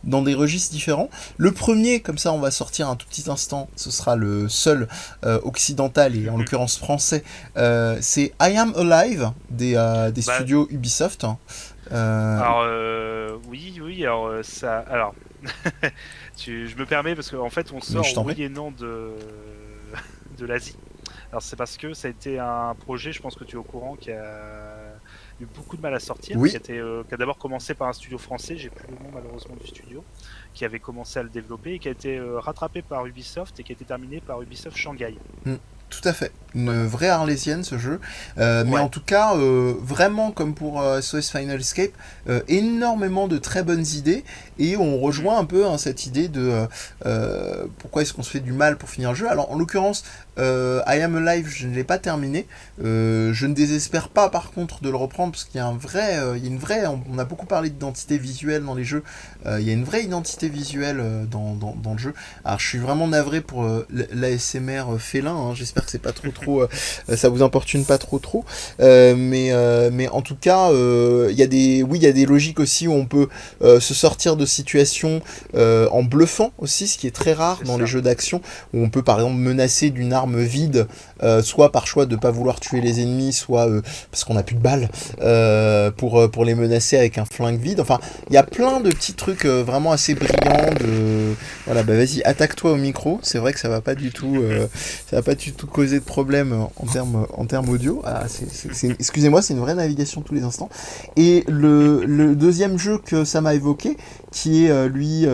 dans des registres différents. Le premier, comme ça on va sortir un tout petit instant, ce sera le seul occidental et en l'occurrence français, c'est I Am Alive des studios Ubisoft. Alors oui, alors ça, alors je me permets parce qu'en fait on sort oui et non de l'Asie. Alors c'est parce que ça a été un projet, je pense que tu es au courant, qui a eu beaucoup de mal à sortir, oui. qui a d'abord commencé par un studio français, j'ai plus le nom malheureusement du studio, qui avait commencé à le développer et qui a été rattrapé par Ubisoft et qui a été terminé par Ubisoft Shanghai. Tout à fait, une vraie arlésienne ce jeu, mais en tout cas vraiment comme pour SOS Final Escape, énormément de très bonnes idées, et on rejoint un peu cette idée de pourquoi est-ce qu'on se fait du mal pour finir le jeu. Alors en l'occurrence I Am Alive, je ne l'ai pas terminé, je ne désespère pas par contre de le reprendre, parce qu'il y a on a beaucoup parlé d'identité visuelle dans les jeux, il y a une vraie identité visuelle dans le jeu. Alors je suis vraiment navré pour l'ASMR félin, hein, j'espère que c'est pas trop ça vous importune pas trop, mais en tout cas il y a des logiques aussi où on peut se sortir de situations en bluffant aussi, ce qui est très rare dans les jeux d'action, où on peut par exemple menacer d'une arme vide, soit par choix de pas vouloir tuer les ennemis, soit parce qu'on a plus de balles pour les menacer avec un flingue vide. Enfin, il y a plein de petits trucs vraiment assez brillants. Voilà, bah vas-y, attaque-toi au micro. C'est vrai que ça va pas du tout causer de problème en termes audio. Ah, excusez-moi, c'est une vraie navigation tous les instants. Et le deuxième jeu que ça m'a évoqué, qui est lui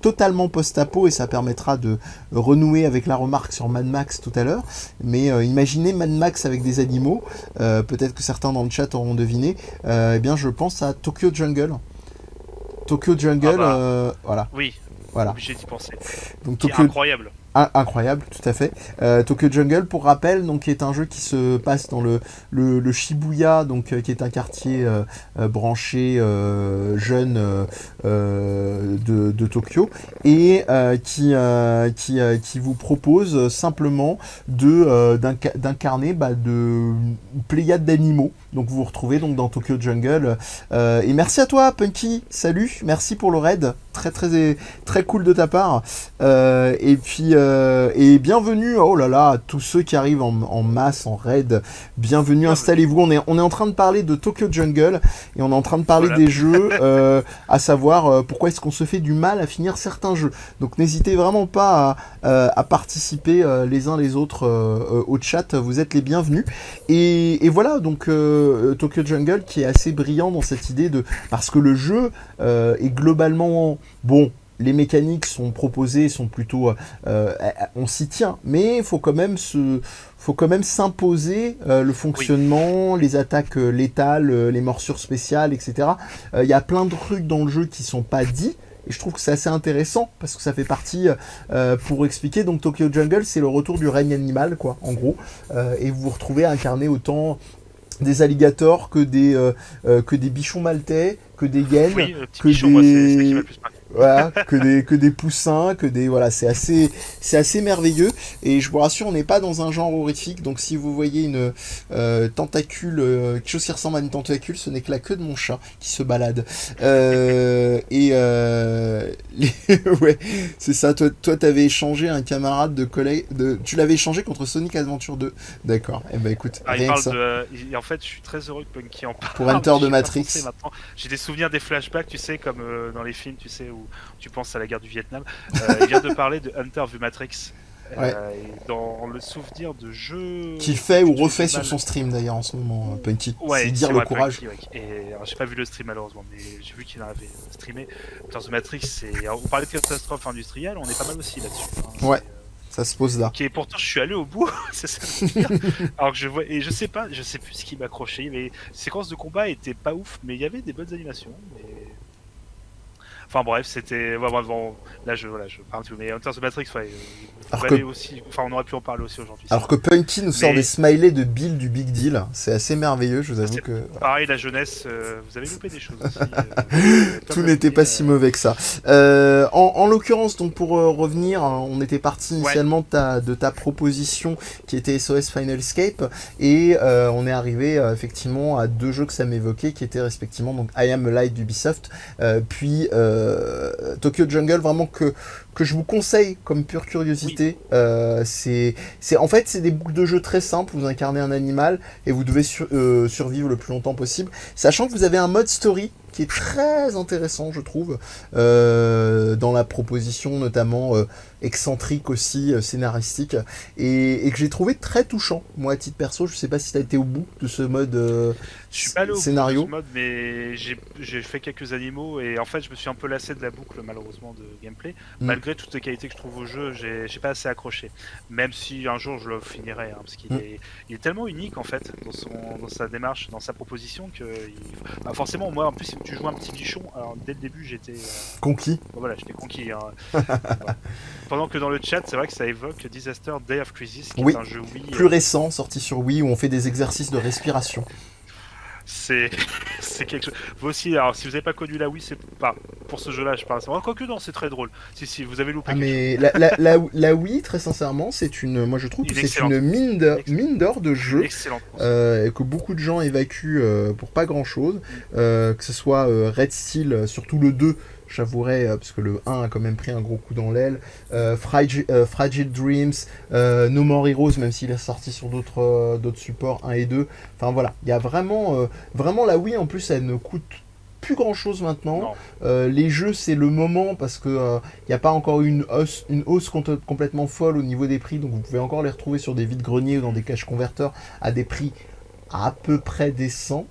totalement post-apo, et ça permettra de renouer avec la remarque sur Mad Max tout à l'heure, mais imaginez Mad Max avec des animaux, peut-être que certains dans le chat auront deviné, eh bien je pense à Tokyo Jungle. Tokyo Jungle, voilà. Oui, voilà. Obligé d'y penser. Donc Tokyo... incroyable. Incroyable, tout à fait. Tokyo Jungle, pour rappel, donc, qui est un jeu qui se passe dans le Shibuya, donc, qui est un quartier branché jeune de Tokyo, et qui vous propose simplement d'incarner de pléiade d'animaux. Donc vous vous retrouvez donc dans Tokyo Jungle. Et merci à toi, Punky. Salut, merci pour le raid. Très très très cool de ta part. Et puis et bienvenue, oh là là, à tous ceux qui arrivent en masse, en raid. Bienvenue, installez-vous. On est en train de parler de Tokyo Jungle et on est en train de parler des jeux, à savoir pourquoi est-ce qu'on se fait du mal à finir certains jeux. Donc n'hésitez vraiment pas à participer les uns les autres au chat. Vous êtes les bienvenus. Et voilà, donc Tokyo Jungle qui est assez brillant dans cette idée parce que le jeu est globalement bon. Les mécaniques sont proposées, sont plutôt, on s'y tient, mais il faut quand même s'imposer le fonctionnement, les attaques létales, les morsures spéciales, etc. Il y a plein de trucs dans le jeu qui sont pas dits. Et je trouve que c'est assez intéressant parce que ça fait partie, pour expliquer, donc Tokyo Jungle, c'est le retour du règne animal, quoi, en gros. Et vous vous retrouvez à incarner autant des alligators que des bichons maltais, que des hyènes, oui, que bichon, moi, c'est ce qui m'a le plus marqué. Voilà, que des poussins, que des voilà, c'est assez merveilleux. Et je vous rassure, on n'est pas dans un genre horrifique. Donc si vous voyez une tentacule, quelque chose qui ressemble à une tentacule, ce n'est que la queue de mon chat qui se balade. Ouais, c'est ça. Toi, t'avais échangé un camarade de collègue, tu l'avais échangé contre Sonic Adventure 2. D'accord. Eh ben écoute, Ah, il rien que parle ça. de. En fait, je suis très heureux que Punky en Pour parle. Enter de J'y ai pas pensé Matrix. maintenant. J'ai des souvenirs, des flashbacks, tu sais, comme dans les films, tu sais, où tu penses à la guerre du Vietnam. Il vient de parler de Hunter vu Matrix. Ouais. Et dans le souvenir de jeu Qu'il fait que ou tu fais refait du sur mal. son stream d'ailleurs en ce moment, Punky. C'est Ouais, dire c'est le vrai, courage. Punky, ouais. Et alors, j'ai pas vu le stream malheureusement, mais j'ai vu qu'il en avait streamé. Hunter the Matrix, on parlait de catastrophe industrielle, on est pas mal aussi là-dessus. Hein. Ouais, ça se pose là. Ok, pourtant je suis allé au bout, c'est ça le pire. Alors que je vois, et je sais plus ce qui m'accrochait, mais les séquences de combat étaient pas ouf, mais il y avait des bonnes animations. Mais... Enfin bref, c'était. Bon, là je parle un peu, mais Hunter the Matrix, ouais, Alors que, aussi. Enfin, on aurait pu en parler aussi aujourd'hui. alors que Punky nous sort Mais des smileys de Bill du Big Deal. C'est assez merveilleux, je vous avoue c'est que. Voilà. pareil, la jeunesse, vous avez loupé des choses aussi. Tout n'était pas si mauvais que ça. En l'occurrence, donc pour revenir, on était parti Ouais. initialement de ta proposition qui était SOS Final Escape et on est arrivé effectivement à deux jeux que ça m'évoquait qui étaient respectivement donc I Am Alive d'Ubisoft puis Tokyo Jungle, vraiment que je vous conseille comme pure curiosité. Oui. En fait, c'est des boucles de jeu très simples. Vous incarnez un animal et vous devez survivre le plus longtemps possible. Sachant que vous avez un mode story qui est très intéressant, je trouve, dans la proposition notamment excentrique aussi, scénaristique, et que j'ai trouvé très touchant. Moi, à titre perso, je sais pas si tu as été au bout de ce mode je suis pas allé au scénario. bout de ce mode, mais j'ai fait quelques animaux et en fait, je me suis un peu lassé de la boucle malheureusement de gameplay. Malgré toutes les qualités que je trouve au jeu, j'ai pas assez accroché. Même si un jour je le finirai, hein, parce qu'il il est tellement unique en fait dans sa démarche, dans sa proposition que bah, forcément, moi en plus, tu joues un petit bichon. Alors dès le début, j'étais conquis. Voilà, j'étais conquis. Hein. Voilà. Pendant que dans le chat, c'est vrai que ça évoque Disaster Day of Crisis, qui est un jeu Wii. Plus récent, sorti sur Wii, où on fait des exercices de respiration. C'est quelque chose. Vous aussi, alors si vous n'avez pas connu la Wii, c'est pas pour ce jeu-là, je parle. Quoique non, c'est très drôle. Si vous avez loupé. Ah mais la Wii, très sincèrement, c'est moi je trouve que c'est une mine d'or de jeu que beaucoup de gens évacuent pour pas grand-chose. Que ce soit Red Steel, surtout le 2. J'avouerais, parce que le 1 a quand même pris un gros coup dans l'aile. Fragile Dreams, No More Heroes, même s'il est sorti sur d'autres supports 1 et 2. Enfin voilà, il y a vraiment la Wii en plus, elle ne coûte plus grand chose maintenant. Les jeux, c'est le moment parce que il n'y a pas encore une hausse complètement folle au niveau des prix, donc vous pouvez encore les retrouver sur des vides-greniers ou dans des caches converteurs à des prix à peu près décent,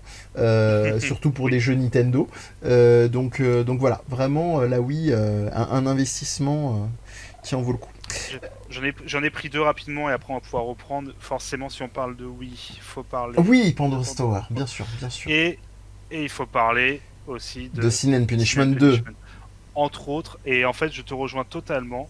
surtout pour des jeux Nintendo. Donc voilà, vraiment la Wii, un investissement qui en vaut le coup. J'en ai pris deux rapidement et après on va pouvoir reprendre. Forcément, si on parle de Wii, il faut parler. Oui, Pandora's Tower, bien sûr, bien sûr. Et il faut parler aussi de Sin and Punishment 2. Entre autres, et en fait, je te rejoins totalement.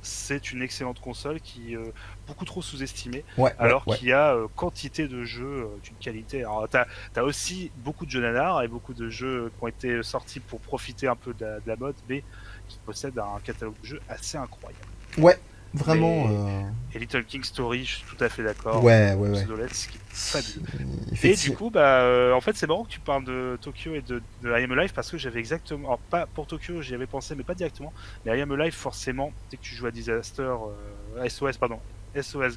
C'est une excellente console qui est beaucoup trop sous-estimée, alors qu'il y a quantité de jeux d'une qualité. Alors, t'as aussi beaucoup de jeux nanars et beaucoup de jeux qui ont été sortis pour profiter un peu de la mode, mais qui possèdent un catalogue de jeux assez incroyable. Ouais, vraiment. Et Little King Story, je suis tout à fait d'accord. Ouais. Ce qui est fabuleux. Et du coup, en fait, c'est marrant que tu parles de Tokyo et de I Am Alive parce que j'avais exactement. Alors, pas pour Tokyo, j'y avais pensé, mais pas directement. Mais I Am Alive, forcément, dès que tu joues à Disaster, SOS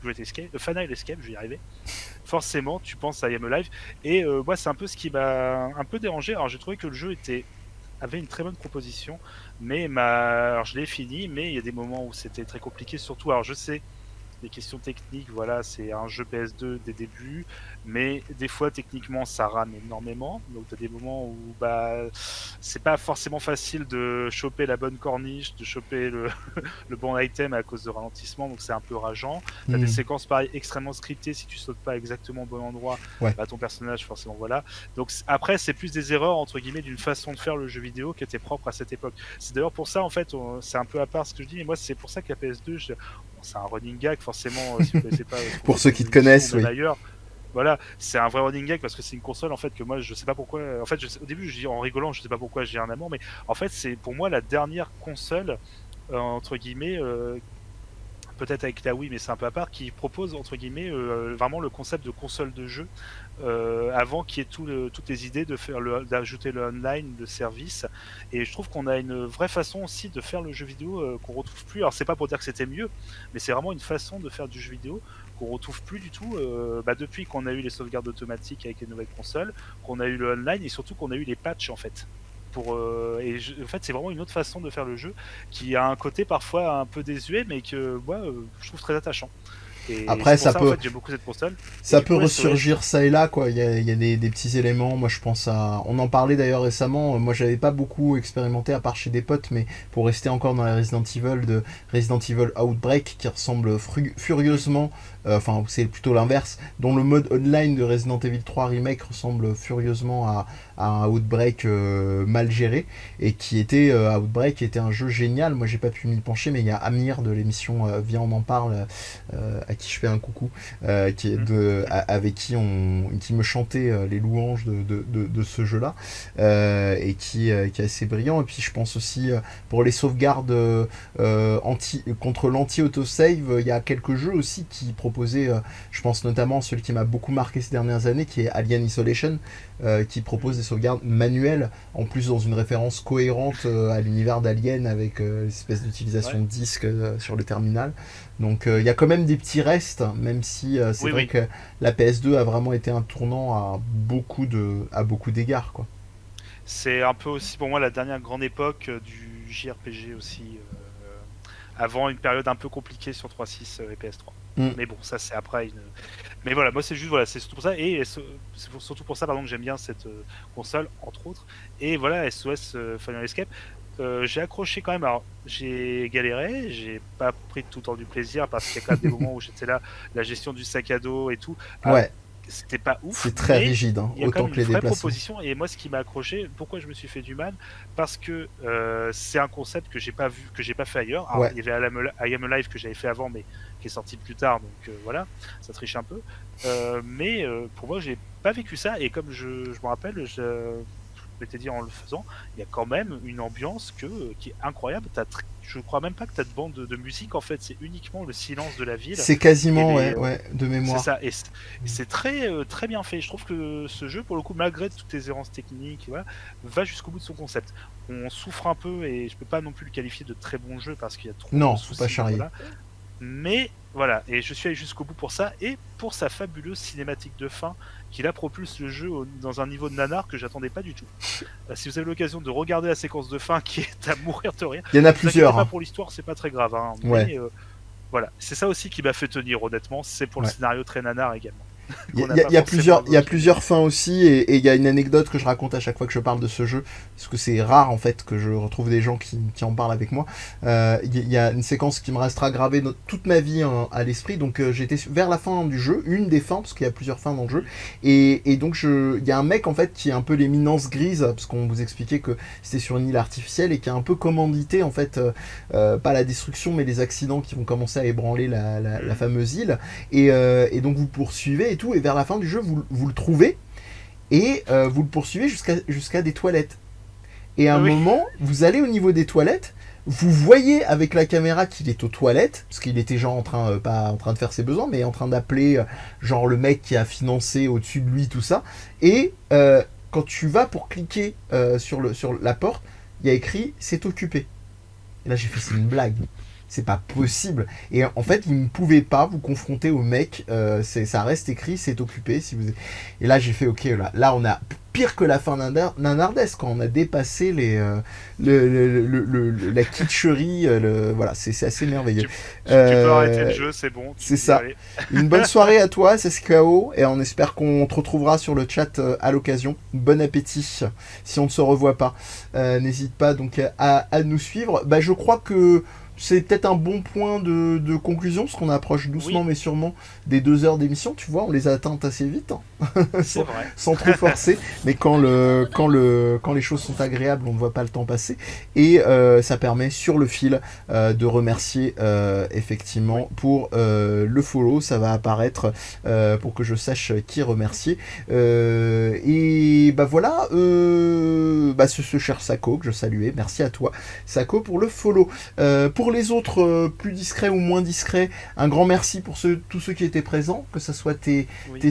Great Escape, Final Escape, je vais y arriver. Forcément, tu penses à I Am Alive. Et moi, c'est un peu ce qui m'a un peu dérangé. Alors, j'ai trouvé que le jeu avait une très bonne proposition, mais alors, je l'ai fini, mais il y a des moments où c'était très compliqué, surtout, alors je sais, des questions techniques, voilà, c'est un jeu PS2 des débuts, mais des fois techniquement ça rame énormément, donc tu as des moments où c'est pas forcément facile de choper la bonne corniche, de choper le bon item à cause de ralentissement, donc c'est un peu rageant. Tu as des séquences pareil extrêmement scriptées, si tu sautes pas exactement au bon endroit, ton personnage forcément voilà. Donc après c'est plus des erreurs entre guillemets d'une façon de faire le jeu vidéo qui était propre à cette époque. C'est d'ailleurs pour ça en fait, c'est un peu à part ce que je dis, mais moi c'est pour ça que la PS2 c'est un running gag forcément si vous connaissez pas pour ceux qui te connaissent, oui. D'ailleurs, Voilà, c'est un vrai running gag parce que c'est une console en fait que moi je sais pas pourquoi. En fait, au début, je dis en rigolant, je sais pas pourquoi j'ai un amour, mais en fait, c'est pour moi la dernière console entre guillemets, peut-être avec la Wii, mais c'est un peu à part, qui propose entre guillemets vraiment le concept de console de jeu avant qu'il y ait toutes les idées de faire d'ajouter le online, le service. Et je trouve qu'on a une vraie façon aussi de faire le jeu vidéo qu'on retrouve plus. Alors c'est pas pour dire que c'était mieux, mais c'est vraiment une façon de faire du jeu vidéo qu'on retrouve plus du tout depuis qu'on a eu les sauvegardes automatiques avec les nouvelles consoles, qu'on a eu le online et surtout qu'on a eu les patchs en fait. En fait, c'est vraiment une autre façon de faire le jeu qui a un côté parfois un peu désuet, mais que moi je trouve très attachant. Et Après, c'est pour ça ça en peut, fait j'aime beaucoup cette console. Et ça du peut coup, SOS, ressurgir ça et là, quoi. Il y a des petits éléments. Moi, je pense à. On en parlait d'ailleurs récemment. Moi, j'avais pas beaucoup expérimenté à part chez des potes, mais pour rester encore dans les Resident Evil, de Resident Evil Outbreak, qui ressemble furieusement. Enfin, c'est plutôt l'inverse. Dont le mode online de Resident Evil 3 Remake ressemble furieusement à un Outbreak mal géré. Et qui était. Outbreak était un jeu génial. Moi, j'ai pas pu m'y pencher, mais il y a Amir de l'émission Viens, on en parle, à qui je fais un coucou. Avec qui me chantait les louanges de ce jeu-là, et qui est assez brillant. Et puis je pense aussi pour les sauvegardes contre l'anti-autosave, il y a quelques jeux aussi qui proposaient, je pense notamment celui qui m'a beaucoup marqué ces dernières années, qui est Alien Isolation, qui propose des sauvegardes manuelles, en plus dans une référence cohérente à l'univers d'Alien, avec l'espèce d'utilisation de disques sur le terminal. Donc il y a quand même des petits restes, même si c'est vrai que la PS2 a vraiment été un tournant à beaucoup d'égards, quoi. c'est un peu aussi pour moi la dernière grande époque du JRPG aussi, avant une période un peu compliquée sur 3.6 et PS3. Mm. Mais bon, ça c'est après une. Mais voilà, moi c'est juste voilà, c'est surtout pour ça et surtout pour ça pardon que j'aime bien cette console entre autres. Et voilà, SOS Final Escape. J'ai accroché quand même. Alors, j'ai galéré, j'ai pas pris tout le temps du plaisir parce qu'il y a quand même des moments où j'étais là, la gestion du sac à dos et tout. Ouais, C'était pas ouf, c'est très mais rigide, hein, il y a quand autant même que une les vraie déplacements. proposition. Et moi, ce qui m'a accroché, pourquoi je me suis fait du mal, parce que c'est un concept que j'ai pas vu, que j'ai pas fait ailleurs. Alors, Ouais. il y avait I Am Alive que j'avais fait avant, mais qui est sorti plus tard, donc voilà, ça triche un peu. Mais pour moi, j'ai pas vécu ça. Et comme je me rappelle, je m'étais dit en le faisant, il y a quand même une ambiance qui est incroyable. Je crois même pas que tu as de bande de musique, en fait, c'est uniquement le silence de la ville. C'est Et quasiment, ouais, de c'est mémoire. ça, et c'est très bien fait. Je trouve que ce jeu, pour le coup, malgré toutes les errances techniques, voilà, va jusqu'au bout de son concept. On souffre un peu, et je peux pas non plus le qualifier de très bon jeu parce qu'il y a trop de Non, faut pas soucis. charrier. Voilà. Mais voilà, et je suis allé jusqu'au bout pour ça, et pour sa fabuleuse cinématique de fin, qui là propulse le jeu dans un niveau de nanar que j'attendais pas du tout. Si vous avez l'occasion de regarder la séquence de fin qui est à mourir de rire, Il y en a ne vous inquiétez plusieurs, pas hein. pour l'histoire, c'est pas très grave, hein, Ouais. mais voilà, c'est ça aussi qui m'a fait tenir honnêtement, c'est pour le Ouais. scénario très nanar également. Il y a plusieurs fins aussi, et il y a une anecdote que je raconte à chaque fois que je parle de ce jeu, parce que c'est rare en fait que je retrouve des gens qui en parlent avec moi. Il y a une séquence qui me restera gravée toute ma vie à l'esprit. Donc j'étais vers la fin du jeu, une des fins, parce qu'il y a plusieurs fins dans le jeu, et donc il y a un mec en fait qui est un peu l'éminence grise, parce qu'on vous expliquait que c'était sur une île artificielle, et qui a un peu commandité en fait, pas la destruction mais les accidents qui vont commencer à ébranler la fameuse île, et donc vous poursuivez et tout, et vers la fin du jeu vous le trouvez, et vous le poursuivez jusqu'à des toilettes, et à un moment vous allez au niveau des toilettes, vous voyez avec la caméra qu'il est aux toilettes, parce qu'il était genre pas en train de faire ses besoins, mais en train d'appeler genre le mec qui a financé au-dessus de lui, tout ça, et quand tu vas pour cliquer sur la porte, il y a écrit c'est occupé. Et là j'ai fait c'est une blague. C'est pas possible. Et en fait, vous ne pouvez pas vous confronter au mec. Ça reste écrit, c'est occupé. Si vous... Et là, j'ai fait, ok, là, on a pire que la fin Nanardesque, quand on a dépassé la kitscherie. Voilà, c'est assez merveilleux. Tu peux arrêter le jeu, c'est bon. C'est ça. Une bonne soirée à toi, c'est SKO, et on espère qu'on te retrouvera sur le chat à l'occasion. Bon appétit, si on ne se revoit pas. N'hésite pas donc à nous suivre. Je crois que c'est peut-être un bon point de conclusion, parce qu'on approche doucement mais sûrement des 2 heures d'émission, tu vois, on les a atteintes assez vite, hein. C'est vrai. Sans trop forcer, mais quand les choses sont agréables, on ne voit pas le temps passer, et ça permet sur le fil de remercier effectivement pour le follow, ça va apparaître pour que je sache qui remercier, et bah voilà, ce cher Sako que je saluais, merci à toi Sako pour le follow. Pour les autres plus discrets ou moins discrets, un grand merci pour tous ceux qui étaient présents, que ce soit tes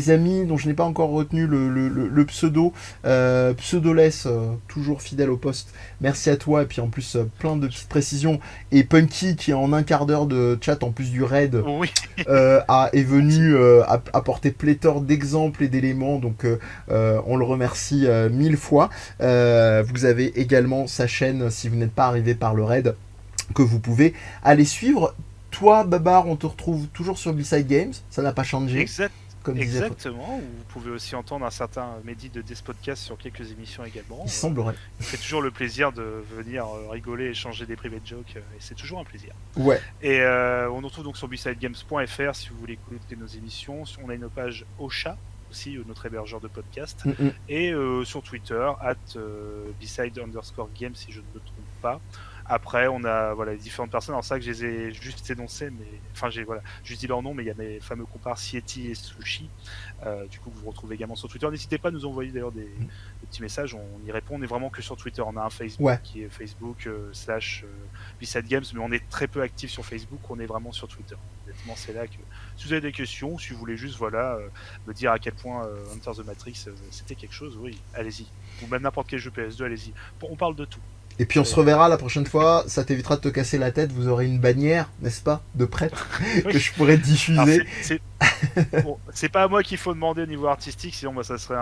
amis dont je n'ai pas encore retenu le pseudo, Pseudoless, toujours fidèle au poste, merci à toi, et puis en plus plein de petites précisions, et Punky qui en un quart d'heure de chat en plus du raid est venu apporter pléthore d'exemples et d'éléments, donc on le remercie 1000 fois. Vous avez également sa chaîne, si vous n'êtes pas arrivé par le raid, que vous pouvez aller suivre. Toi, Babar, on te retrouve toujours sur B-Side Games, ça n'a pas changé. Exactement, vous pouvez aussi entendre un certain Mehdi de Des Podcasts sur quelques émissions également. Il semblerait. C'est toujours le plaisir de venir rigoler, échanger des private jokes, et c'est toujours un plaisir. Ouais. Et on nous retrouve donc sur bsidegames.fr si vous voulez écouter nos émissions. On a une page Ocha, aussi notre hébergeur de podcast, et sur Twitter, @beside_games si je ne me trompe pas. Après, on a les différentes personnes. Alors, c'est ça que je les ai juste énoncées, mais enfin, j'ai juste dit leur nom, mais il y a mes fameux compars Sieti et Sushi, du coup, que vous retrouvez également sur Twitter. N'hésitez pas à nous envoyer d'ailleurs des petits messages, on y répond. On est vraiment que sur Twitter. On a un Facebook qui est Facebook /B-Side Games, mais on est très peu actif sur Facebook. On est vraiment sur Twitter. Honnêtement, c'est là que si vous avez des questions, si vous voulez juste me dire à quel point Hunter the Matrix c'était quelque chose, oui, allez-y. Ou même n'importe quel jeu PS2, allez-y. On parle de tout. Et puis on se reverra la prochaine fois, ça t'évitera de te casser la tête, vous aurez une bannière, n'est-ce pas, de prêtre, que je pourrais diffuser. Alors, c'est pas à moi qu'il faut demander au niveau artistique, sinon ça serait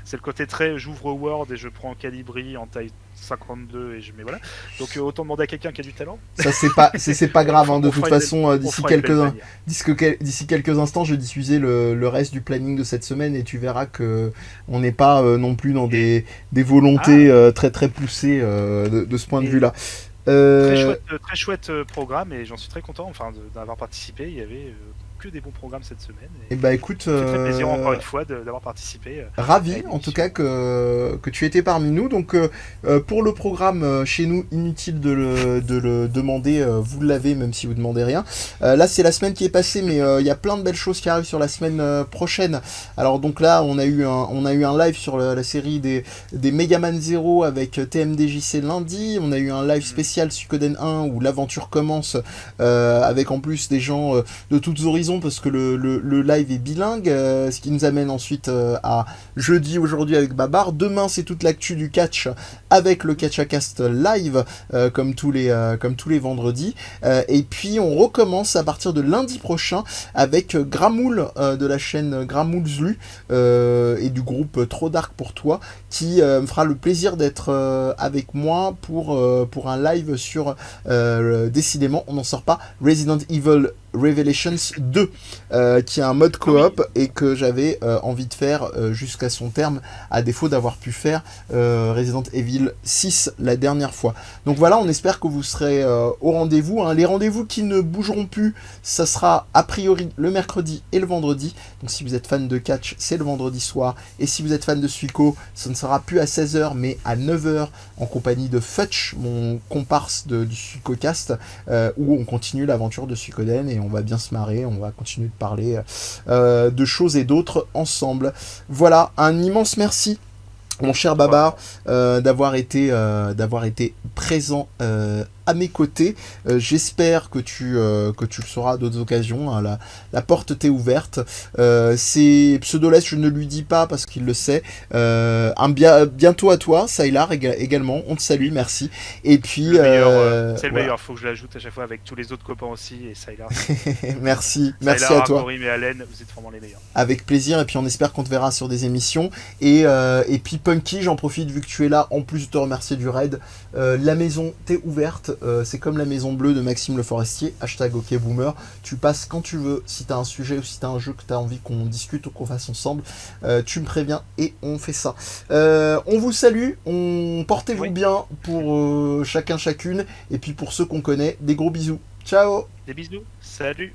c'est le côté très j'ouvre Word et je prends Calibri en taille 52 et je mets voilà. Donc autant demander à quelqu'un qui a du talent. Ça c'est pas grave, hein, de toute façon d'ici quelques instants je vais diffuser le reste du planning de cette semaine et tu verras que on n'est pas non plus dans des volontés très très poussées de ce point de vue là. Très chouette programme et j'en suis très content d'avoir participé. Il y avait que des bons programmes cette semaine. Et bah écoute, c'est très plaisir encore une fois d'avoir participé. Ravi en tout cas que tu étais parmi nous. Donc pour le programme chez nous, inutile de le demander, vous l'avez même si vous demandez rien. Là c'est la semaine qui est passée, mais il y a plein de belles choses qui arrivent sur la semaine prochaine. Alors donc là on a eu un live sur la série des Megaman 0 avec TMDJC lundi. On a eu un live spécial Suikoden 1 où l'aventure commence avec en plus des gens de toutes horizons, parce que le live est bilingue, ce qui nous amène ensuite à jeudi aujourd'hui avec Babar. Demain c'est toute l'actu du catch avec le Catchacast live comme tous les vendredis, et puis on recommence à partir de lundi prochain avec Gramoul de la chaîne Gramoulzlu et du groupe Trop Dark pour toi, qui me fera le plaisir d'être avec moi pour un live sur décidément on n'en sort pas, Resident Evil Revelations 2, qui est un mode coop et que j'avais envie de faire jusqu'à son terme, à défaut d'avoir pu faire Resident Evil 6 la dernière fois. Donc voilà, on espère que vous serez au rendez-vous, hein. Les rendez-vous qui ne bougeront plus, ça sera a priori le mercredi et le vendredi. Donc si vous êtes fan de catch, c'est le vendredi soir, et si vous êtes fan de Suiko, ce ne sera plus à 16h mais à 9h en compagnie de Futch, mon comparse du Suikocast, où on continue l'aventure de Suikoden et on va bien se marrer, on va continuer de parler de choses et d'autres ensemble. Voilà, un immense merci mon cher Babar d'avoir été présent à mes côtés. J'espère que tu le sauras à d'autres occasions, hein. La porte t'est ouverte. C'est Pseudoless, je ne lui dis pas parce qu'il le sait. Bientôt à toi, Saïlar également, on te salue, merci. Et puis c'est le meilleur, faut que je l'ajoute à chaque fois avec tous les autres copains aussi, et Saïlar. merci à toi. Corim et Allen, vous êtes vraiment les meilleurs. Avec plaisir, et puis on espère qu'on te verra sur des émissions. Et puis Punky, j'en profite vu que tu es là, en plus de te remercier du raid, la maison t'est ouverte. c'est comme la Maison Bleue de Maxime Le Forestier, hashtag OkBoomer. Tu passes quand tu veux, si t'as un sujet ou si t'as un jeu que t'as envie qu'on discute ou qu'on fasse ensemble, tu me préviens et on fait ça. On vous salue, portez-vous bien pour chacun chacune, et puis pour ceux qu'on connaît, des gros bisous. Ciao. Des bisous. Salut.